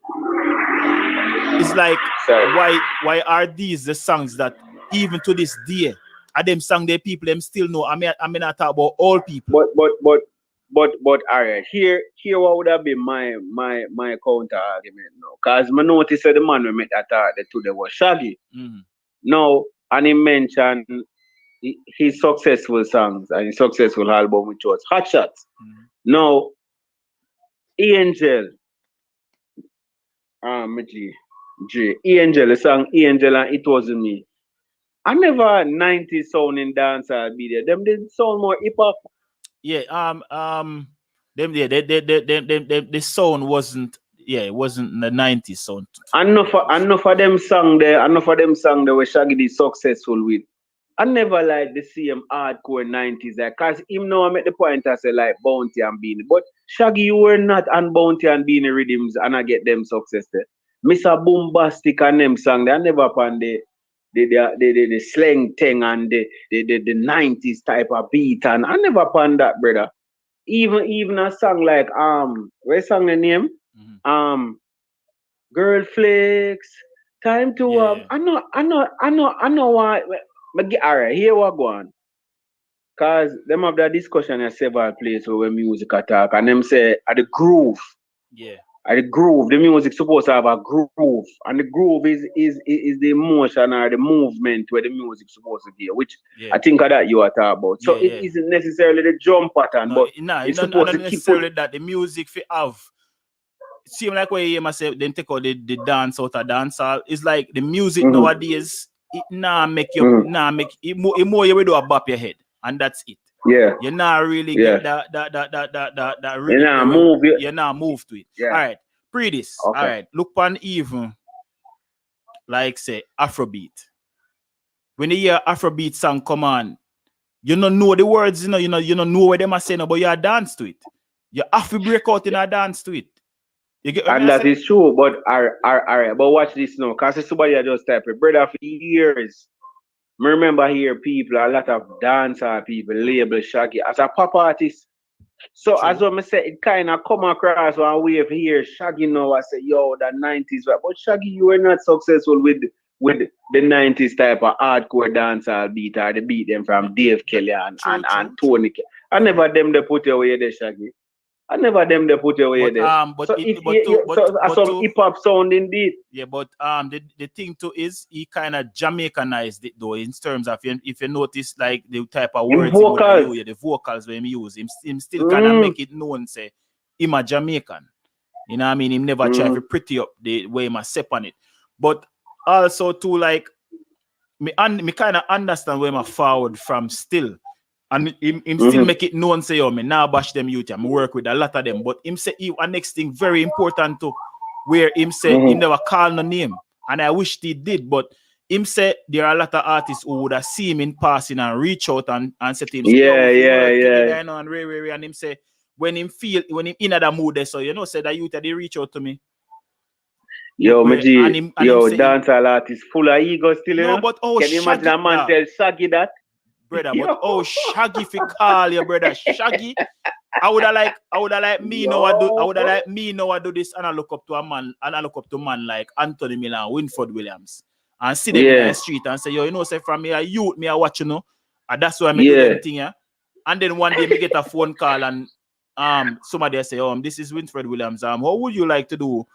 it's like why are these the songs that even to this day are them song that people them still know? I mean not talk about all people. But all right, here what would have been my counter argument now. Cause I noticed that the man we met that today was Shaggy. Mm-hmm. Now, and he mentioned his successful songs and his successful album, which was Hot Shots. Mm-hmm. Now, Angel, Angel, the song Angel and It Wasn't Me. I never 90s sound in dancehall be there. Them did sound more hip hop. Yeah, the sound wasn't, it wasn't the 90s sound. Enough of them song there where Shaggy is successful with. I never like the same hardcore 90s cause him now I make the point I say like Bounty and Beanie. But Shaggy, you were not on Bounty and Beanie rhythms and I get them success there. Mr. Boombastic and them song, they never upon the slang thing and the 90s type of beat and I never upon that, brother. Even a song like where's song the name? Mm-hmm. Girl Flicks, Time to I know why. Alright, here we go on. Cause them have that discussion at several places where music attack and them say at the groove. Yeah. At the groove, the music supposed to have a groove. And the groove is the emotion or the movement where the music supposed to be, which I think of that you are talking about. So it isn't necessarily the drum pattern, but it's supposed to keep necessarily that the music fi have. Seem like where you must say then take out the dance out of dancehall. It's like the music nowadays, it make you it more you will do a bop your head. And that's it. Yeah. You're not really get that really you're not move to it. Yeah. All right. Pre this. Okay. All right. Look on even like say Afrobeat. When you hear Afrobeat song come on, you don't know the words, you don't know what they are saying, but you dance to it. You have to break out in a dance to it. You get and that is true, but alright, but watch this now, cause somebody just type it, brother, for years. I remember here people, a lot of dancer people label Shaggy as a pop artist. So as what I say, it kind of come across one way of here, Shaggy now I say, yo, that 90s, but Shaggy, you were not successful with the 90s type of hardcore dancehall beat or the beat them from Dave Kelly and Tony. I never them they put away there, Shaggy. I never them they put away there. But so some hip hop sound indeed. Yeah, but the thing too is he kind of Jamaicanized it though in terms of if you notice like the type of words the vocals when he use him still kind of make it known say him a Jamaican. You know what I mean? Him never try to pretty up the way he step on it. But also too like me kind of understand where my forward from still. And him still make it known say, yo, me now bash them youth, I work with a lot of them. But him say a next thing very important too, where him say he never call no name. And I wish he did, but him say there are a lot of artists who would have seen him in passing and reach out and say to him, and him say when him in that mood there, so say that youth they reach out to me. Yo, dancehall artist full of ego still. No, but can you imagine a man tell Shaggy that? Brother, but Shaggy fi call you, brother. Shaggy, I would have like me know I do this and I look up to a man like Anthony Miller and Winford Williams and see them in the street and say, yo, say from me a youth me I watch and that's why I do them thing, yeah. And then one day me get a phone call and somebody say, this is Winford Williams. How would you like to do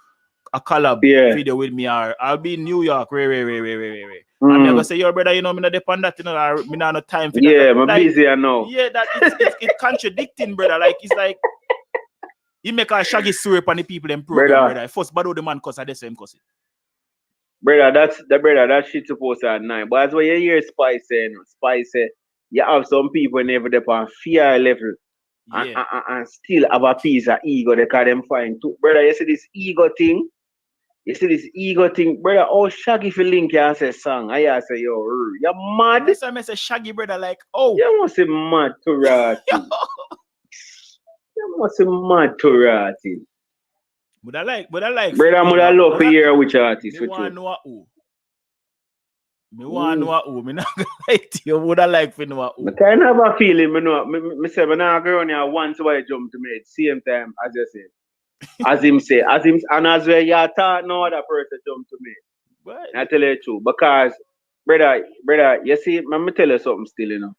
a collab video with me, or I'll be in New York, and I'm gonna say, yo, brother, me not depend that, me not no time for that. Yeah, I'm busy, I know. Yeah, that it's contradicting, brother. Like it's like you make a Shaggy syrup on the people in program, brother. First, but the man cause I the same cause it. Brother, that shit supposed to at 9. But as when you hear Spice say, you have some people never dep on fear level. And still have a piece of ego they call them fine too. Brother, you see this ego thing? Brother, Shaggy for link you say song. I say, yo, you're mad. That's why I say Shaggy, brother, like, you must be mad to Ratty. You must be mad to Ratty. But I like. Brother, I love to hear which artist. Me want to know who. Me want to know who. Me not gonna lie to you. Would I like to know who? I kind of have a feeling, me say, me not go on here once while I jump to me at the same time as you say. As him say, and as well you thought no other person jump to me. What? I tell you the truth. Because, brother, you see, let me tell you something still,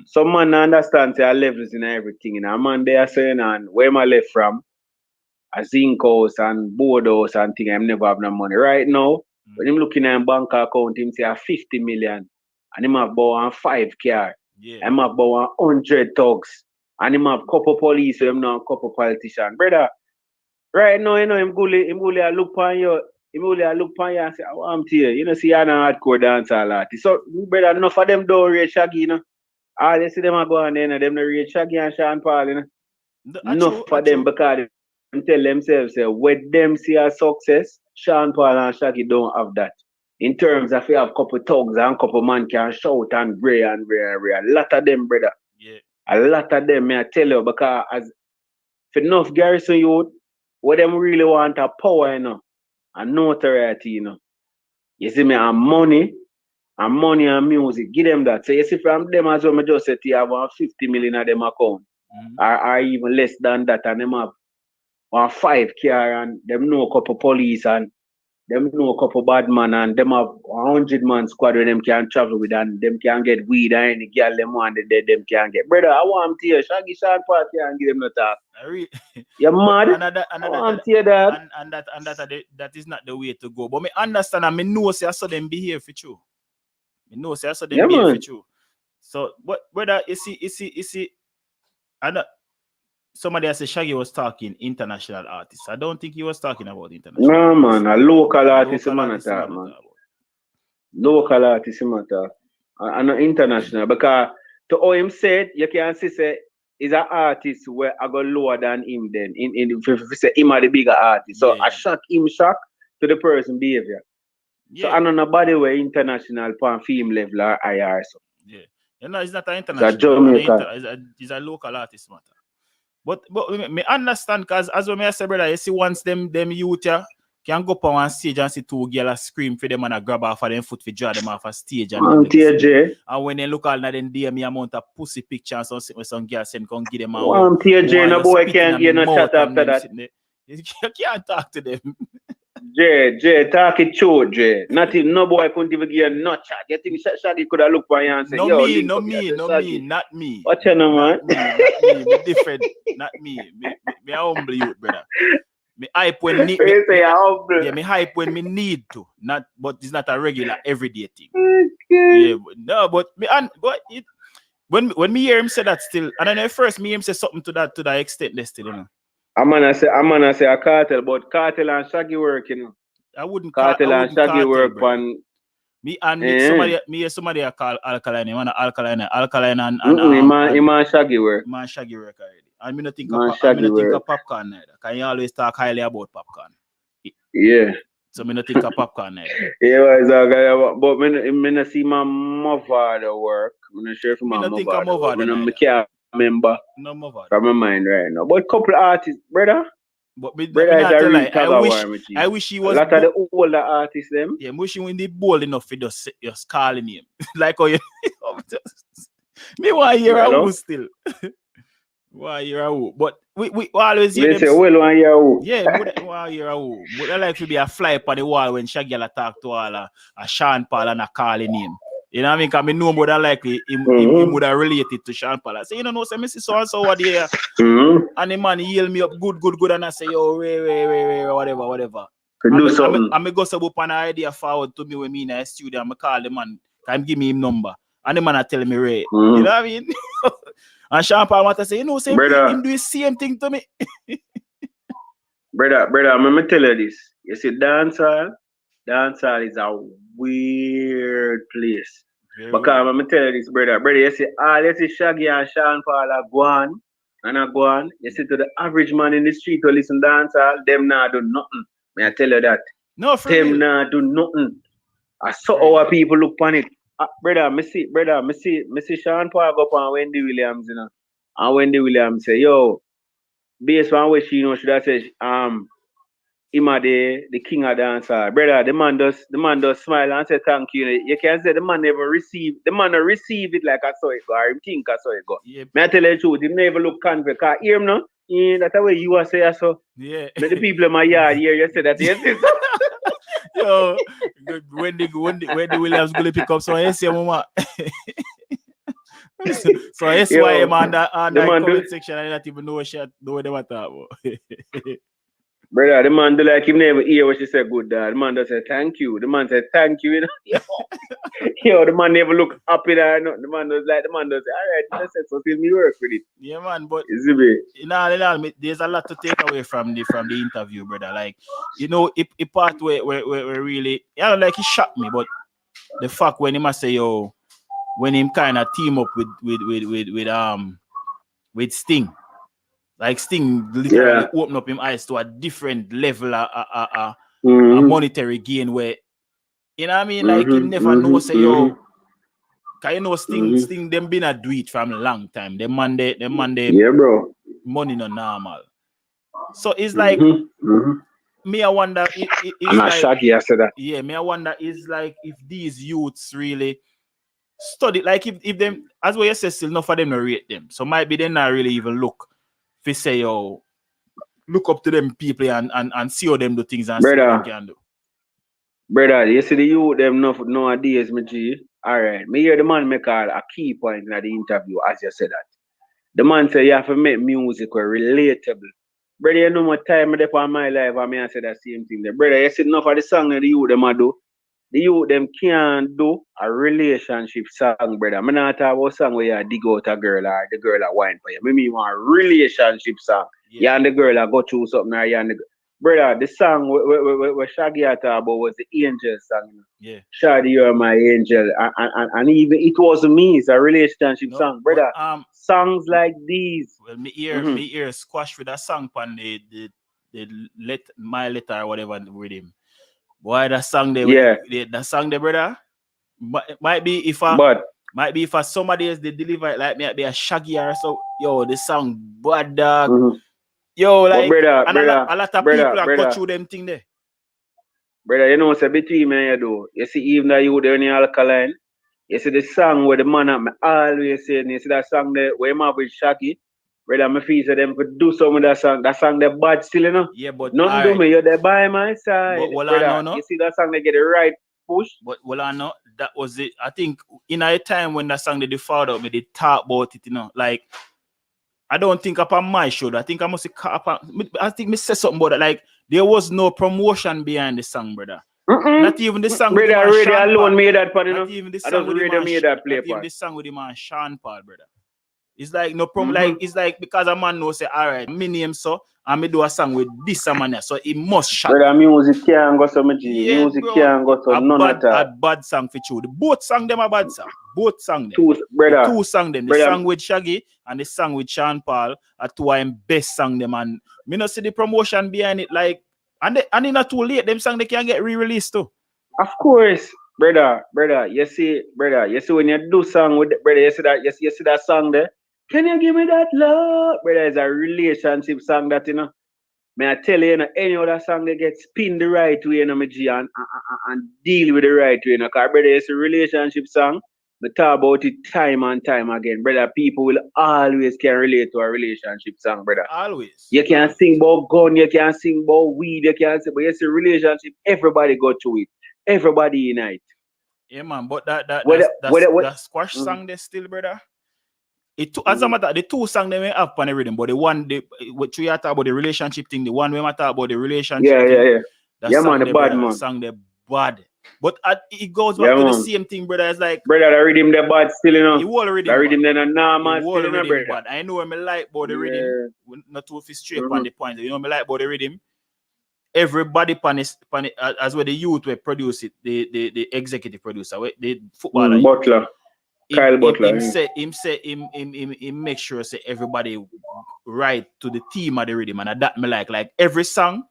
Some man understand there are levels in everything. You know, a man they are saying, and where am I left from? A zinc house and board house and thing. I'm never have no money. Right now, when him looking at him bank account, him say a 50 million. And him have about 5 car. Yeah. Him have about 100 thugs. And him have couple police, so him know couple politician. Brother, right now, you know, him gully a look on you. Him gully a look on you and say, oh, I'm here. You know, see, you're not hardcore dancehall artist. So, brother, enough of them don't rate Shaggy, you know. All you see them are going there, you know, them don't rate Shaggy and Sean Paul, you know. Enough for them because them tell themselves, say, when them see a success, Sean Paul and Shaggy don't have that. In terms of you have couple thugs and couple man can shout and bray and bray and bray. A lot of them, brother. Yeah. A lot of them, may I tell you, because as for enough garrison youth, what them really want a power, you know, and notoriety, you know. You see me, and money and music, give them that. So you see from them as well, I just said you have 50 million of them account. Or even less than that, and them have 5 car and them know a couple police and them know a couple bad man and them have 100 man squad where them can travel with and them can get weed and any girl them want them can get. Brother, I want to hear Shaggy Sean Paul can give them no talk. You're mad? That is not the way to go. But me understand and me know say I saw them behave for you. Me know say I saw them behave for you. So but brother, you see I know somebody has said Shaggy was talking international artists. I don't think he was talking about international. No, man, a local artist, man. Local artist, matter. And international. Because to how him said, you can see, say, is an artist where I go lower than him then. If you say him are the bigger artist. So I shock to the person behavior. Yeah. So I know nobody where international pan film level or IR. So. Yeah. You know, it's not an international. It's a local artist matter. But me understand because as when I say, brother, you see once them youth can go up on stage and see 2 girls scream for them and I grab off of them foot for draw them off a stage and when they look all then DM me amount of pussy pictures or some girls and come give them out. Teejay, no boy can't get no chat after that. You can't talk to them. Jay, talk it true, Jay. Nothing, no boy couldn't even give no chat. You think Shaggy could have looked for you and said, not me. What you know, man? Not me, different. Not me. Me humble you, brother. Me hype when need. Me hype when me need to. But it's not a regular everyday thing. Yeah, but when me hear him say that still, and then at first me him say something to that extent there still, you know. I'm gonna say a cartel, but cartel and Shaggy work, you know. I wouldn't cartel and Shaggy work on me and somebody I call alkaline, alkaline and man Shaggy work. Man Shaggy work already. And me not think of popcorn neither. Can you always talk highly about popcorn? Yeah. So me not think of popcorn neither. Yeah, but me not see my mother work. I'm not sure if my mother. I can't remember. No mother. From my mind right now. But couple artists, brother. But me I wish he was a lot of the older artists them. Yeah, wish he was bold enough for just calling him. Like how you me want to hear a who still. Why hear a who? But we always hear them. Say, well, want hear who? Yeah, we want hear a who. But I like to be a fly up on the wall when Shaggy talk to all a Sean Paul and a calling him. You know what I mean? Because I know more than likely he would have related to Sean Paul. I say, you know, say, Mr. So-and-so what here. And the man yell me up good. And I say, yo, wait, whatever. I'm go sub up an idea forward to me when me in the studio. I'm call the man. Can give me him number. And the man I tell me, Ray. You know what I mean? And Sean Paul want to say, you know, say, him do the same thing to me. brother, I'm going to tell you this. You see, dancehall is a weird place. Because I'm going to tell you this, brother. You see, Shaggy and Sean Paul are go on. You see, to the average man in the street who listen dancehall, them not do nothing. May I tell you that? No, for them not do nothing. I saw our people look on it. Brother, me see Sean Paul go up on Wendy Williams, you know. And Wendy Williams say, yo, based on what she knows, should I say, him are the king of dancehall. Brother, the man does smile and say thank you. You can say the man never receive it like I saw it go, or him think I saw it go. Yep. May I tell you the truth, him never look confident. Because hear him no? That's the way you are saying so. Yeah. But the people in my yard here, you say that yes. Yo, when the Williams gonna pick up so I say mama. So that's Yo, why I'm on that the man comment do, section. I not even know what shit know what they want to talk about. brother, the man do like him never hear what she said good dad. The man does say thank you. The man said thank you, you know. Yo, the man never look up in her. The man does like the man does say, all right, let's so till me work with it. Yeah, man, but You see me? in all, there's a lot to take away from the interview, brother. Like, you know, it part where really, yeah, like he shocked me, but the fact when he must say, yo, when him kind of team up with Sting, like Sting literally opened up him eyes to a different level a monetary gain where, you know what I mean? Like him never know say yo, cause you know Sting them been a do it from a long time. Them man they yeah, bro. money no normal. So it's like me I wonder it's like Shaggy after that. yeah, me I wonder is like if these youths really study like if them as what you say still enough for them to rate them. So might be they not really even look if say yo look up to them people and see how them do things and see what they can do. Brother, you see the youth them nowadays, my G. Alright. Me hear the man make a key point in the interview as you said that. The man say you have to make music relatable. Brother, you know what time I on my life I may say that same thing there. Brother, you see enough of the song that the youth them a do. The youth them can't do a relationship song, brother. I'm not talking about a song where you dig out a girl or the girl a whine for you. I mean want a relationship song. Yeah. You and the girl a go through something or you and the brother, the song where Shaggy talk about was the Angel song. Yeah. Shaggy, you're my angel. And even it wasn't me, it's a relationship song. Brother, songs like these. Well, me ear squash with a song on the my letter or whatever with him. Why that song there? Yeah. That song there, brother. Might be if somebody else they deliver it like me, be a Shaggy or so. Yo, the song bad dog. Yo, like brother, a lot of people are go through them thing there. Brother, you know what's between me and you do. You see, even though you there in the alkaline, you see the song where the man at me always saying, you see that song there where him have with Shaggy. Brother, I feel so them could do some of that song. That song they bad still, you know. Yeah, but nothing do me, you're there by my side. But well, brother, I know, you see that song they get the right push. But well, I know that was it. I think in a time when that song they found out me, they talk about it, you know. Like I don't think upon my show. I think I must I think me say something about that. Like there was no promotion behind the song, brother. Not even the song. Brother, already alone made that part, you know. Not even the song with the man. Not even the song with the man Sean Paul, brother. It's like no problem. Like it's like because a man knows say, all right, me name so and me do a song with this man, so it must shut. Brother, music can't go so much. Yeah, music can't go so none at all. A bad song for you. The both song them a bad song. Both song them. Two song them. The song with Shaggy and the song with Sean Paul are two of them best song them. And me not see the promotion behind it. Like and it's not too late. Them song they can get re-released too. Of course, brother. You see when you do song with brother, you see that song there. Can you give me that love? Brother, it's a relationship song that, you know. May I tell you, any other song they get spin the right way, you know, my G, and deal with the right way, you know. Because, brother, it's a relationship song. We talk about it time and time again. Brother, people will always can relate to a relationship song, brother. Always. You can sing about gun, you can sing about weed, you can sing, but it's a relationship. Everybody go through it. Everybody unite. Yeah, man, but that squash song there still, brother. As a matter, the two songs they may have on the rhythm, but the one what you talk about the relationship thing, the one we talk about the relationship thing. Yeah, man, the bad man. Song they bad. But it goes back to the same thing, brother. It's like brother, the rhythm they bad still, you know. The whole rhythm. The rhythm they normal still, you know, brother. Bad. I know me like about the rhythm. Not to straight on the point. You know me like about the rhythm. Everybody as well the youth will produce it, the executive producer, the footballer. Butler. Kyle Butler. Him make sure say everybody right to the theme of the rhythm, and that me like every song.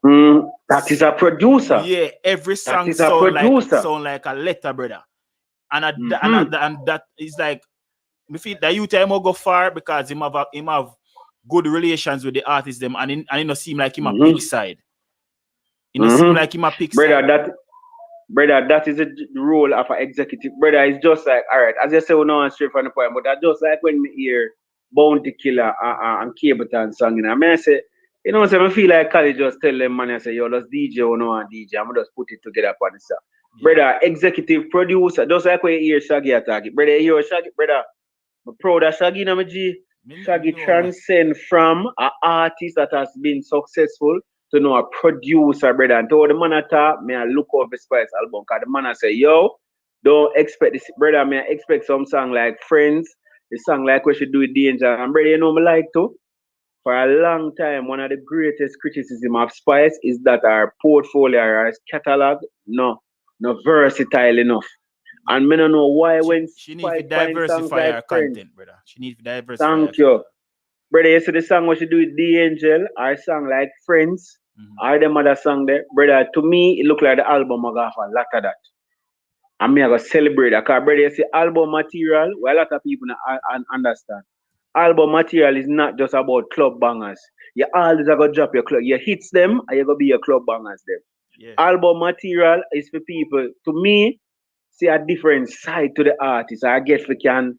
That is a producer. Yeah, every song sound like a letter, brother. And that is like me feel that youth time will go far because him have good relations with the artists them, and it not seem like him a pick side. It don't seem like him a pick side. Brother, that is the role of an executive. Brother, it's just like, all right, as you say, we know I'm straight from the point, but that's just like when we hear Bounty Killer and Cableton song, you know. I mean, I say, you know, so I feel like college just tell them, man, I say, yo, let's DJ or no DJ. I'm going to just put it together for the song. Yeah. Brother, executive producer, just like when you hear Shaggy attack it. Brother, you hear Shaggy, brother, I'm proud of Shaggy, my G. Shaggy transcend from an artist that has been successful to know a producer, brother. And to all the man at top, may I look over the Spice album. Because the man I say, yo, don't expect this, brother. May I expect some song like Friends, the song like We Should Do It Danger. And brother, you know me like to. For a long time, one of the greatest criticism of Spice is that our portfolio, our catalog, no versatile enough. And me don't know why when she needs to diversify her content, brother. She needs to diversify. Thank you. Brother, you see the song what she do with The Angel, our song like Friends, or them other song there. Brother, to me, it look like the album I got a lot of that. And me I go celebrate that. Because brother, you see album material, well, a lot of people understand. Album material is not just about club bangers. You always are going to drop your club. You hits them and you're going to be your club bangers them. Yeah. Album material is for people, to me, see a different side to the artist. I guess we can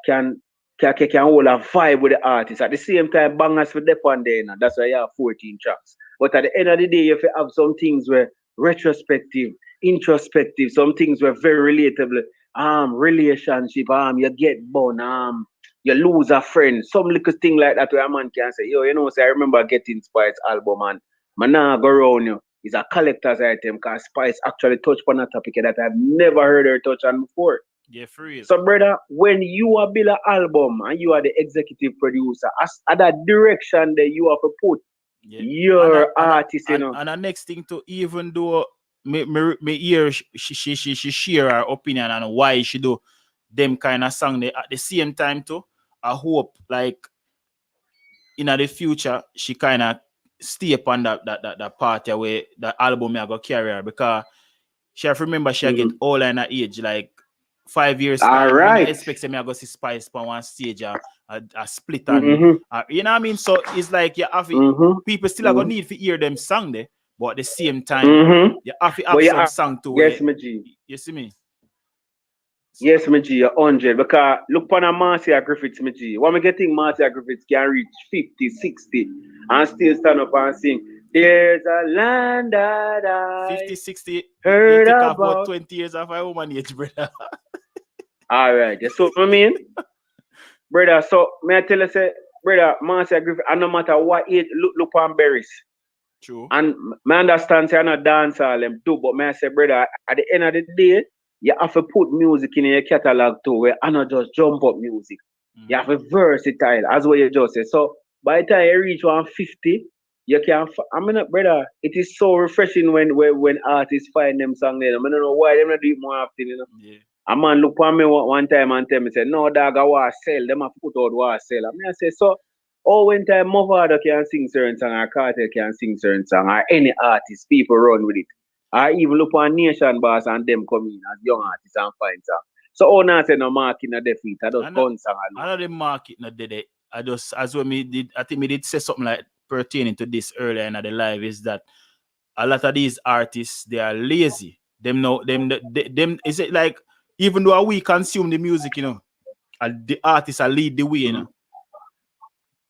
hold a vibe with the artist. At the same time, bangers for dep on there. That's why you have 14 tracks. But at the end of the day, you have some things where retrospective, introspective, some things were very relatable. Relationship, you get born, you lose a friend, some little thing like that where a man can say, yo, you know, say I remember getting Spice album and man now go around you. It's a collector's item because Spice actually touched on a topic that I've never heard her touch on before. Yeah, for real. So, brother, when you are build an album and you are the executive producer, at that direction that you have to put your artist, you know. And the next thing to, even though me hear she share her opinion on why she do them kind of song, at the same time too, I hope like in the future she kind of stay upon that party where the album I go carry her, because she have to remember she get all in her age, like 5 years time. Right. I expect me I go see Spice on one stage a split and you know what I mean? So it's like you have people still are gonna need to hear them song there, but at the same time you have to have some song to yes, my G. You see me? Yes, my G, 100. Because look on a Marcia Griffiths, my G. What me getting Marcia Griffiths can reach 50, 60 and still stand up and sing. There's a land that I 50, 60 heard you take about 20 years of a woman age, brother. All right, you so I mean, brother. So may I tell you, say, brother, Marcia Griffith, and no matter what age, look on berries. True. And I understand, say, I not dance all them too, but may I say, brother, at the end of the day, you have to put music in your catalog too, where I not just jump up music. You have to versatile, as what you just said. So by the time you reach 150, you can. I mean, brother, it is so refreshing when artists find them song there. I don't know why they not do it more often, you know. Yeah. A man look for me one time and tell me, say, no, dog, I want to sell. Them have put out what sell. I say, so, when time Mother can sing certain song, or Carter can sing certain song, or any artist, people run with it. I even look on Nation Boss and them come in as young artists and find song. So, now say no market in the feet. I just gun song alone. I know the market not did it. I just, as when me did, I think me did say something like pertaining to this earlier in the live, is that a lot of these artists, they are lazy. Them is it like, even though we consume the music, you know, the artists are lead the way, you know.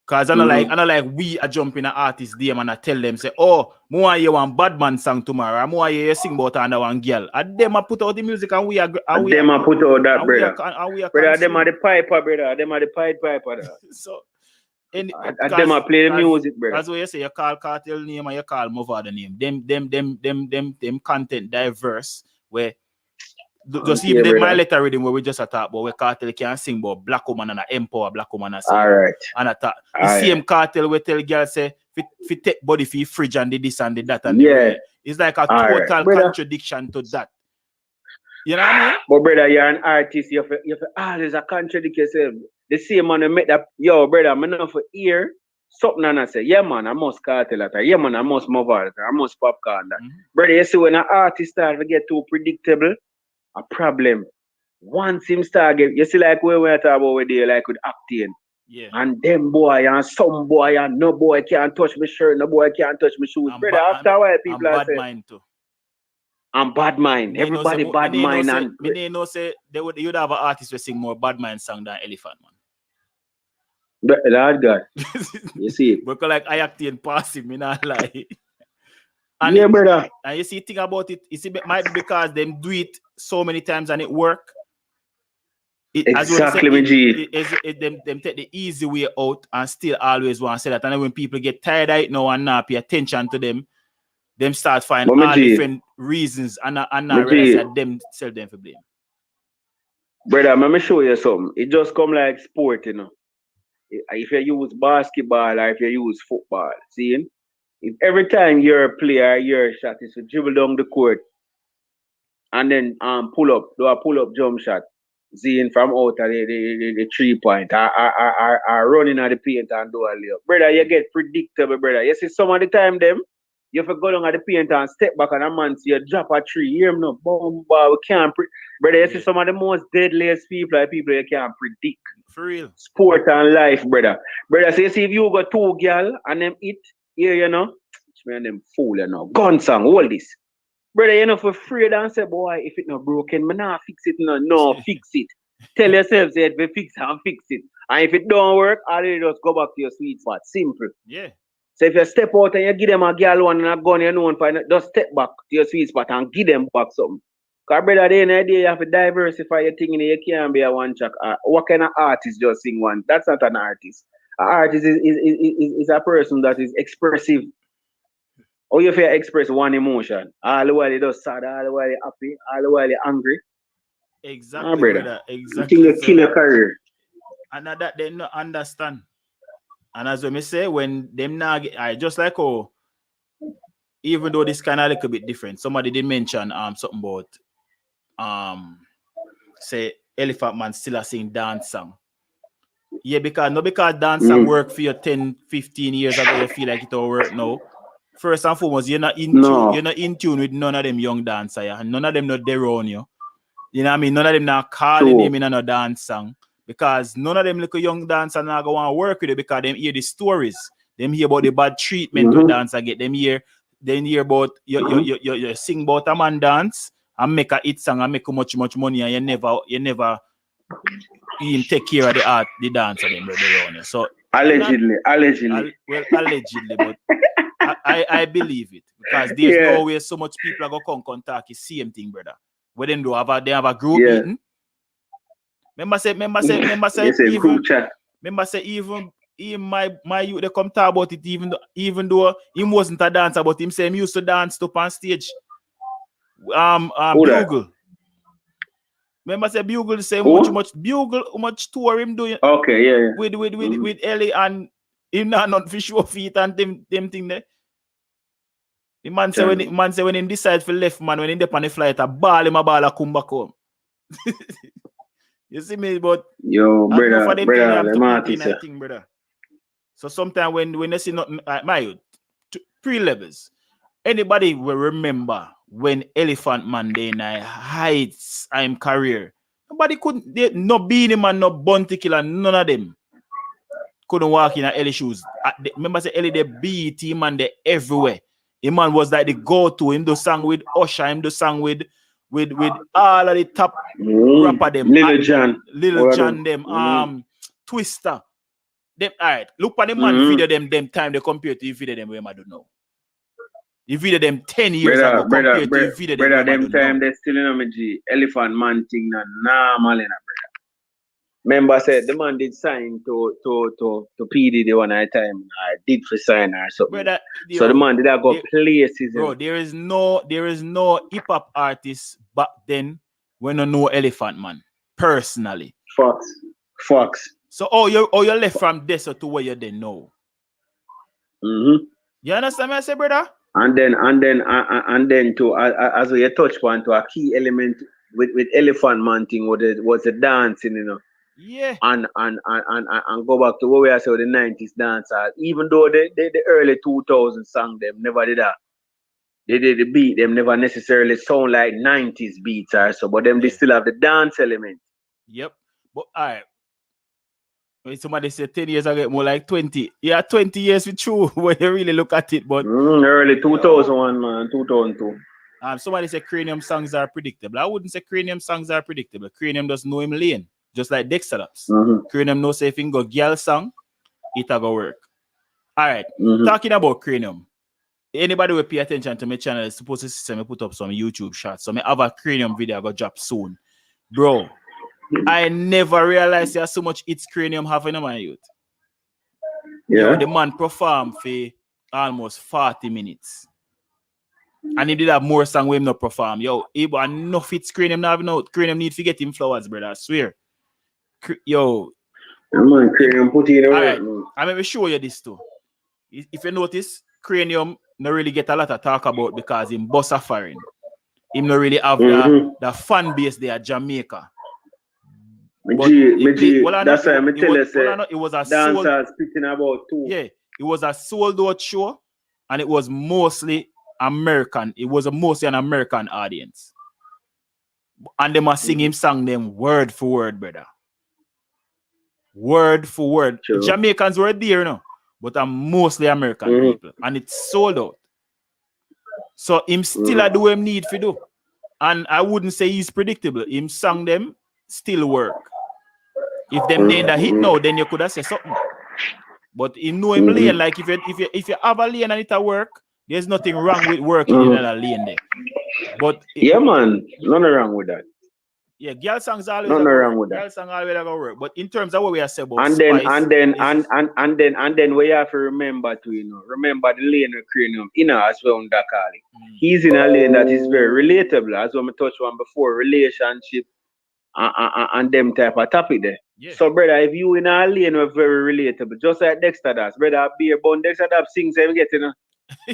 Cause I know like we are jumping an artist DM and I tell them, say, oh, more you want bad man song tomorrow, more you sing about another one girl. And them a put out the music and we are put out that, brother. Brother, them are the piper, brother. Them are the piper. So them a play the music, brother. That's what you say, you call Cartel name and you call Mother name. Them content diverse where just even my letter reading where we just talk about where Cartel can sing about black woman and empower black woman and all right. And the same Cartel we tell girls say fi take body fi fridge and the this and the that and the it's like a total contradiction to that. You know what I mean? But brother, you're an artist, you have always a contradict yourself. The same man make that, yo brother, I'm not for ear something and I say, yeah man, I must Cartel that, yeah man, I must move on, I must popcorn that. Brother, you see when an artist start to get too predictable, a problem. Once him start get, you see like where we talk about with like with acting. Yeah. And them boy and some boy and no boy can't touch my shirt, no boy can't touch my shoes. Brother, after a while people are saying, mind too. I'm bad mind. Everybody bad mind and me know say you'd have an artist who sing more bad mind song than Elephant Man. But Lord God. You see it. Because like I acting passive, me not lie. And yeah, brother. And you see, think about it. You see, it might be because them do it so many times and it work. Exactly, my G. Them take the easy way out and still always want to say that. And then when people get tired of it now and not pay attention to them start finding all different reasons and not realize that themselves them for blame. Brother, let me show you something. It just come like sport, you know. If you use basketball or if you use football, see? If every time you're a player, your shot is to dribble down the court and then do a pull up jump shot, seeing from out of the 3 point, or running at the paint and do a layup. Brother, you get predictable, brother. You see some of the time them, you have to go down at the paint and step back and a man see you drop a tree. You hear me no boom, we can't brother, you see some of the most deadliest people are people you can't predict. For real. Sport and life, brother. Brother, so you see if you got 2 girl and them eat, here you know, man them fool you know. Gun song, all this. Brother, you know for afraid and say, boy, if it not broken, man, nah fix it, no, fix it. Tell yourself say we fix it and fix it. And if it don't work, all you just go back to your sweet spot. Simple. Yeah. So if you step out and you give them a girl one and a gun, you know one find just step back to your sweet spot and give them back something. Because brother, at the end of the day, you have to diversify your thing. You can't be a one track. What kind of artist just sing one? That's not an artist. An artist is a person that is expressive. Or you feel express one emotion. All the while you just sad, all the while you happy, all the while you angry. Exactly, brother. Exactly. You think you kill your career. And that they not understand. And as we say, when them now get, just like even though this kind of a little bit different, somebody did mention something about say Elephant Man still a sing dance song. Yeah, because dance song work for you 10, 15 years ago, you feel like it all work now. First and foremost, you're not in tune with none of them young dancers. Yeah? None of them not there on you. You know what I mean? None of them not calling them in a dance song. Because none of them little young dancers not going to work with it because them hear the stories. Them hear about the bad treatment to dancer get. Them hear about you sing about a man dance and make a hit song and make much money and you never even take care of the dancer them around you. So allegedly. Well, allegedly, but I believe it because there's no way so much people are gonna come talk the same thing, brother. Where them do they have a group meeting. Remember say even my youth they come talk about it even though he wasn't a dancer, but him say he used to dance up on stage. Bugle. Remember say Bugle say how much tour him doing. Okay, yeah. With Ellie and him not fish your feet and them thing there. The man say when him decide for left man when he dep on the flight a ball come back home. You see me, but brother. So sometimes when they see nothing my youth, pre-levels, anybody will remember when Elephant Man day night heights I'm career. Nobody couldn't no Beanie Man, no Bounty Killer, none of them couldn't walk in a Ellie shoes. Remember say Ellie the BET man they everywhere. The man was like the go-to. Him do song with Usher, him do song with all of the top rapper them. Little John them. Twister. Them alright. Look at the man video them time they compare to the video them where I don't know. The video them 10 years ago compared to the video them. Them time they still in a G. Elephant Man thing na normal in a brother. Remember said the man did sign to PD the one at time. I did for sign or something. Brother, so the man did that go places. Bro, there is no hip hop artist back then when I know Elephant Man personally. Fox. So you left from this to where you then know. You understand what I say, brother? And then to as we touch on to a key element with Elephant Man thing was the dancing, you know. Yeah. And go back to what we are saying the 90s dancers. Even though the early 2000s song them never did that. They did the beat them never necessarily sound like 90s beats or so, but them they still have the dance element. Yep. But alright. When somebody say 10 years ago, more like 20. Yeah, 20 years with true when you really look at it, but early 2001, man, 2002. Somebody say Cranium songs are predictable. I wouldn't say Cranium songs are predictable. Cranium doesn't know him lane. Just like Dexter Laps. Cranium knows if he go girl song, it'll go work. Alright. Talking about Cranium. Anybody will pay attention to my channel is supposed to see me put up some YouTube shots. So I have a Cranium video I go drop soon. Bro, I never realized there's so much it's cranium having in my youth. Yeah. Yo, the man performed for almost 40 minutes. And he did have more song with him not perform. Yo, he was enough it's cranium now. No, cranium need to get him flowers, brother. I swear. Yo. The man cranium put in the work. Alright, I'm going to show you this too. If you notice, cranium not really get a lot of talk about because him boss a foreign. Him not really have the fan base there at Jamaica. That's why I tell you, it was a dancehall speaking about too. Yeah, it was a sold out show, and it was mostly American. It was mostly an American audience, and they must sing him song them word for word, brother. Word for word. True. Jamaicans were there, no, but I'm mostly American people, and it's sold out. So him still do him need for do, and I wouldn't say he's predictable. Him song them still work. If them need a hit now, then you could have said something. But you know him lane, like if you have a lane and it a work, there's nothing wrong with working in a lane there. But yeah, man, nothing wrong with that. Yeah, girl songs always nothing wrong with that. Girl song always gonna work. But in terms of what we are saying about and then we have to remember to remember the lane of cranium as well on Dakali. He's in a lane that is very relatable, as we touched on before, relationship and them type of topic there. Yeah. So, brother, if you in a lane are very relatable, just like Dexter does, brother, be a bun Dexter does sings him getting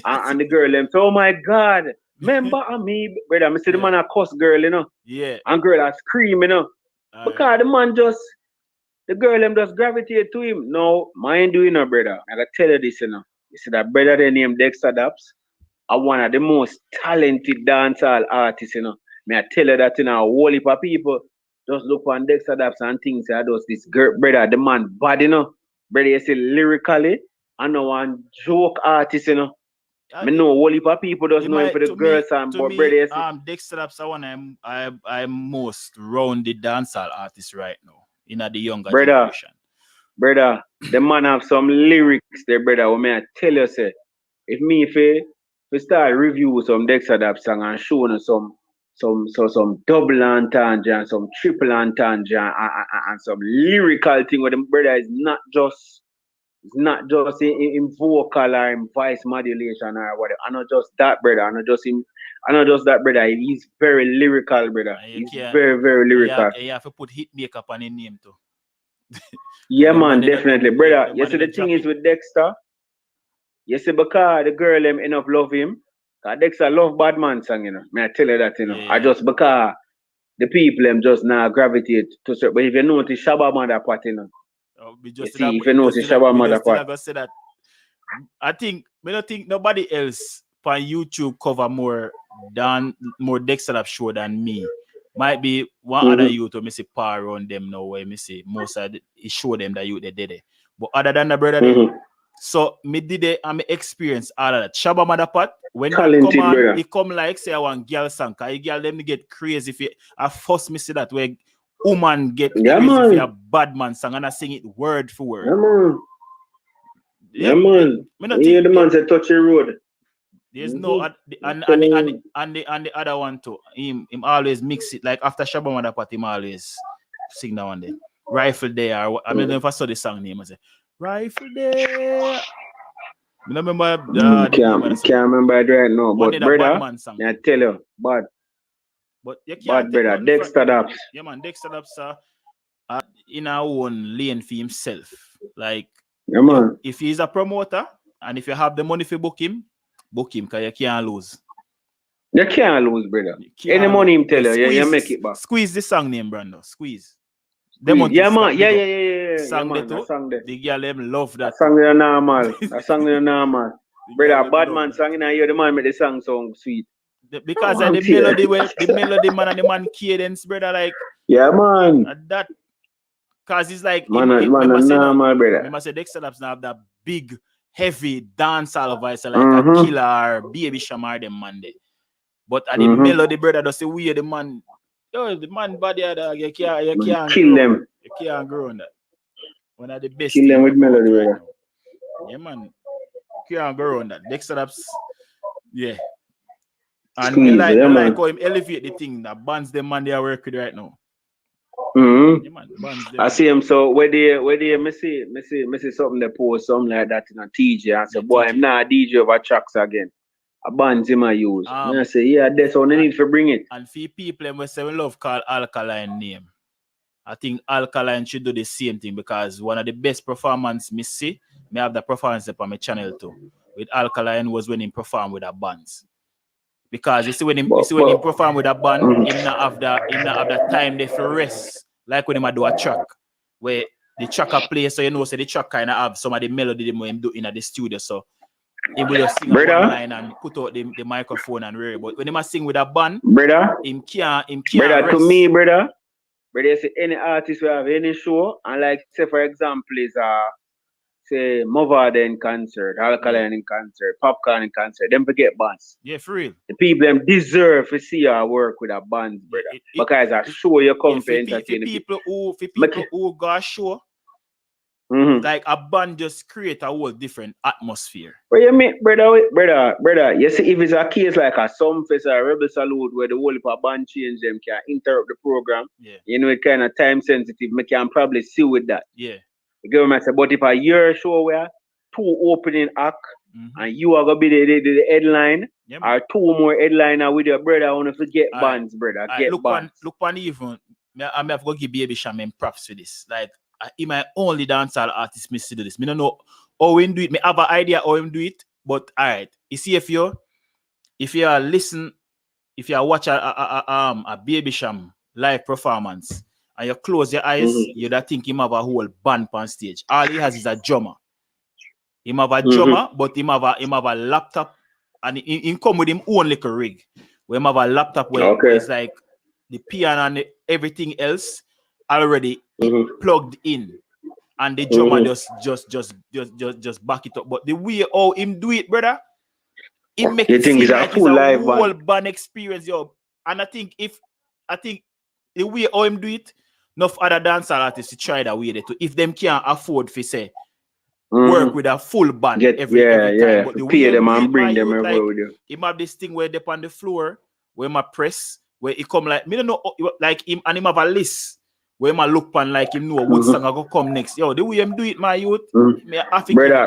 and the girl them, so, oh my God, remember me, brother, I see the man a cuss girl, Yeah. And girl a scream, because the man the girl them just gravitate to him. No, mind you, brother, I gotta tell you this, You see that brother they named Dexter Daps are one of the most talented dancehall artists, May I tell you that, a whole heap of people just look on Dexter Daps and things. I does this girl, brother, the man bad, Brother, you see lyrically, I know one joke artist, I know a whole heap of people just know him for the girls and but me, brother, you see. Dexter Daps are one I'm most rounded dancehall artist right now in the younger generation. Brother, the man have some lyrics there, brother. What may I tell you, say, if we start review some Dexter Daps song and showing some double entendre and some triple entendre and some lyrical thing with them, brother, is not just in vocal or in voice modulation or whatever. I not just that, brother. I not just that, brother. He's very lyrical, brother. He's very, very lyrical. You have to put hit makeup on his name too. Yeah, man, definitely, brother. You see, the thing is with Dexter, you see, because the girl them end up love him. Cause Dexter love bad man song, May I tell you that, Yeah. I just because the people them just now gravitate to certain. But if you notice Shabba Mother Pot, if you notice Shabba Mother Pot, I don't think nobody else on YouTube cover more Dexter Daps show than me. Might be one other youth who see power around them now where me see most of it show them that youth they did it. But other than the brother them, so me did it and me experience all of that. Shabba Mother Pot, when he come like say I want girl song, cause girl them get crazy if you first me see that where woman get crazy if you a bad man song and I sing it word for word. Yeah, man. The man say touch the road. There's no and the other one too. Him always mix it like after Shabba Mother Pot, him always sing that one there. Rifle there. I mean if I saw the song name, I say Rifle there. I remember can't remember it right now, but brother, I tell you, but you can't brother, Dexter Daps. Yeah, man, Dexter Daps in our own lane for himself. Like, yeah, man. If he's a promoter and if you have the money for book him, because you can't lose. You can't lose, brother. Any money him tell you make it back. Squeeze the song name, Brando. Squeeze. Yeah, man. Yeah. Song man, too. Song there. The girl them love that. That song is normal. That song is normal. Brother, bad man song in here, the man make the song sound sweet. Because of the melody, the melody man and the man cadence, brother, like. Yeah, man. That, cause it's like. Man, normal, brother. Remember say Dexter Daps now have that big, heavy dancehall voice like a Killer, Baby Shamar, them man there. But at the melody, brother, does say weird the man. Yo, the man body dog, you can't kill them. You can't grow on that. One of the best. Kill them with melody, brother. Yeah, man. You can't grow on that. Dexter Daps, yeah. And Squeeze, I like how him elevate the thing that bands them man they are working right now. Yeah, man. Bands, I see him. So where they me see something they post something like that in a TJ. I say, boy, I'm not a DJ over tracks again. A bands him I use. And I say, yeah, that's all they need to bring it. And for people we say we love call Alkaline name. I think Alkaline should do the same thing because one of the best performance me see, me have the performance on my channel too. With Alkaline was when he performed with a bands. Because you see when he perform with a band, him not have the time they for rest. Like when him do a track where the tracker play, so you know, so the track kind of have some of the melody them him do in the studio. So he will just sing one line and put out the microphone and read. But when he sing with a band, him can't brother, rest. to me, brother, you see any artist who have any show, and like say for example is say Movada in concert, Alkaline in concert, Popcorn in concert, them forget bands. Yeah, for real. The people them deserve to see our work with a band, brother. Because I show you come for entertain people who go show. Like a band just create a whole different atmosphere. What you mean, brother? You see, if it's a case like a Sumfest or a Rebel Salute where the whole of a band change them can interrupt the program, you know, it kind of time sensitive, me can probably see with that. Yeah. You get what I say? But if a year show where two opening act and you are gonna be the headline, or two more headliner with your brother, I want to forget bands, brother. Get bands. Look on even. I have to give Baby Sham props for this. Like, he my only dancehall artist me to do this. Me don't know how him do it. Me have an idea how him do it, but alright. You see if you listen, if you watch a Baby Sham live performance and you close your eyes, you don't think him have a whole band on stage. All he has is a drummer. Him have a drummer, but him have a laptop, and he come with him own little rig. Where him have a laptop where it's like the piano and everything else already plugged in, and the drummer just back it up. But the way how him do it, brother, it makes it seem like it's a whole band experience, yo. And I think the way how him do it, enough other dancehall artists to try that way too. If them can't afford to say work with a full band every time, but the pay way them and bring them everywhere like, with you. Him have this thing where they on the floor where my press where he come like me don't know like him, and him have a list where him look pan like him know what song I go come next. Yo, the way him do it, my youth, me have to brother,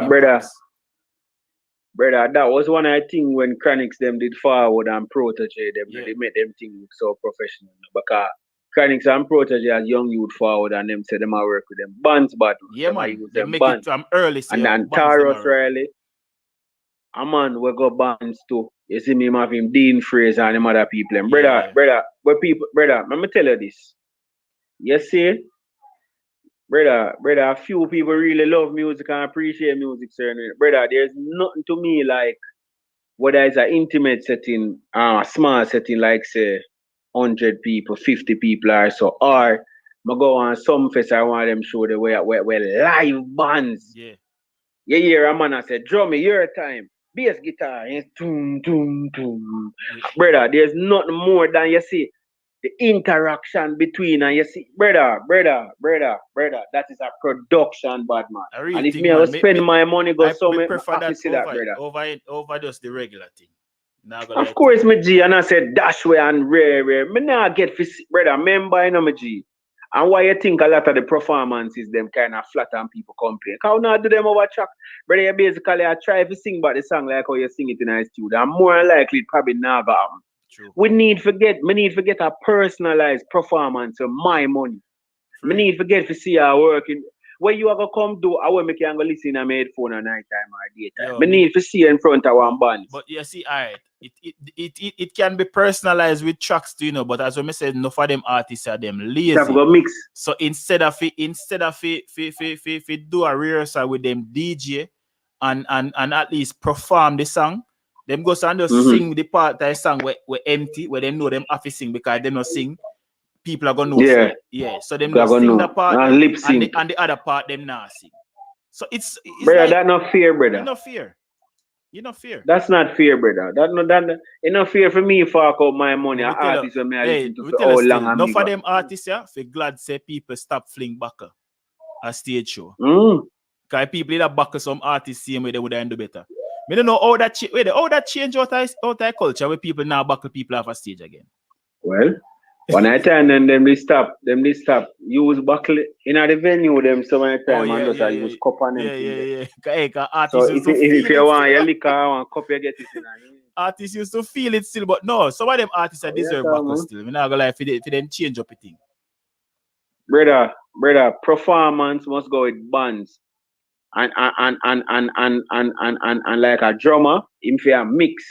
that was one of the things when Chronics them did forward and Protege them, they made them things look so professional. Because Chronics and Protege as young youth forward and them say them I work with them bands battle. Yeah, man. They them make bands. it from early. And then Taros Riley, a man we got bands too. You see me have him Dean Fraser and them other people. And brother, let me tell you this. You see, brother, a few people really love music and appreciate music, sir. Brother, there's nothing to me like whether it's an intimate setting, a small setting like say 100 people, 50 people or so, or I go on some fest, I want them show the way live bands. Yeah. You hear a man I say, drum me your time, bass guitar, and boom, boom, boom. Brother, there's nothing more than you see the interaction between, and you see, brother, that is a production, bad man. And if me I spend my money go somewhere, I have to see that, brother. Over just the regular thing. Of course, my G, and I said dash way and rare. Me not get for brother, remember, you know, my G. And why you think a lot of the performances them kind of flat and people complain? How not do them over track? Brother, you basically I try to sing about the song like how you sing it in a studio. And more likely it probably never happen. True. We need to get a personalized performance of my money. We need to get to see our working. Where you are gonna come do, I will make you go listen to my headphone at night time or daytime. We need to see in front of one band. But you see, alright, it can be personalized with tracks too, you know. But as we said, enough of them artists are them lazy. Have got mix. So instead of do a rehearsal with them DJ and at least perform the song, them go and just sing the part of the song where empty, where they know them have to sing because they not sing. People are gonna know. Yeah. So them not sing the part and the other part them not sing. So it's brother, like, that's not fair, brother. You not fair. That's not fair, brother. That it's not fair for me to fork out my money. Artists when me listen to for how long. Enough of them artists, for glad say people stop fling back a stage show. Because people that back some artists same way they would end do better. I don't know how that change out of culture where people now back people off a stage again. Well, One at a time, then them they stop. Use buckle in the venue. Them some at a time and just use cup on them. Yeah. Hey, So artists used to if feel you it want your still. liquor, want cup, you get it in. Artists used to feel it still, but no, some of them artists are deserve buckle still. We're not gonna lie, if they then change up a thing. Brother, performance must go with bands. And like a drummer, if you mix,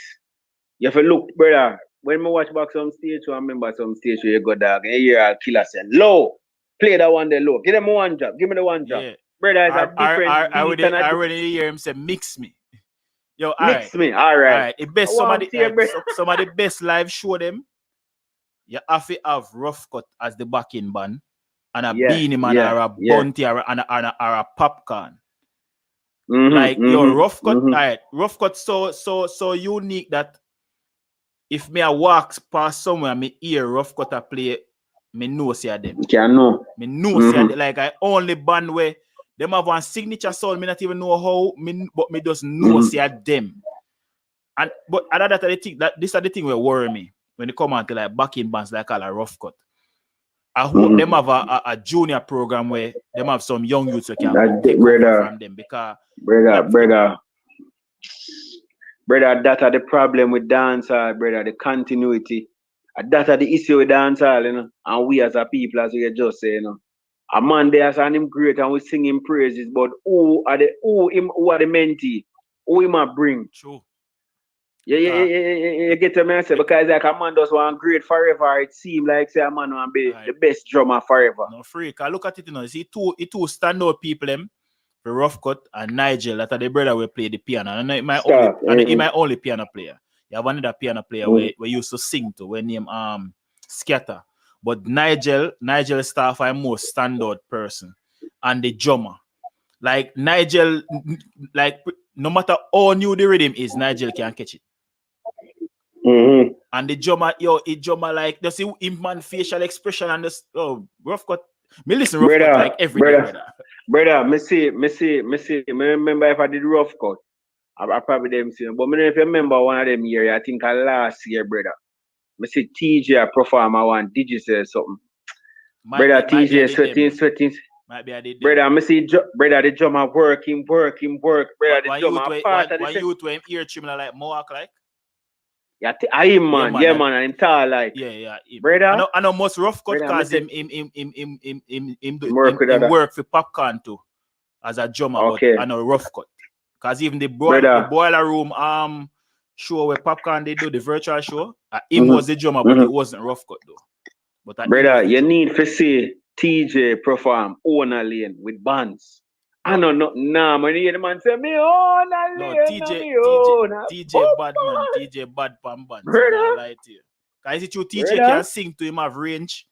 you have to look, brother. When I watch back some stage, I remember some stage where you go dog and you hear a killer say, low, play that one there low. Give them one drop, give me the one drop. Yeah. Brother, it's a different I already hear him say, mix me. Yo, mix me, all right. The best, some of the best live show them, you have to have Rough Cut as the backing band, and a Beanie Man or a Bunty or a Popcorn. Your Rough Cut, Rough Cut so unique that if me a walk past somewhere, me hear Rough Cut a play, me know see them. Me know see them. Like I only band where them have one signature sound, me not even know how, but me just know see them. And but other than the thing that this are the thing will worry me when it come on to like backing bands like a Rough Cut. I hope them have a junior program where them have some young youths who can take over from them because brother, that are the problem with dancehall, brother, the continuity. That are the issue with dancehall, you know. And we as a people, as we just say, you know. A man there and him great and we sing him praises, but who are the mentee? Who him a bring? True. Yeah, you get to me, say, because like a man does want great forever. It seems like say a man want be the best drummer forever. No freak. I look at it, you know. See two standout people them. The Rough Cut and Nigel, that are the brother will play the piano. And he my only piano player. You have another piano player we used to sing to when named Scatter. But Nigel staff are most standout person. And the drummer. Like Nigel, like no matter how new the rhythm is, Nigel can catch it. And the drummer, like you see him man facial expression and this Rough Cut. Me listen Rough Cut like every day, brother. Brother, me see. Me remember if I did Rough Cut, I probably them see. But me if you remember one of them year, I think last year, brother. Me see Teejay perform one digital something. Brother Teejay sweating. Might be I did. Brother, me see brother the drummer work. Brother the drummer part of the youth to him ear trim like Mohawk like. Yeah, him man, man, and him tall like. Yeah. Brother, I know most Rough Cut cause him work for Popcorn too as a drummer. Okay. But I know Rough Cut cause even the boiler room show where Popcorn they do the virtual show. Him was the drummer, but it wasn't Rough Cut though. But brother, you need to see Teejay perform on a lane with bands. I know nothing now. When you hear the man say, me own a lane. Teejay bad man. Teejay bad pan band. I lie to you. Cause it you Teejay can sing to him have range.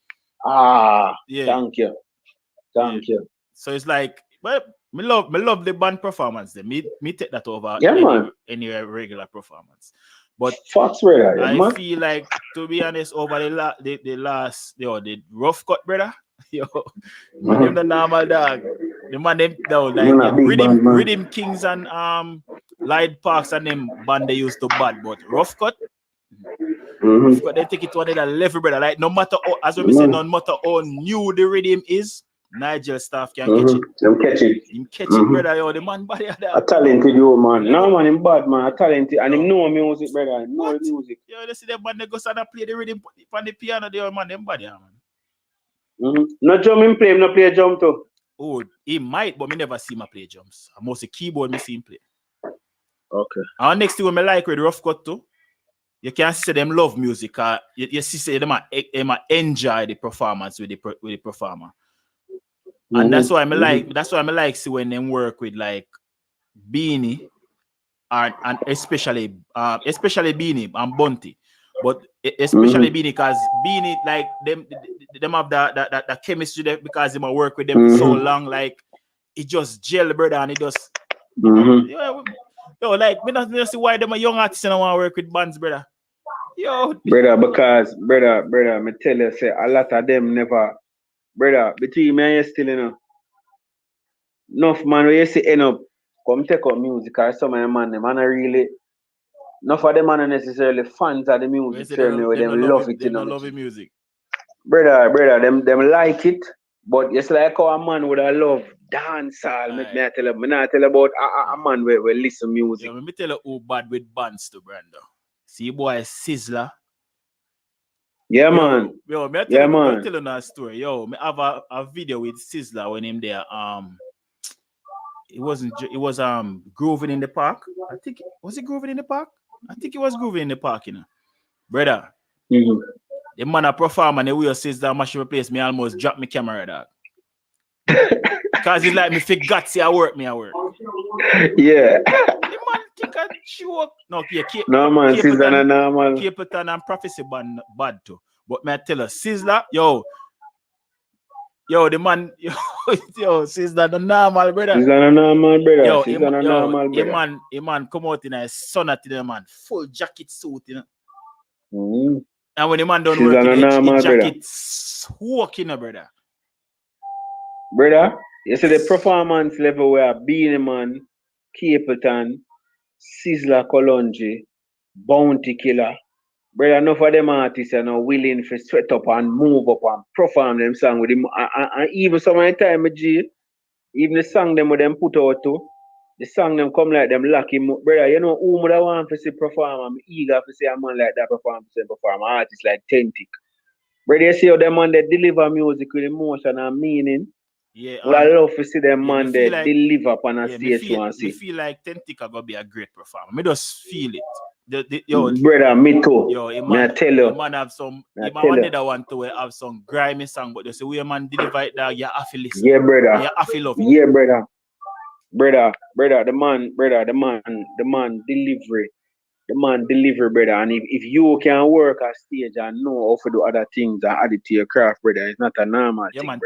Yeah. Thank you. So it's like, well, me love the band performance. Then me take that over any regular performance. But I feel like, to be honest, over the last, the Rough Cut, brother. Yo, them the normal dog. The man them down like Rhythm Kings and Light Parks and them band they used to bad, but Rough Cut, Rough Cut they take it to another level, brother. Like no matter how, as we say, no matter how new the rhythm is, Nigel staff can catch it. Them catch it. Him catch it, brother. Yo, the man body of that. A talented you man. No man, him bad man. A talented and him know music, brother. Him know the music. Yo, they see them man they go stand and play the rhythm on the piano. There, man, them body, man. No drum him play, no play drum too. Oh, he might, but me never see him play drums. I mostly keyboard me see him play. Okay. And next thing when me like with Rough Cut too, you can see them love music. You see them enjoy the performance with the performer. And that's why I like see when them work with like Beanie and especially Beanie and Bunty. But especially Beanie, because Beanie, like them have that chemistry there because they work with them for so long, like it just gel, brother, and it just like we don't see why them a young artists don't want to work with bands, brother. Yo, brother, because brother, me tell you, say a lot of them never, brother, between me and you still, you know, enough man where you see end up come take up music, or some of them man are really. Not for them are not necessarily fans of the music, certainly, where them love it, you know. Love the music. brother, them like it, but it's like how a man would have love dancehall. Me I tell you, me not tell you about a man where listen music. Yeah, let me tell you who bad with bands to Brando. See boy Sizzler. Yeah, man. Yo, me Yeah, tell man. you a story. Yo, me have a video with Sizzler when him there. It was grooving in the park. I think was it grooving in the park? I think it was grooving in the park, you know. Brother. Mm-hmm. The man a perform and the way Sizzler mash my place, me almost drop my camera dog. Cause it's like me forgot see I work. Yeah. The man think I joke. No, yeah, no man, Sizzler and normal. Capleton and Prophecy bad too. But me I tell her, Sizzler, yo, the man, yo, Sizzler the normal, brother. Sizzler the normal, brother. Yo, Sizzler the normal, brother. A man come out in a sonnet to the man, full jacket suit, you know. Mm-hmm. And when the man done Sizzler working, normal, the jacket walking, brother. Brother, you see the performance level where Beanie Man, Capleton, Sizzler Kolonji, Bounty Killer. Brother, enough of them artists are now willing to sweat up and move up and perform them song with him. And even some of the time, even the song them with them put out too, the song them come like them lucky. Brother, you know who would I want to see perform? I'm eager to see a man like that perform, artists like Tentic. Brother, you see how them man they deliver music with emotion and meaning. Yeah, I love to see them man they deliver upon a stage to see. I feel like Tentic are gonna be a great performer. Me just feel it. Brother, me too. Yo, I tell you. Man have some. Another one to have some grimy song, but just the way man deliver it, dog, you have to listen. Yeah, brother. You have to love it. Yeah, brother. Brother, the man delivery. The man deliver, brother. And if you can work a stage and know how to do other things and add it to your craft, brother, it's not a normal thing. Yeah, man,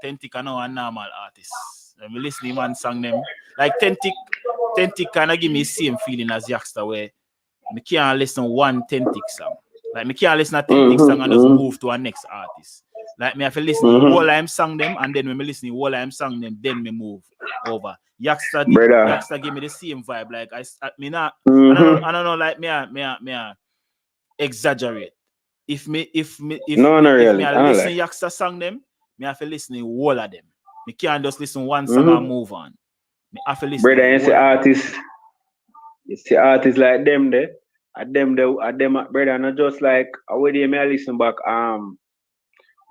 Tentic are now a normal artist. When we listen to man song them. Like Tentic kind of give me the same feeling as Yaxter where I can't listen one Tentic song. Like, I can't listen to Tentic song and just move to a next artist. Like, me have to listen to all I'm song them, and then when me listen to all I'm song them, then me move over. Yaxter give me the same vibe. Like, I don't know, like, me exaggerate. If me listen to Yaxter song them, me have to listen to all of them. Me can't just listen to one song and move on. Me have to listen. Brother, you see artists like them there. At them, brother, not just like where they may listen back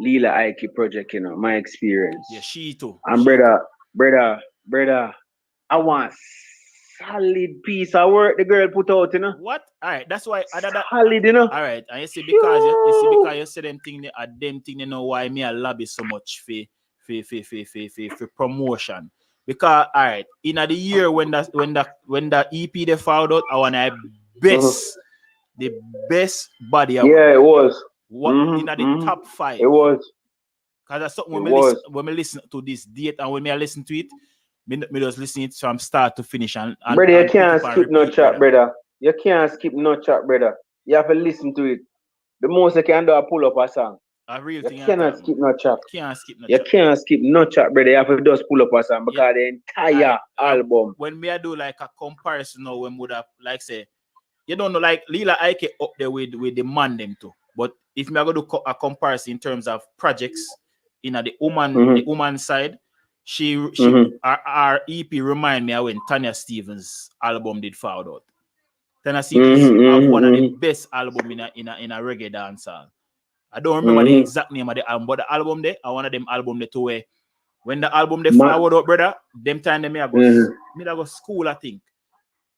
Lila Ike project, you know, my experience. Yeah, she too. And brother, I want solid piece of work the girl put out, you know. What? Alright, that's why solid, you know. Alright, and you see because you say them thing you know why me I lobby so much for promotion. Because alright, in the year when the EP they found out, I want the best body. Yeah, it was. In the top 5. It was. Because that's something when we listen to this date and when I listen to it, me just listen it from start to finish and brother, you can't skip no chat, brother. You can't skip no chat, brother. You have to listen to it. The most you can do is pull up a song. You cannot skip no chat. Can't skip no you chat. Can't skip no chat, brother. You have to just pull up a song because the entire album. When me I do like a comparison now, when would have like say, you don't know, like Lila Ike up there with the man them too. But if me I go do a comparison in terms of projects, in the woman side, our EP remind me of when Tanya Stevens' album did found out. Tanya Stevens have one of the best album in a reggae dancehall. I don't remember the exact name of the album, but the album there, I one of them album there to where when the album they forward out, brother, them time they me I go school, I think.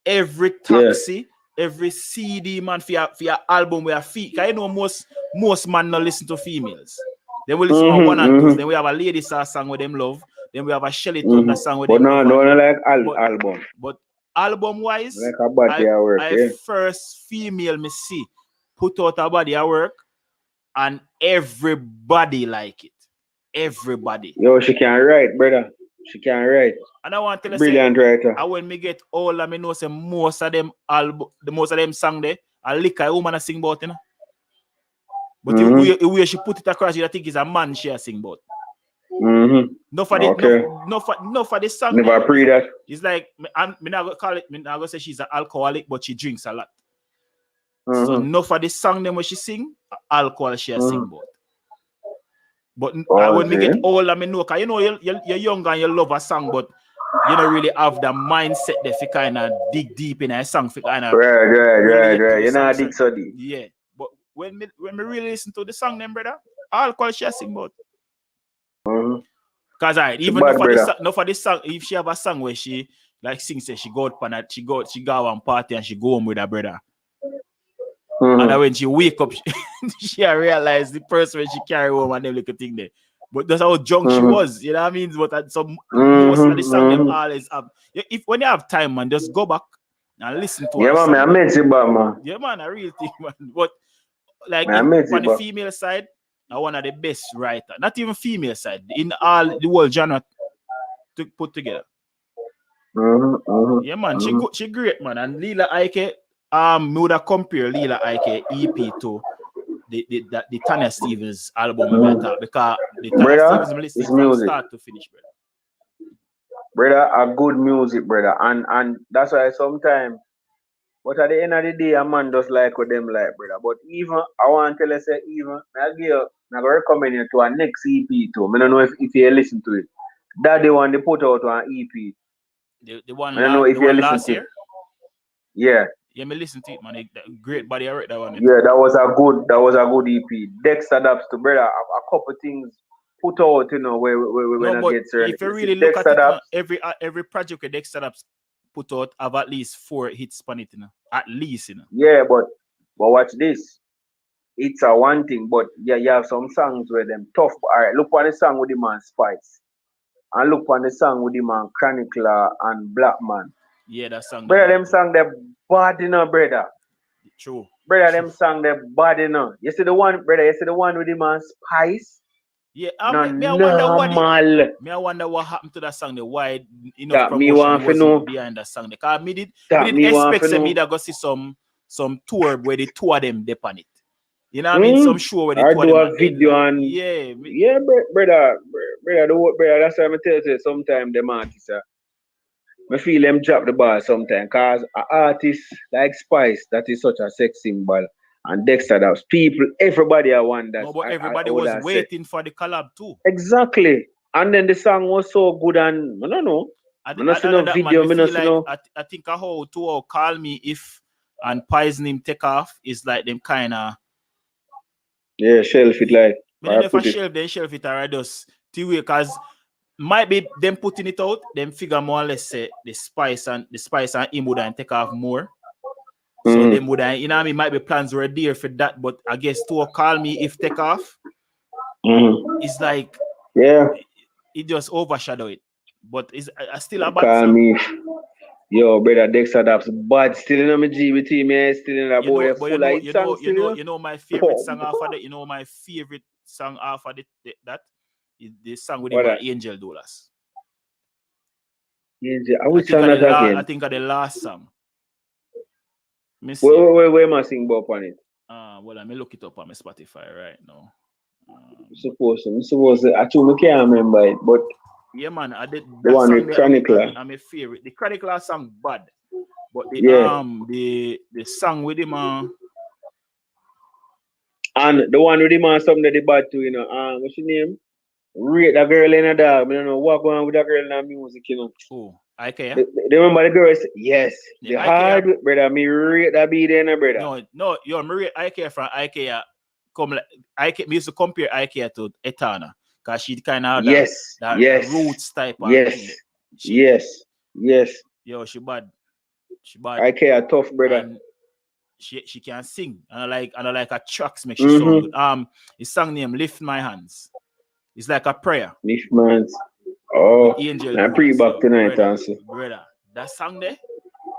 Every taxi, every CD man for your album where feet. Cause you know most man not listen to females. They will listen to one and two. Then we have a lady song with them love. Then we have a Shelly Thunder song with them. But no, like album. But album wise, like a body of work, first female me see put out a body of work and everybody like it. Everybody. Yo, she can write, brother. She can write. And I want to tell you, brilliant writer. And when me get all of me know say most of them song there, I lick a woman a sing about, you know. But the way she put it across, I think is a man she sing about. No for the song. Never pre that. It's like I'm not gonna call it. I'm not gonna say she's an alcoholic, but she drinks a lot. So no for the song them when she sing, alcohol she sing about. But when we get old, I mean, no, cause you know you're young and you love a song, but you don't really have the mindset that you kind of dig deep in a song for kind of Right. You know, dig so deep. Yeah, but when we really listen to the song, then brother, all call she sing about. Cause even not for this song, if she have a song where she like sings, say she go out and she go on party and she go home with her brother. And then when she wake up, she realize the person when she carry home and them little thing there. But that's how drunk she was, you know what I mean? But most of the song them always have. If when you have time, man, just go back and listen to her. Yeah, man, I met you, man. Yeah, man, I really think, man. But like on the female side, are one of the best writer. Not even female side, in all the whole genre to put together. Yeah, man, she great, man. And Lila Ike, me would have compare Lila Ike EP to the Tanya Stevens album because the Tanya Stevens listen from start to finish, brother. A good music, brother, and that's why sometimes. But at the end of the day, a man does like what them like, brother. But even I want to tell you, say even I recommend you to a next EP too. I don't know if you listen to it. That the one they put out on EP. The one I don't know if you listen last to year. It. Yeah. Yeah, me listen to it, man. Great body, I read that one. Yeah, that was a good EP. Dexter Dabs to brother. A couple things put out, you know, where no, but if you really look at it, every project with Dexter Dabs put out have at least 4 hits on it, you know. At least, you know. Yeah, but watch this. It's a one thing, but yeah, you have some songs where them tough. All right, look on the song with the man Spice, and look on the song with the man Chronicler and Black Man. Yeah, that song. Brother, them song they bad, you know, brother. True. Brother, them song they bad, you know. You see the one, brother. You see the one with the man Spice. Yeah, I wonder what happened to that song. The why that me want to know behind that song. Because me did expect me that go see some tour where the two of them depend it. You know what I mean? Some show where the two of them do a video and yeah, brother. That's why I tell you sometimes them artists. I feel them drop the ball sometimes because an artist like Spice, that is such a sex symbol. And Dexter Dabs, people, everybody I wonder. No, but everybody was waiting for the collab too. Exactly. And then the song was so good and I don't know. I don't see no video. I think how to Call Me If and Poison Him Take Off is like them kind of shelf it like. But if I shelf it already does because might be them putting it out, them figure more or less say the Spice and him would and take off more. So them would, you know what I mean, might be plans were there for that, but I guess to Call Me If Take Off, it's like, it just overshadow it. But it's still a bad Call song. Me. Yo, brother, Dexter Dabs, but still in my GBT, man, still in that boy. You know my favorite song off of that. You know my favorite song off of that is the song with him Angel Dollars. Angel, I wish song that again. I think of the last song. Where am I sing about on it? Well, let me look it up on my Spotify right now. Suppose I can't remember it, but yeah, man, I did the one with Chronicler. I'm a favorite. The Chronicler song bad, but the song with him and the one with him something that they bad too, you know. What's your name? Rate that girl in a dog. I don't know what going on with that girl in that music, you know. Oh, IKEA. They remember the girls? Yes. The hard with brother. Me rate that be there, brother. No, yo, me rate IKEA from IKEA. Me used to compare IKEA to Etana. Because she kind of have that roots type of thing. Yes. Yo, she bad. IKEA tough, brother. And she can sing. And I like her tracks make she sound good. His song name Lift My Hands. It's like a prayer. Lift My Hands. Oh, Angel. I pray back tonight, answer. Brother, that song there,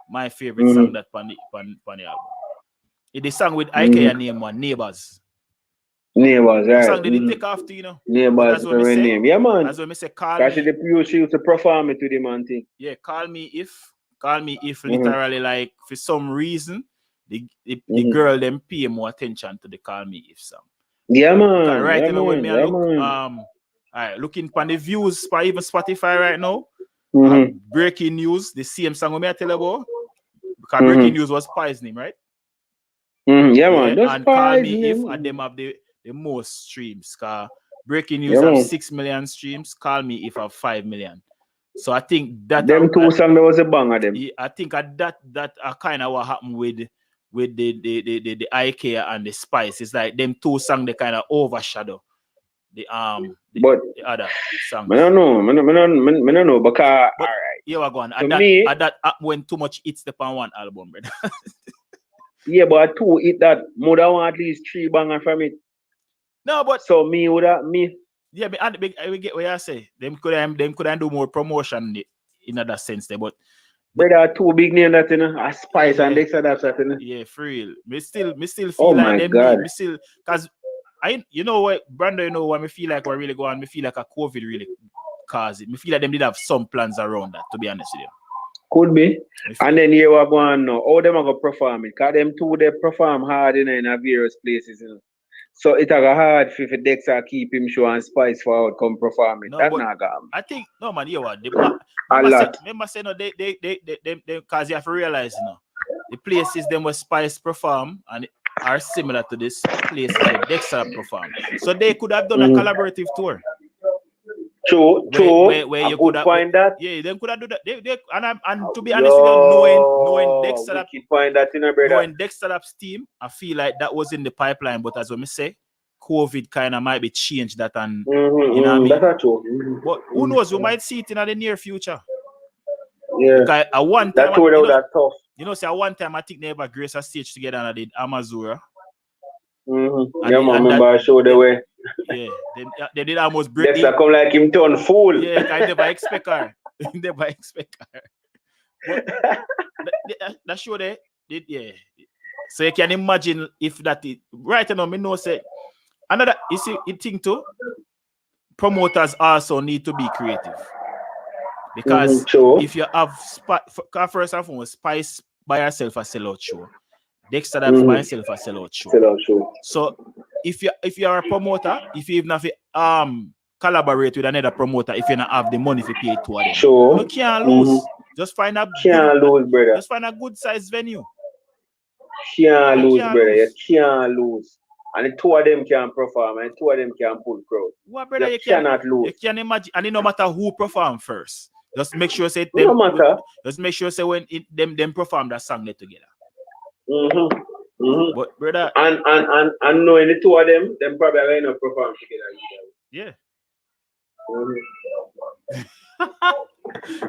my favorite song that pan the album. It's the song with IKEA name one, Neighbors. Neighbors, right. Song did it take off to, you know? Neighbors, that's what me name. Yeah, man. That's what me say, call me. She used to perform it to the man thing. Yeah, call me if literally like for some reason the girl them pay more attention to the Call Me If song. Yeah, man. Right, yeah, man. when me look, man. Alright, looking for the views for even Spotify right now. Breaking news, the same song we I tell you about. Because breaking news was Poisoning, right? Yeah, man. And Call Me If and them have the most streams. Cause Breaking News have 6 million streams. Call Me If I have 5 million. So I think that them two songs there was a bang of them. I think that kind of what happened with the IK and the Spice. It's like them two songs they kind of overshadow the other songs. I don't know because but all right. Yeah, we're going. That when too much hits the on one album, brother. Yeah, but two hit that more than one, at least 3 bangers from it. No, but so me would have me. Yeah, I get what you say. Them could do more promotion in that sense there, but brother, 2 big names that you know, a Spice and Dexter that you know. Yeah, for real. Me still feel like them. God. Me still because you know what, Brando, you know what me feel like we're really going. Me feel like a COVID really caused it. Me feel like them did have some plans around that, to be honest with you. Could be. And then you are going now. How them are going to perform it? Because them two, they perform hard in various places. You know? So it's hard for Dexter keep him show and Spice for out come perform it. No, That's but not going. I think, no, man, you know what? Remember say, no, they, because you have to realize, you know, the places them where Spice perform and are similar to this places that Dexter perform. So they could have done a collaborative tour. True. Where you could find that. Yeah, they could have do that. And to be honest with you, knowing Dexter, find that in a brother. Knowing Dexter's team, I feel like that was in the pipeline. But as we say, COVID kind of might be changed that, and you know what I mean. That's true. But who knows? We might see it in the near future. Yeah. Because at one time, that tour that tough. You know, say at one time I think they ever graced a stage together and I did Amazura. Yeah, man, remember I showed the way. Yeah, they did almost break. Dexter come like him turn fool. Yeah, I never expect her. Never expect her. But that show there, yeah. So you can imagine if that is right now. Me know say another. You see, it thing too. Promoters also need to be creative because if you have first and foremost, Spice by herself a sellout show. Dexter that by himself a sellout show. So if you are a promoter, if you even have to collaborate with another promoter, if you don't have the money to pay to them, you can't lose. Just find a just find a good size venue. Can't lose, brother. You can't lose. And the two of them can perform and 2 of them can pull crowd. What, brother, you cannot lose. You can imagine, and no matter who perform first. Just make sure say no matter. Just make sure say when them perform that song together. But brother, and knowing the 2 of them probably are going to perform together. Yeah.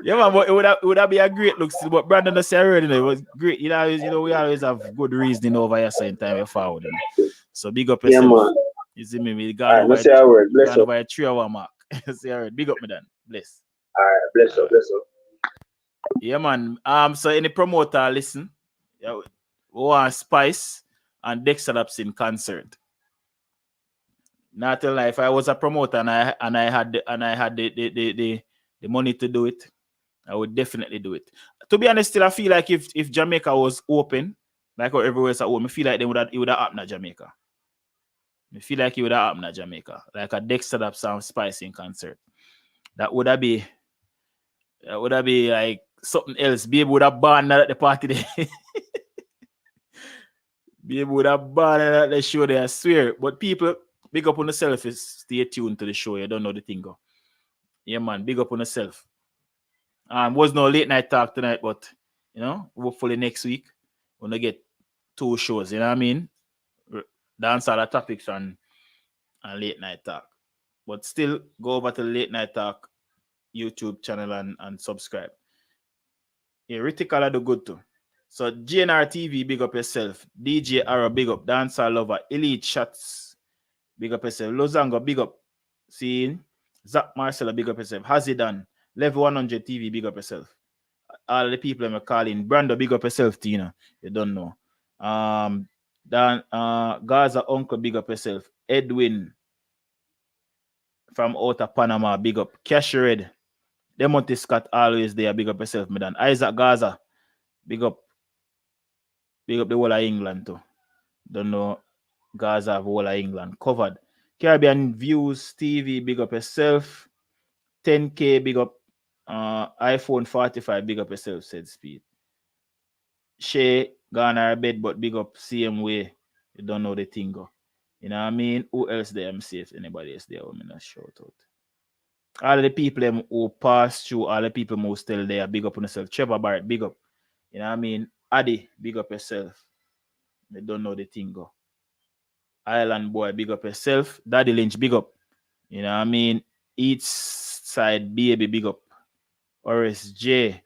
Yeah, man, but it would have been a great look still. But Brandon said already, it was great. You know, we always have good reasoning over here same time we forward. You know? So big up yourself. Yeah, man. You see me, we got over a 3 hour mark. Say alright, big up me then. Bless. Alright, bless up. Yeah, man. So any promoter listen, yeah, we want Spice and Dexter Laps in concert. Not till if I was a promoter and I had the money to do it, I would definitely do it. To be honest, still I feel like if Jamaica was open, like how everywhere is at home, I feel like it would have happened at Jamaica. I feel like it would have happened at Jamaica, like a Dexter Laps and Spice in concert. That would have be like something else. Baby would have banned at the party there. Baby would have banned at the show there, I swear. But people, big up on yourself, stay tuned to the show. You don't know the thing go. Yeah, man, big up on yourself. Was no late night talk tonight, but you know, hopefully next week we're gonna get 2 shows, you know what I mean? Dance all the topics and late night talk. But still go over to the Late Night Talk YouTube channel and subscribe. Yeah, Lyrical do good too. So GNR TV, big up yourself. DJ Arrow, big up. Dancehall Lover, Elite Shots, big up yourself. Lozango, big up. Seeing Zach Marcella, big up yourself. Hazidan, Level 100 TV, big up yourself. All the people I'm calling. Brando, big up yourself, Tina. You don't know. Gaza Uncle, big up yourself. Edwin from out of Panama, big up. Cash Red. Demonte Scott always there, big up yourself, madam. Isaac Gaza, big up. Big up the whole of England too. Don't know Gaza, the whole of England. Covered. Caribbean Views TV, big up yourself. 10K, big up. iPhone 45, big up yourself, said Speed. Shay, gone her bed, but big up same way. You don't know the thing go. You know what I mean? Who else there? I'm see if anybody else there. I'm gonna shout out. All of the people them who pass through, all the people who still there, big up on yourself. Trevor Barrett, big up. You know what I mean? Addy, big up yourself. They don't know the thing go. Island boy, big up yourself. Daddy Lynch, big up. You know what I mean? Each side baby, big up. Horace J.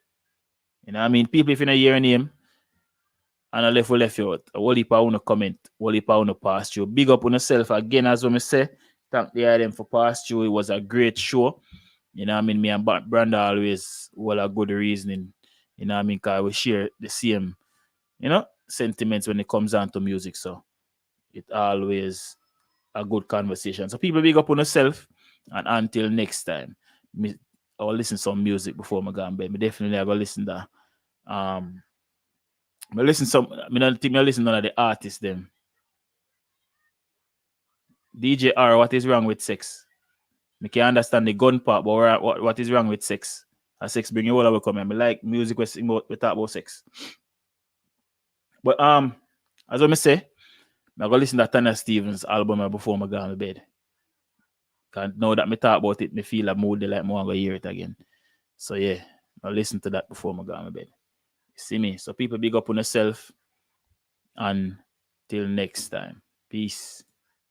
You know what I mean? People, if you know your name, and I left you out. A whole heap of comment, whole heap of pass through. Big up on yourself again, as we say. Thank the them for pass through. It was a great show. You know what I mean? Me and Branda always well a good reasoning. You know what I mean? Because we share the same, sentiments when it comes down to music. So it always a good conversation. So people big up on yourself. And until next time, I'll listen some music before I go in bed. Me definitely I go listen to I listen some. I don't think I listen to none of the artists them. DJ R, what is wrong with sex? I can understand the gun part, but what is wrong with sex? Sex bring you all over come. I like music we talk about sex. But as I say, I go listen to Tanya Stevens album before I go to bed. Cause now that me talk about it, me feel a mood like more go hear it again. So yeah, I'll listen to that before I go to bed. You see me? So people big up on yourself. And till next time. Peace.